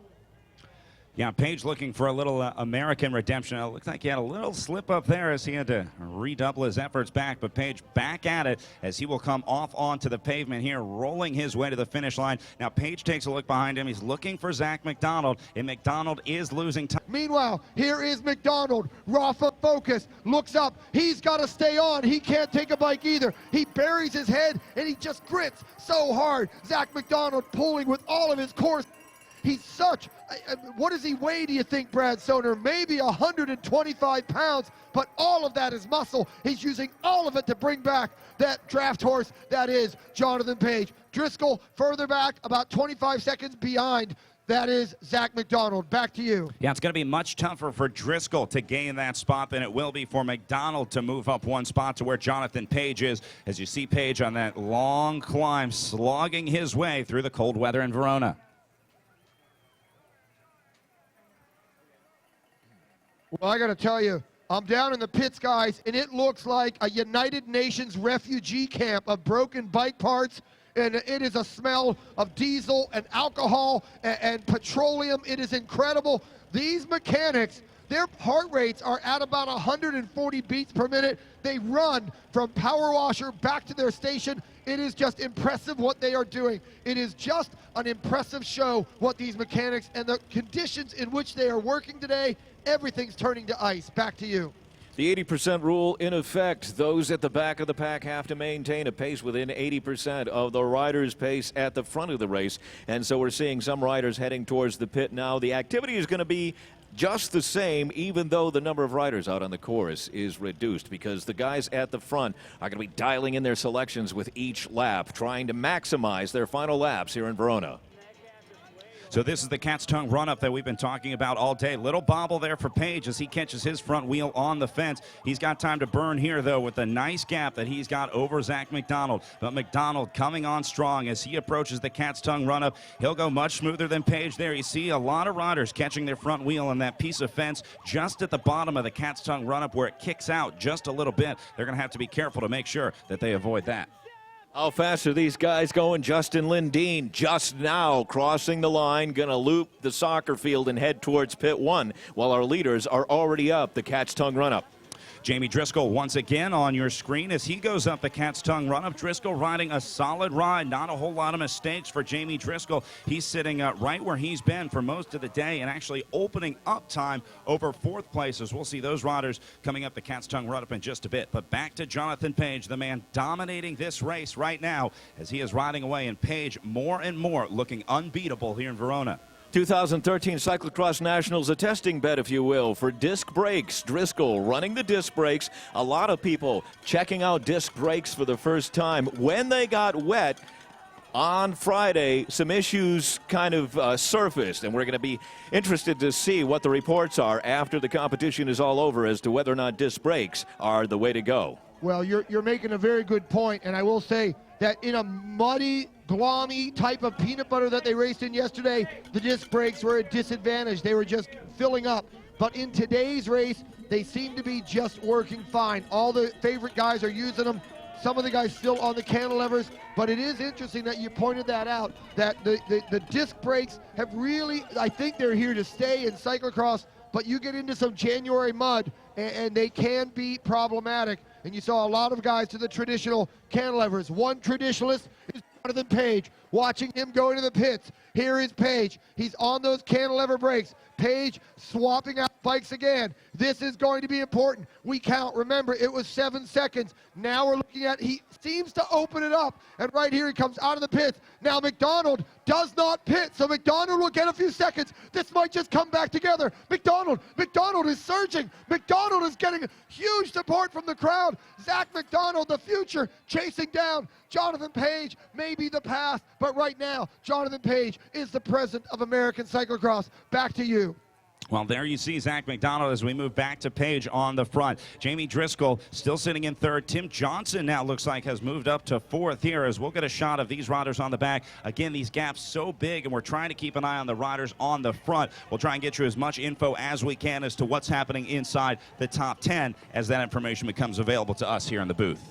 Yeah, Page looking for a little American redemption. It looks like he had a little slip up there as he had to redouble his efforts back, but Page back at it as he will come off onto the pavement here, rolling his way to the finish line. Now Page takes a look behind him. He's looking for Zach McDonald, and McDonald is losing time. Meanwhile, here is McDonald. Rafa focus, looks up. He's got to stay on. He can't take a bike either. He buries his head, and he just grits so hard. Zach McDonald pulling with all of his core. He's such, what does he weigh, do you think, Brad Soner? Maybe 125 pounds, but all of that is muscle. He's using all of it to bring back that draft horse that is Jonathan Page. Driscoll further back, about 25 seconds behind. That is Zach McDonald. Back to you. Yeah, it's going to be much tougher for Driscoll to gain that spot than it will be for McDonald to move up one spot to where Jonathan Page is. As you see Page on that long climb, slogging his way through the cold weather in Verona. Well, I got to tell you, I'm down in the pits, guys, and it looks like a United Nations refugee camp of broken bike parts, and it is a smell of diesel and alcohol and petroleum. It is incredible. These mechanics, their heart rates are at about 140 beats per minute. They run from power washer back to their station. It is just impressive what they are doing. It is just an impressive show what these mechanics and the conditions in which they are working today. Everything's turning to ice. Back to you. The 80% rule in effect. Those at the back of the pack have to maintain a pace within 80% of the rider's pace at the front of the race. And so we're seeing some riders heading towards the pit now. The activity is going to be just the same, even though the number of riders out on the course is reduced, because the guys at the front are going to be dialing in their selections with each lap, trying to maximize their final laps here in Verona. So this is the cat's tongue run-up that we've been talking about all day. Little bobble there for Page as he catches his front wheel on the fence. He's got time to burn here, though, with a nice gap that he's got over Zach McDonald. But McDonald coming on strong as he approaches the cat's tongue run-up. He'll go much smoother than Page there. You see a lot of riders catching their front wheel on that piece of fence just at the bottom of the cat's tongue run-up where it kicks out just a little bit. They're going to have to be careful to make sure that they avoid that. How fast are these guys going? Justin Lindeen just now crossing the line, going to loop the soccer field and head towards pit 1, while our leaders are already up the cat's tongue run-up. Jamie Driscoll once again on your screen as he goes up the cat's tongue run-up. Driscoll riding a solid ride. Not a whole lot of mistakes for Jamie Driscoll. He's sitting right where he's been for most of the day and actually opening up time over 4th place as we'll see those riders coming up the cat's tongue run-up in just a bit. But back to Jonathan Page, the man dominating this race right now as he is riding away, and Page more and more looking unbeatable here in Verona. 2013 Cyclo-cross Nationals, a testing bed, if you will, for disc brakes. Driscoll running the disc brakes. A lot of people checking out disc brakes for the first time. When they got wet on Friday, some issues kind of surfaced, and we're going to be interested to see what the reports are after the competition is all over as to whether or not disc brakes are the way to go. Well, you're making a very good point, and I will say that in a muddy, glommy type of peanut butter that they raced in yesterday, the disc brakes were a disadvantage. They were just filling up. But in today's race, they seem to be just working fine. All the favorite guys are using them. Some of the guys still on the cantilevers, but it is interesting that you pointed that out, that the disc brakes have really, I think they're here to stay in cyclocross, but you get into some January mud, and they can be problematic. And you saw a lot of guys to the traditional cantilevers. One traditionalist is Jonathan Page. Watching him go into the pits. Here is Page. He's on those cantilever brakes. Page swapping out bikes again. This is going to be important. We count. Remember, it was 7 seconds. Now we're looking at, he seems to open it up. And right here he comes out of the pits. Now McDonald does not pit, so McDonald will get a few seconds. This might just come back together. McDonald is surging. McDonald is getting huge support from the crowd. Zach McDonald, the future, chasing down Jonathan Page, may be the past, but right now, Jonathan Page is the present of American cyclocross. Back to you. Well, there you see Zach McDonald as we move back to Page on the front. Jamie Driscoll still sitting in 3rd. Tim Johnson now looks like has moved up to 4th here as we'll get a shot of these riders on the back. Again, these gaps so big, and we're trying to keep an eye on the riders on the front. We'll try and get you as much info as we can as to what's happening inside the top 10 as that information becomes available to us here in the booth.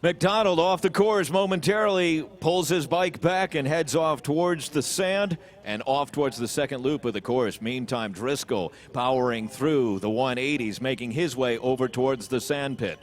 McDonald off the course momentarily, pulls his bike back and heads off towards the sand and off towards the second loop of the course. Meantime, Driscoll powering through the 180s, making his way over towards the sand pit.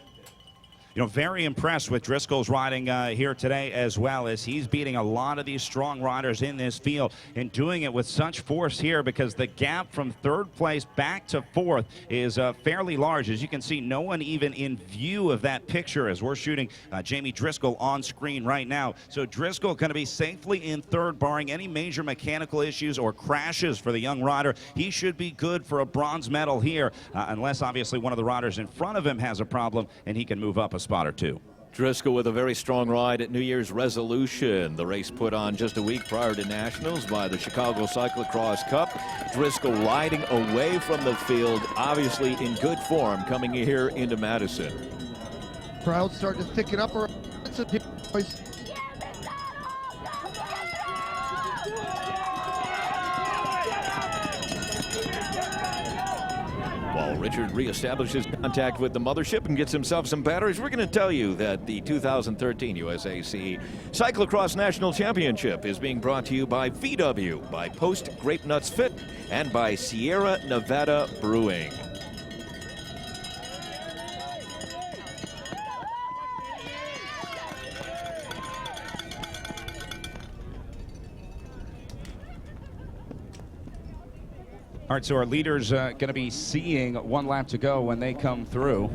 You know, very impressed with Driscoll's riding here today as well, as he's beating a lot of these strong riders in this field and doing it with such force here because the gap from 3rd place back to 4th is fairly large. As you can see, no one even in view of that picture as we're shooting Jamie Driscoll on screen right now. So Driscoll going to be safely in 3rd, barring any major mechanical issues or crashes for the young rider. He should be good for a bronze medal here, unless obviously one of the riders in front of him has a problem and he can move up a spot or two. Driscoll with a very strong ride at New Year's Resolution, the race put on just a week prior to Nationals by the Chicago Cyclo-cross Cup. Driscoll riding away from the field, obviously in good form coming here into Madison. Crowd's starting to thicken up around some boys. While Richard reestablishes contact with the mothership and gets himself some batteries, we're going to tell you that the 2013 USAC Cyclo-cross National Championship is being brought to you by VW, by Post Grape Nuts Fit, and by Sierra Nevada Brewing. All right, so our leaders going to be seeing 1 lap to go when they come through.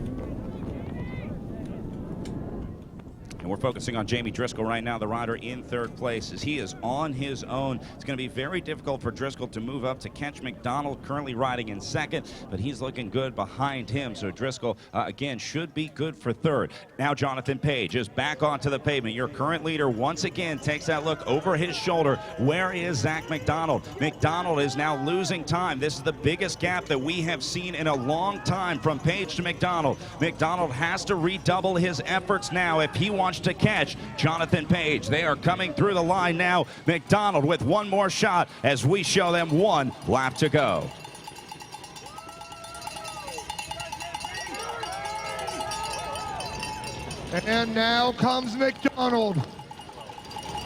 And we're focusing on Jamie Driscoll right now, the rider in third place, as he is on his own. It's going to be very difficult for Driscoll to move up to catch McDonald, currently riding in second, but he's looking good behind him. So Driscoll, again, should be good for third. Now Jonathan Page is back onto the pavement. Your current leader once again takes that look over his shoulder. Where is Zach McDonald? McDonald is now losing time. This is the biggest gap that we have seen in a long time from Page to McDonald. McDonald has to redouble his efforts now if he wants to catch Jonathan Page. They are coming through the line now. McDonald with one more shot as we show them one lap to go. And now comes McDonald.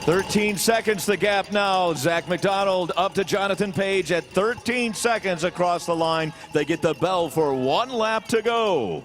13 seconds the gap now. Zach McDonald up to Jonathan Page at 13 seconds across the line. They get the bell for one lap to go.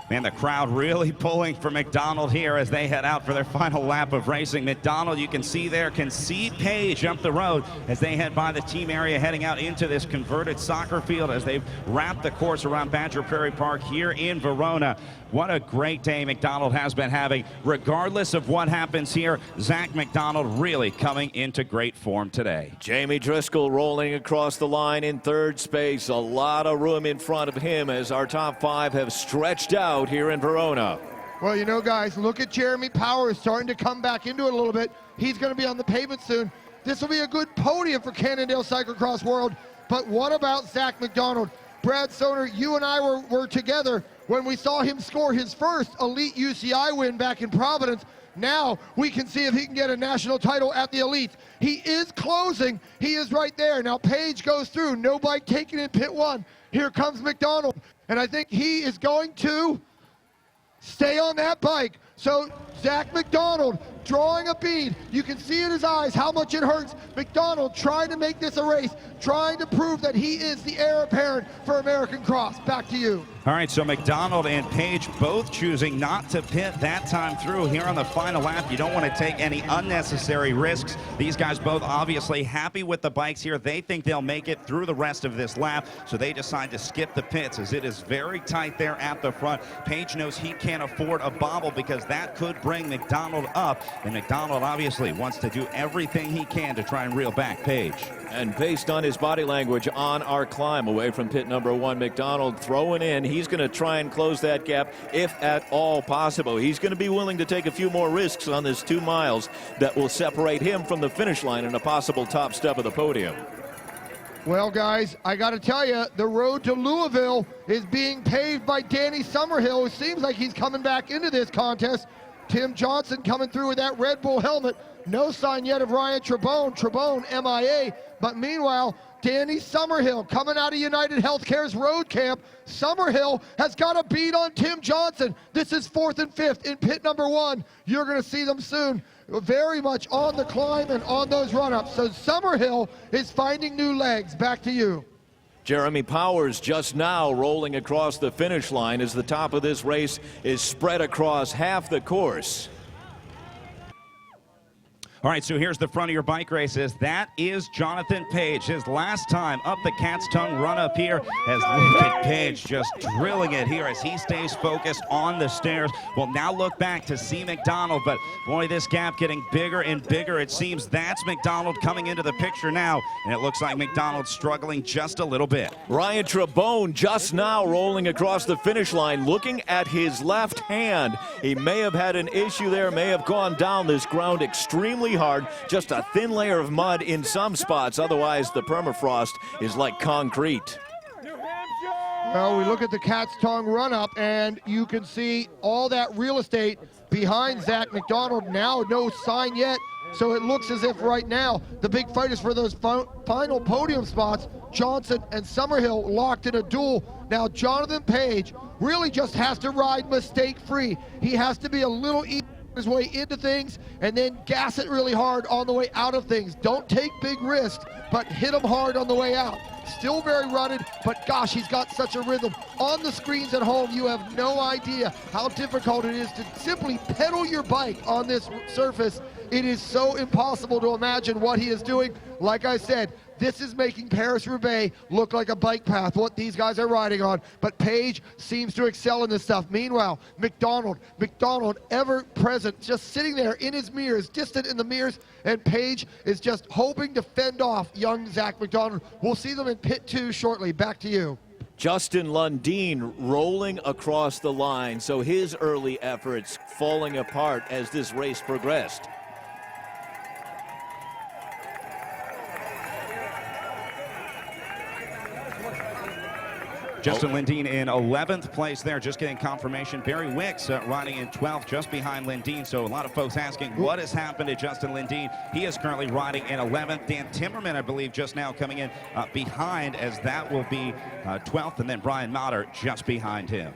Man, the crowd really pulling for McDonald here as they head out for their final lap of racing. McDonald, you can see there, can see Page up the road as they head by the team area, heading out into this converted soccer field as they've wrapped the course around Badger Prairie Park here in Verona. What a great day McDonald has been having. Regardless of what happens here, Zach McDonald really coming into great form today. Jamie Driscoll rolling across the line in third space. A lot of room in front of him as our top five have stretched out here in Verona. Well, you know, guys, look at Jeremy Powers starting to come back into it a little bit. He's going to be on the pavement soon. This will be a good podium for Cannondale Cyclo-cross World. But what about Zach McDonald? Brad Soner, you and I were together when we saw him score his first Elite UCI win back in Providence. Now we can see if he can get a national title at the Elites. He is closing. He is right there. Now Page goes through. No bike taken in pit one. Here comes McDonald. And I think he is going to stay on that bike. So Zach McDonald drawing a bead. You can see in his eyes how much it hurts. McDonald trying to make this a race, trying to prove that he is the heir apparent for American Cross. Back to you. All right, so McDonald and Page both choosing not to pit that time through here on the final lap. You don't want to take any unnecessary risks. These guys both obviously happy with the bikes here. They think they'll make it through the rest of this lap, so they decide to skip the pits as it is very tight there at the front. Page knows he can't afford a bobble because that could bring McDonald up, and McDonald obviously wants to do everything he can to try and reel back Page. And based on his body language on our climb away from pit number one, McDonald throwing in. He's going to try and close that gap if at all possible. He's going to be willing to take a few more risks on this 2 miles that will separate him from the finish line and a possible top step of the podium. Well, guys, I got to tell you, the road to Louisville is being paved by Danny Summerhill. It seems like he's coming back into this contest. Tim Johnson coming through with that Red Bull helmet. No sign yet of Ryan Trebone. Trebone MIA. But meanwhile, Danny Summerhill coming out of United Healthcare's road camp. Summerhill has got a beat on Tim Johnson. This is 4th and 5th in pit number one. You're going to see them soon. Very much on the climb and on those run-ups. So Summerhill is finding new legs. Back to you. Jeremy Powers just now rolling across the finish line as the top of this race is spread across half the course. All right, so here's the front of your bike races. That is Jonathan Page. His last time up the Cat's Tongue run up here as look at Page just drilling it here as he stays focused on the stairs. We'll now look back to see McDonald, but boy, this gap getting bigger and bigger. It seems that's McDonald coming into the picture now, and it looks like McDonald's struggling just a little bit. Ryan Trebone just now rolling across the finish line, looking at his left hand. He may have had an issue there, may have gone down this ground extremely hard, just a thin layer of mud in some spots. Otherwise, the permafrost is like concrete. Well, we look at the Cat's Tongue run-up, and you can see all that real estate behind Zach McDonald. Now, no sign yet, so it looks as if right now the big fight is for those final podium spots. Johnson and Summerhill locked in a duel. Now, Jonathan Page really just has to ride mistake-free. He has to be a little easy his way into things and then gas it really hard on the way out of things. Don't take big risks, but hit him hard on the way out. Still very rutted, but gosh, he's got such a rhythm. On the screens at home, you have no idea how difficult it is to simply pedal your bike on this surface. It is so impossible to imagine what he is doing. Like I said, This is making Paris-Roubaix look like a bike path, what these guys are riding on. But Page seems to excel in this stuff. Meanwhile, McDonald ever present, just sitting there in his mirrors, distant in the mirrors, and Page is just hoping to fend off young Zach McDonald. We'll see them in pit 2 shortly. Back to you. Justin Lundeen rolling across the line, so his early efforts falling apart as this race progressed. Justin Lundeen in 11th place there, just getting confirmation. Barry Wicks riding in 12th, just behind Lundeen. So a lot of folks asking what has happened to Justin Lundeen. He is currently riding in 11th. Dan Timmerman, I believe, just now coming in behind, as that will be 12th, and then Brian Motter just behind him.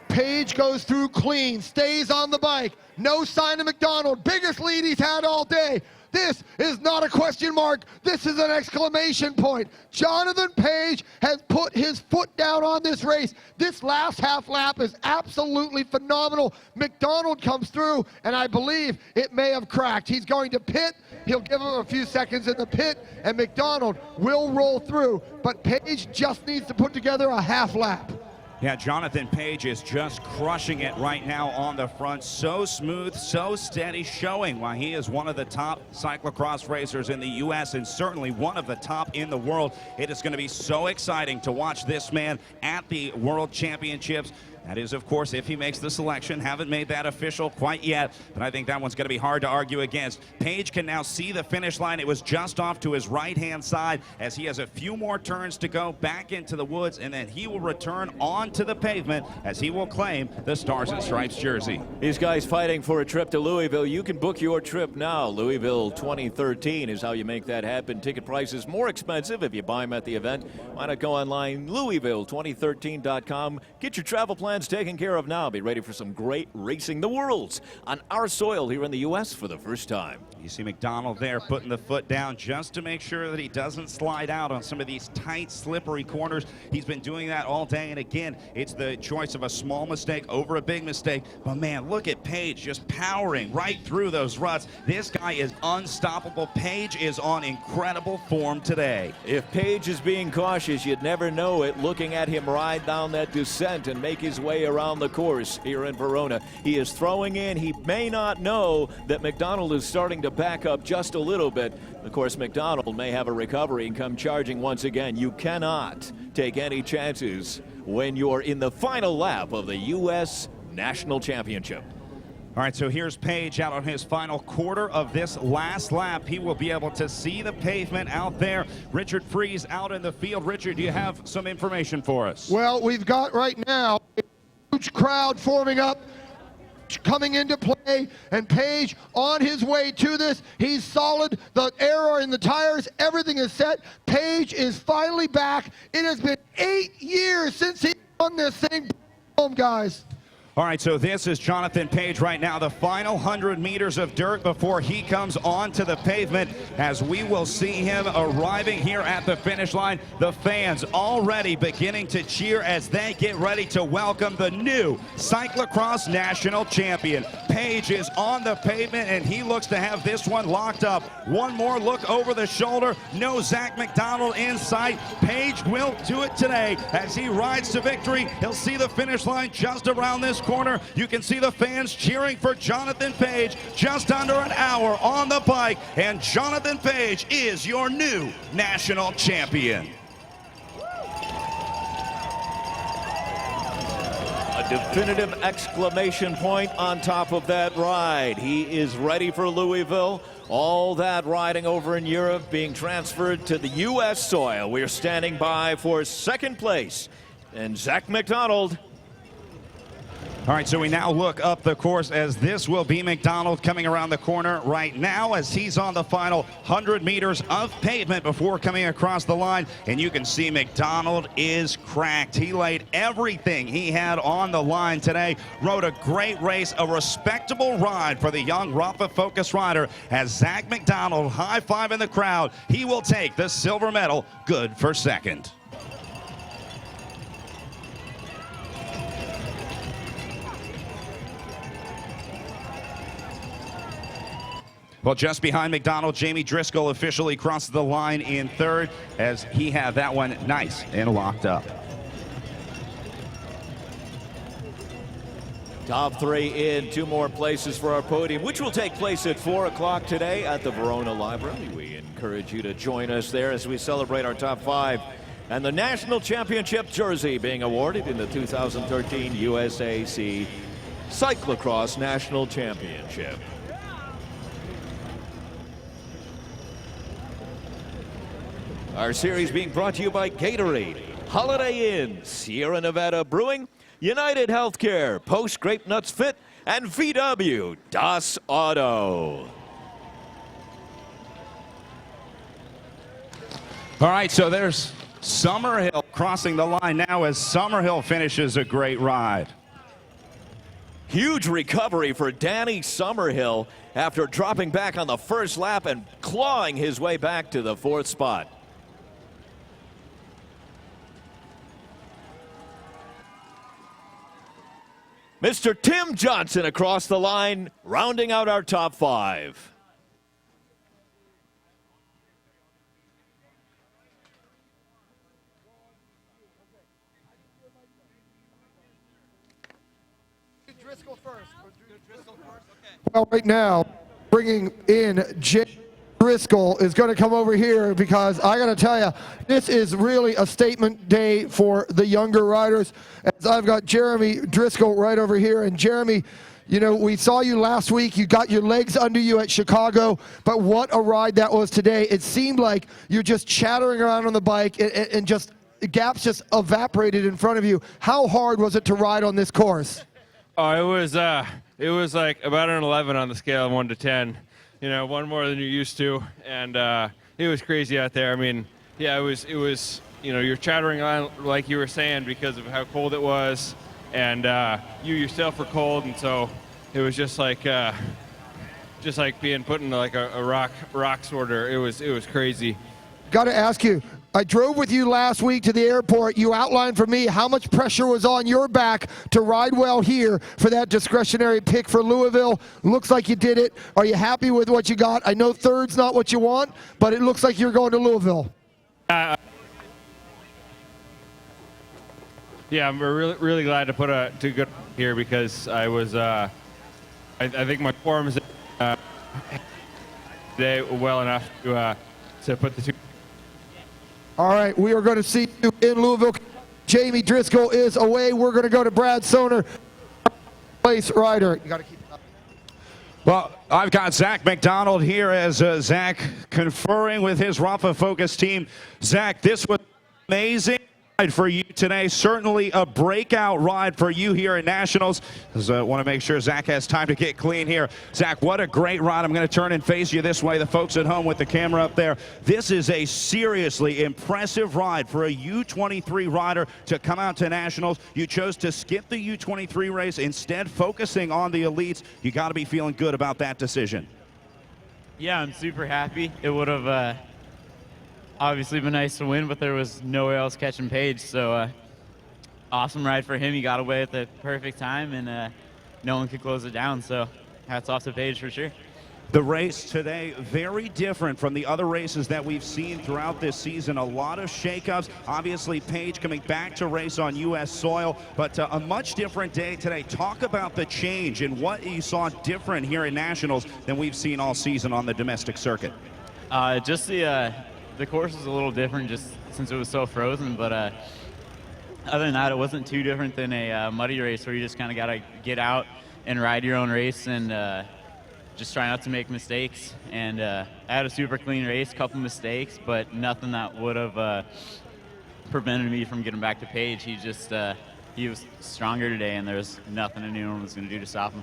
Page goes through clean, stays on the bike. No sign of McDonald. Biggest lead he's had all day. This is not a question mark. This is an exclamation point. Jonathan Page has put his foot down on this race. This last half lap is absolutely phenomenal. McDonald comes through, and I believe it may have cracked. He's going to pit. He'll give him a few seconds in the pit, and McDonald will roll through. But Page just needs to put together a half lap. Yeah, Jonathan Page is just crushing it right now on the front. So smooth, so steady, showing why he is one of the top cyclocross racers in the U.S. and certainly one of the top in the world. It is going to be so exciting to watch this man at the World Championships. That is, of course, if he makes the selection. Haven't made that official quite yet, but I think that one's going to be hard to argue against. Page can now see the finish line. It was just off to his right-hand side as he has a few more turns to go back into the woods, and then he will return onto the pavement as he will claim the Stars and Stripes jersey. These guys fighting for a trip to Louisville. You can book your trip now. Louisville 2013 is how you make that happen. Ticket prices more expensive if you buy them at the event. Why not go online, Louisville2013.com. Get your travel plans taken care of now. Be ready for some great racing. The Worlds on our soil here in the U.S. for the first time. You see McDonald there putting the foot down just to make sure that he doesn't slide out on some of these tight, slippery corners. He's been doing that all day, and again, it's the choice of a small mistake over a big mistake. But man, look at Page just powering right through those ruts. This guy is unstoppable. Page is on incredible form today. If Page is being cautious, you'd never know it looking at him ride down that descent and make his way around the course here in Verona. He is throwing in. He may not know that McDonald is starting to back up just a little bit. Of course, McDonald may have a recovery and come charging once again. You cannot take any chances when you're in the final lap of the U.S. National Championship. All right, so here's Page out on his final quarter of this last lap. He will be able to see the pavement out there. Richard Freeze out in the field. Richard, do you have some information for us? Well, we've got right now a huge crowd forming up, coming into play, and Page on his way to this. He's solid. The air are in the tires. Everything is set. Page is finally back. It has been 8 years since he won this thing home, guys. All right, so this is Jonathan Page right now, the final 100 meters of dirt before he comes onto the pavement, as we will see him arriving here at the finish line. The fans already beginning to cheer as they get ready to welcome the new Cyclo-cross national champion. Page is on the pavement, and he looks to have this one locked up. One more look over the shoulder. No Zach McDonald in sight. Page will do it today as he rides to victory. He'll see the finish line just around this corner. You can see the fans cheering for Jonathan Page. Just under an hour on the bike, and Jonathan Page is your new national champion. A definitive exclamation point on top of that ride. He is ready for Louisville. All that riding over in Europe being transferred to the U.S. soil. We're standing by for second place, and Zach McDonald. All right, so we now look up the course as this will be McDonald coming around the corner right now as he's on the final 100 meters of pavement before coming across the line. And you can see McDonald is cracked. He laid everything he had on the line today, rode a great race, a respectable ride for the young Rafa Focus rider as Zach McDonald high-fiving the crowd. He will take the silver medal, good for second. Well, just behind McDonald, Jamie Driscoll officially crosses the line in third as he had that one nice and locked up. Top three in, 2 more places for our podium, which will take place at 4 o'clock today at the Verona Library. We encourage you to join us there as we celebrate our top 5 and the national championship jersey being awarded in the 2013 USAC Cyclo-cross National Championship. Our series being brought to you by Gatorade, Holiday Inn, Sierra Nevada Brewing, United Healthcare, Post Grape Nuts Fit, and VW Das Auto. All right, so there's Summerhill crossing the line now as Summerhill finishes a great ride. Huge recovery for Danny Summerhill after dropping back on the first lap and clawing his way back to the 4th spot. Mr. Tim Johnson across the line, rounding out our top 5. Well, right now, bringing in Jay Driscoll is going to come over here because I got to tell you, this is really a statement day for the younger riders. As I've got Jeremy Driscoll right over here. And Jeremy, you know, we saw you last week. You got your legs under you at Chicago, but what a ride that was today. It seemed like you're just chattering around on the bike and just gaps just evaporated in front of you. How hard was it to ride on this course? Oh, it was like about an 11 on the scale of 1 to 10. You know, one more than you're used to, and it was crazy out there. I mean, yeah, it was. You know, you're chattering on like you were saying because of how cold it was, and you yourself were cold, and so it was just like being put in like a rock sorter. It was crazy. Got to ask you, I drove with you last week to the airport. You outlined for me how much pressure was on your back to ride well here for that discretionary pick for Louisville. Looks like you did it. Are you happy with what you got? I know third's not what you want, but it looks like you're going to Louisville. Yeah, I'm really glad to put to good here because I was I think my form is today well enough to put the 2. All right, we are going to see you in Louisville. Jamie Driscoll is away. We're going to go to Brad Soner, place rider. You got to keep it up. Well, I've got Zach McDonald here as Zach conferring with his Rafa Focus team. Zach, this was amazing ride for you today. Certainly a breakout ride for you here at Nationals. I want to make sure Zach has time to get clean here. Zach, what a great ride. I'm going to turn and face you this way, the folks at home with the camera up there. This is a seriously impressive ride for a U23 rider to come out to Nationals. You chose to skip the U23 race, instead focusing on the elites. You got to be feeling good about that decision. Yeah, I'm super happy. It would have obviously been nice to win, but there was no way else catching Page. So awesome ride for him. He got away at the perfect time, and no one could close it down. So hats off to Page for sure. The race today, very different from the other races that we've seen throughout this season. A lot of shakeups. Obviously, Page coming back to race on U.S. soil, but a much different day today. Talk about the change and what you saw different here in Nationals than we've seen all season on the domestic circuit. Just the course was a little different just since it was so frozen, but other than that, it wasn't too different than a muddy race where you just kind of got to get out and ride your own race and just try not to make mistakes. And I had a super clean race, couple mistakes, but nothing that would have prevented me from getting back to Page. He was stronger today, and there was nothing anyone was going to do to stop him.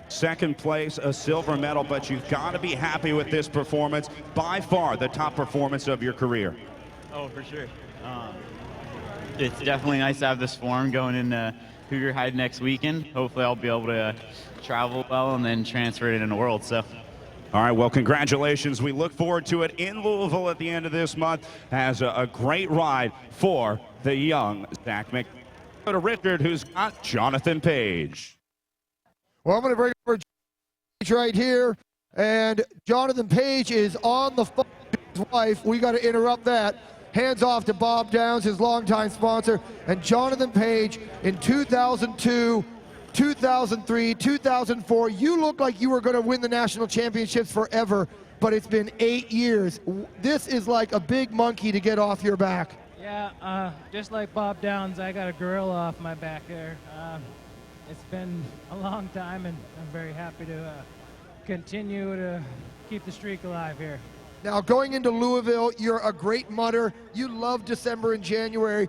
Second place, a silver medal, but you've got to be happy with this performance. By far the top performance of your career. Oh, for sure. It's definitely nice to have this form going into Cougar Hide next weekend. Hopefully I'll be able to travel well and then transfer it into World. So. All right, well, congratulations. We look forward to it in Louisville at the end of this month as a great ride for the young Zach McDonald. Go to Richard, who's got Jonathan Page. Well, I'm going to bring over right here. And Jonathan Page is on the phone to his wife. We got to interrupt that. Hands off to Bob Downs, his longtime sponsor. And Jonathan Page in 2002, 2003, 2004, you looked like you were going to win the national championships forever, but it's been 8 years. This is like a big monkey to get off your back. Yeah, just like Bob Downs, I got a gorilla off my back there. It's been a long time, and I'm very happy to continue to keep the streak alive here. Now, going into Louisville, you're a great mudder. You love December and January.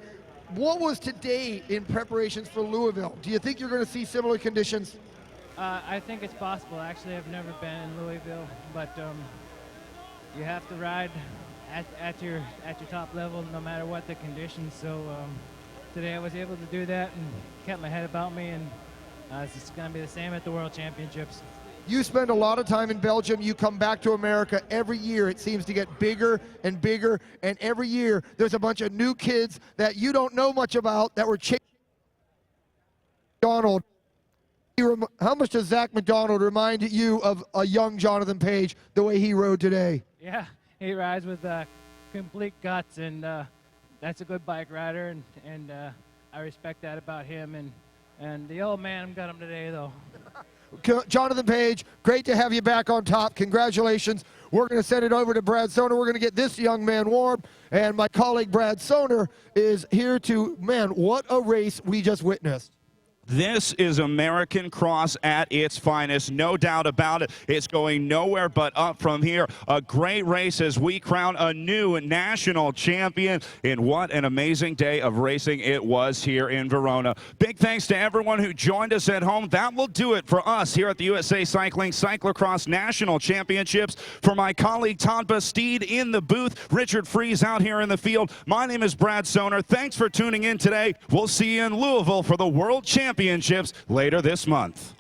What was today in preparations for Louisville? Do you think you're going to see similar conditions? I think it's possible. Actually, I've never been in Louisville, but you have to ride at your top level no matter what the conditions. So today I was able to do that and kept my head about me, and it's going to be the same at the World Championships. You spend a lot of time in Belgium. You come back to America every year. It seems to get bigger and bigger, and every year there's a bunch of new kids that you don't know much about that were chasing McDonald. How much does Zach McDonald remind you of a young Jonathan Page, the way he rode today? Yeah, he rides with complete guts, and that's a good bike rider, and I respect that about him. And the old man got him today, though. Jonathan Page, great to have you back on top. Congratulations. We're going to send it over to Brad Soner. We're going to get this young man warm. And my colleague Brad Soner is here to, man, what a race we just witnessed. This is American Cross at its finest, no doubt about it. It's going nowhere but up from here. A great race as we crown a new national champion. And what an amazing day of racing it was here in Verona. Big thanks to everyone who joined us at home. That will do it for us here at the USA Cycling Cyclo-cross National Championships. For my colleague Todd Bastide in the booth, Richard Fries out here in the field, my name is Brad Soner. Thanks for tuning in today. We'll see you in Louisville for the World Championships later this month.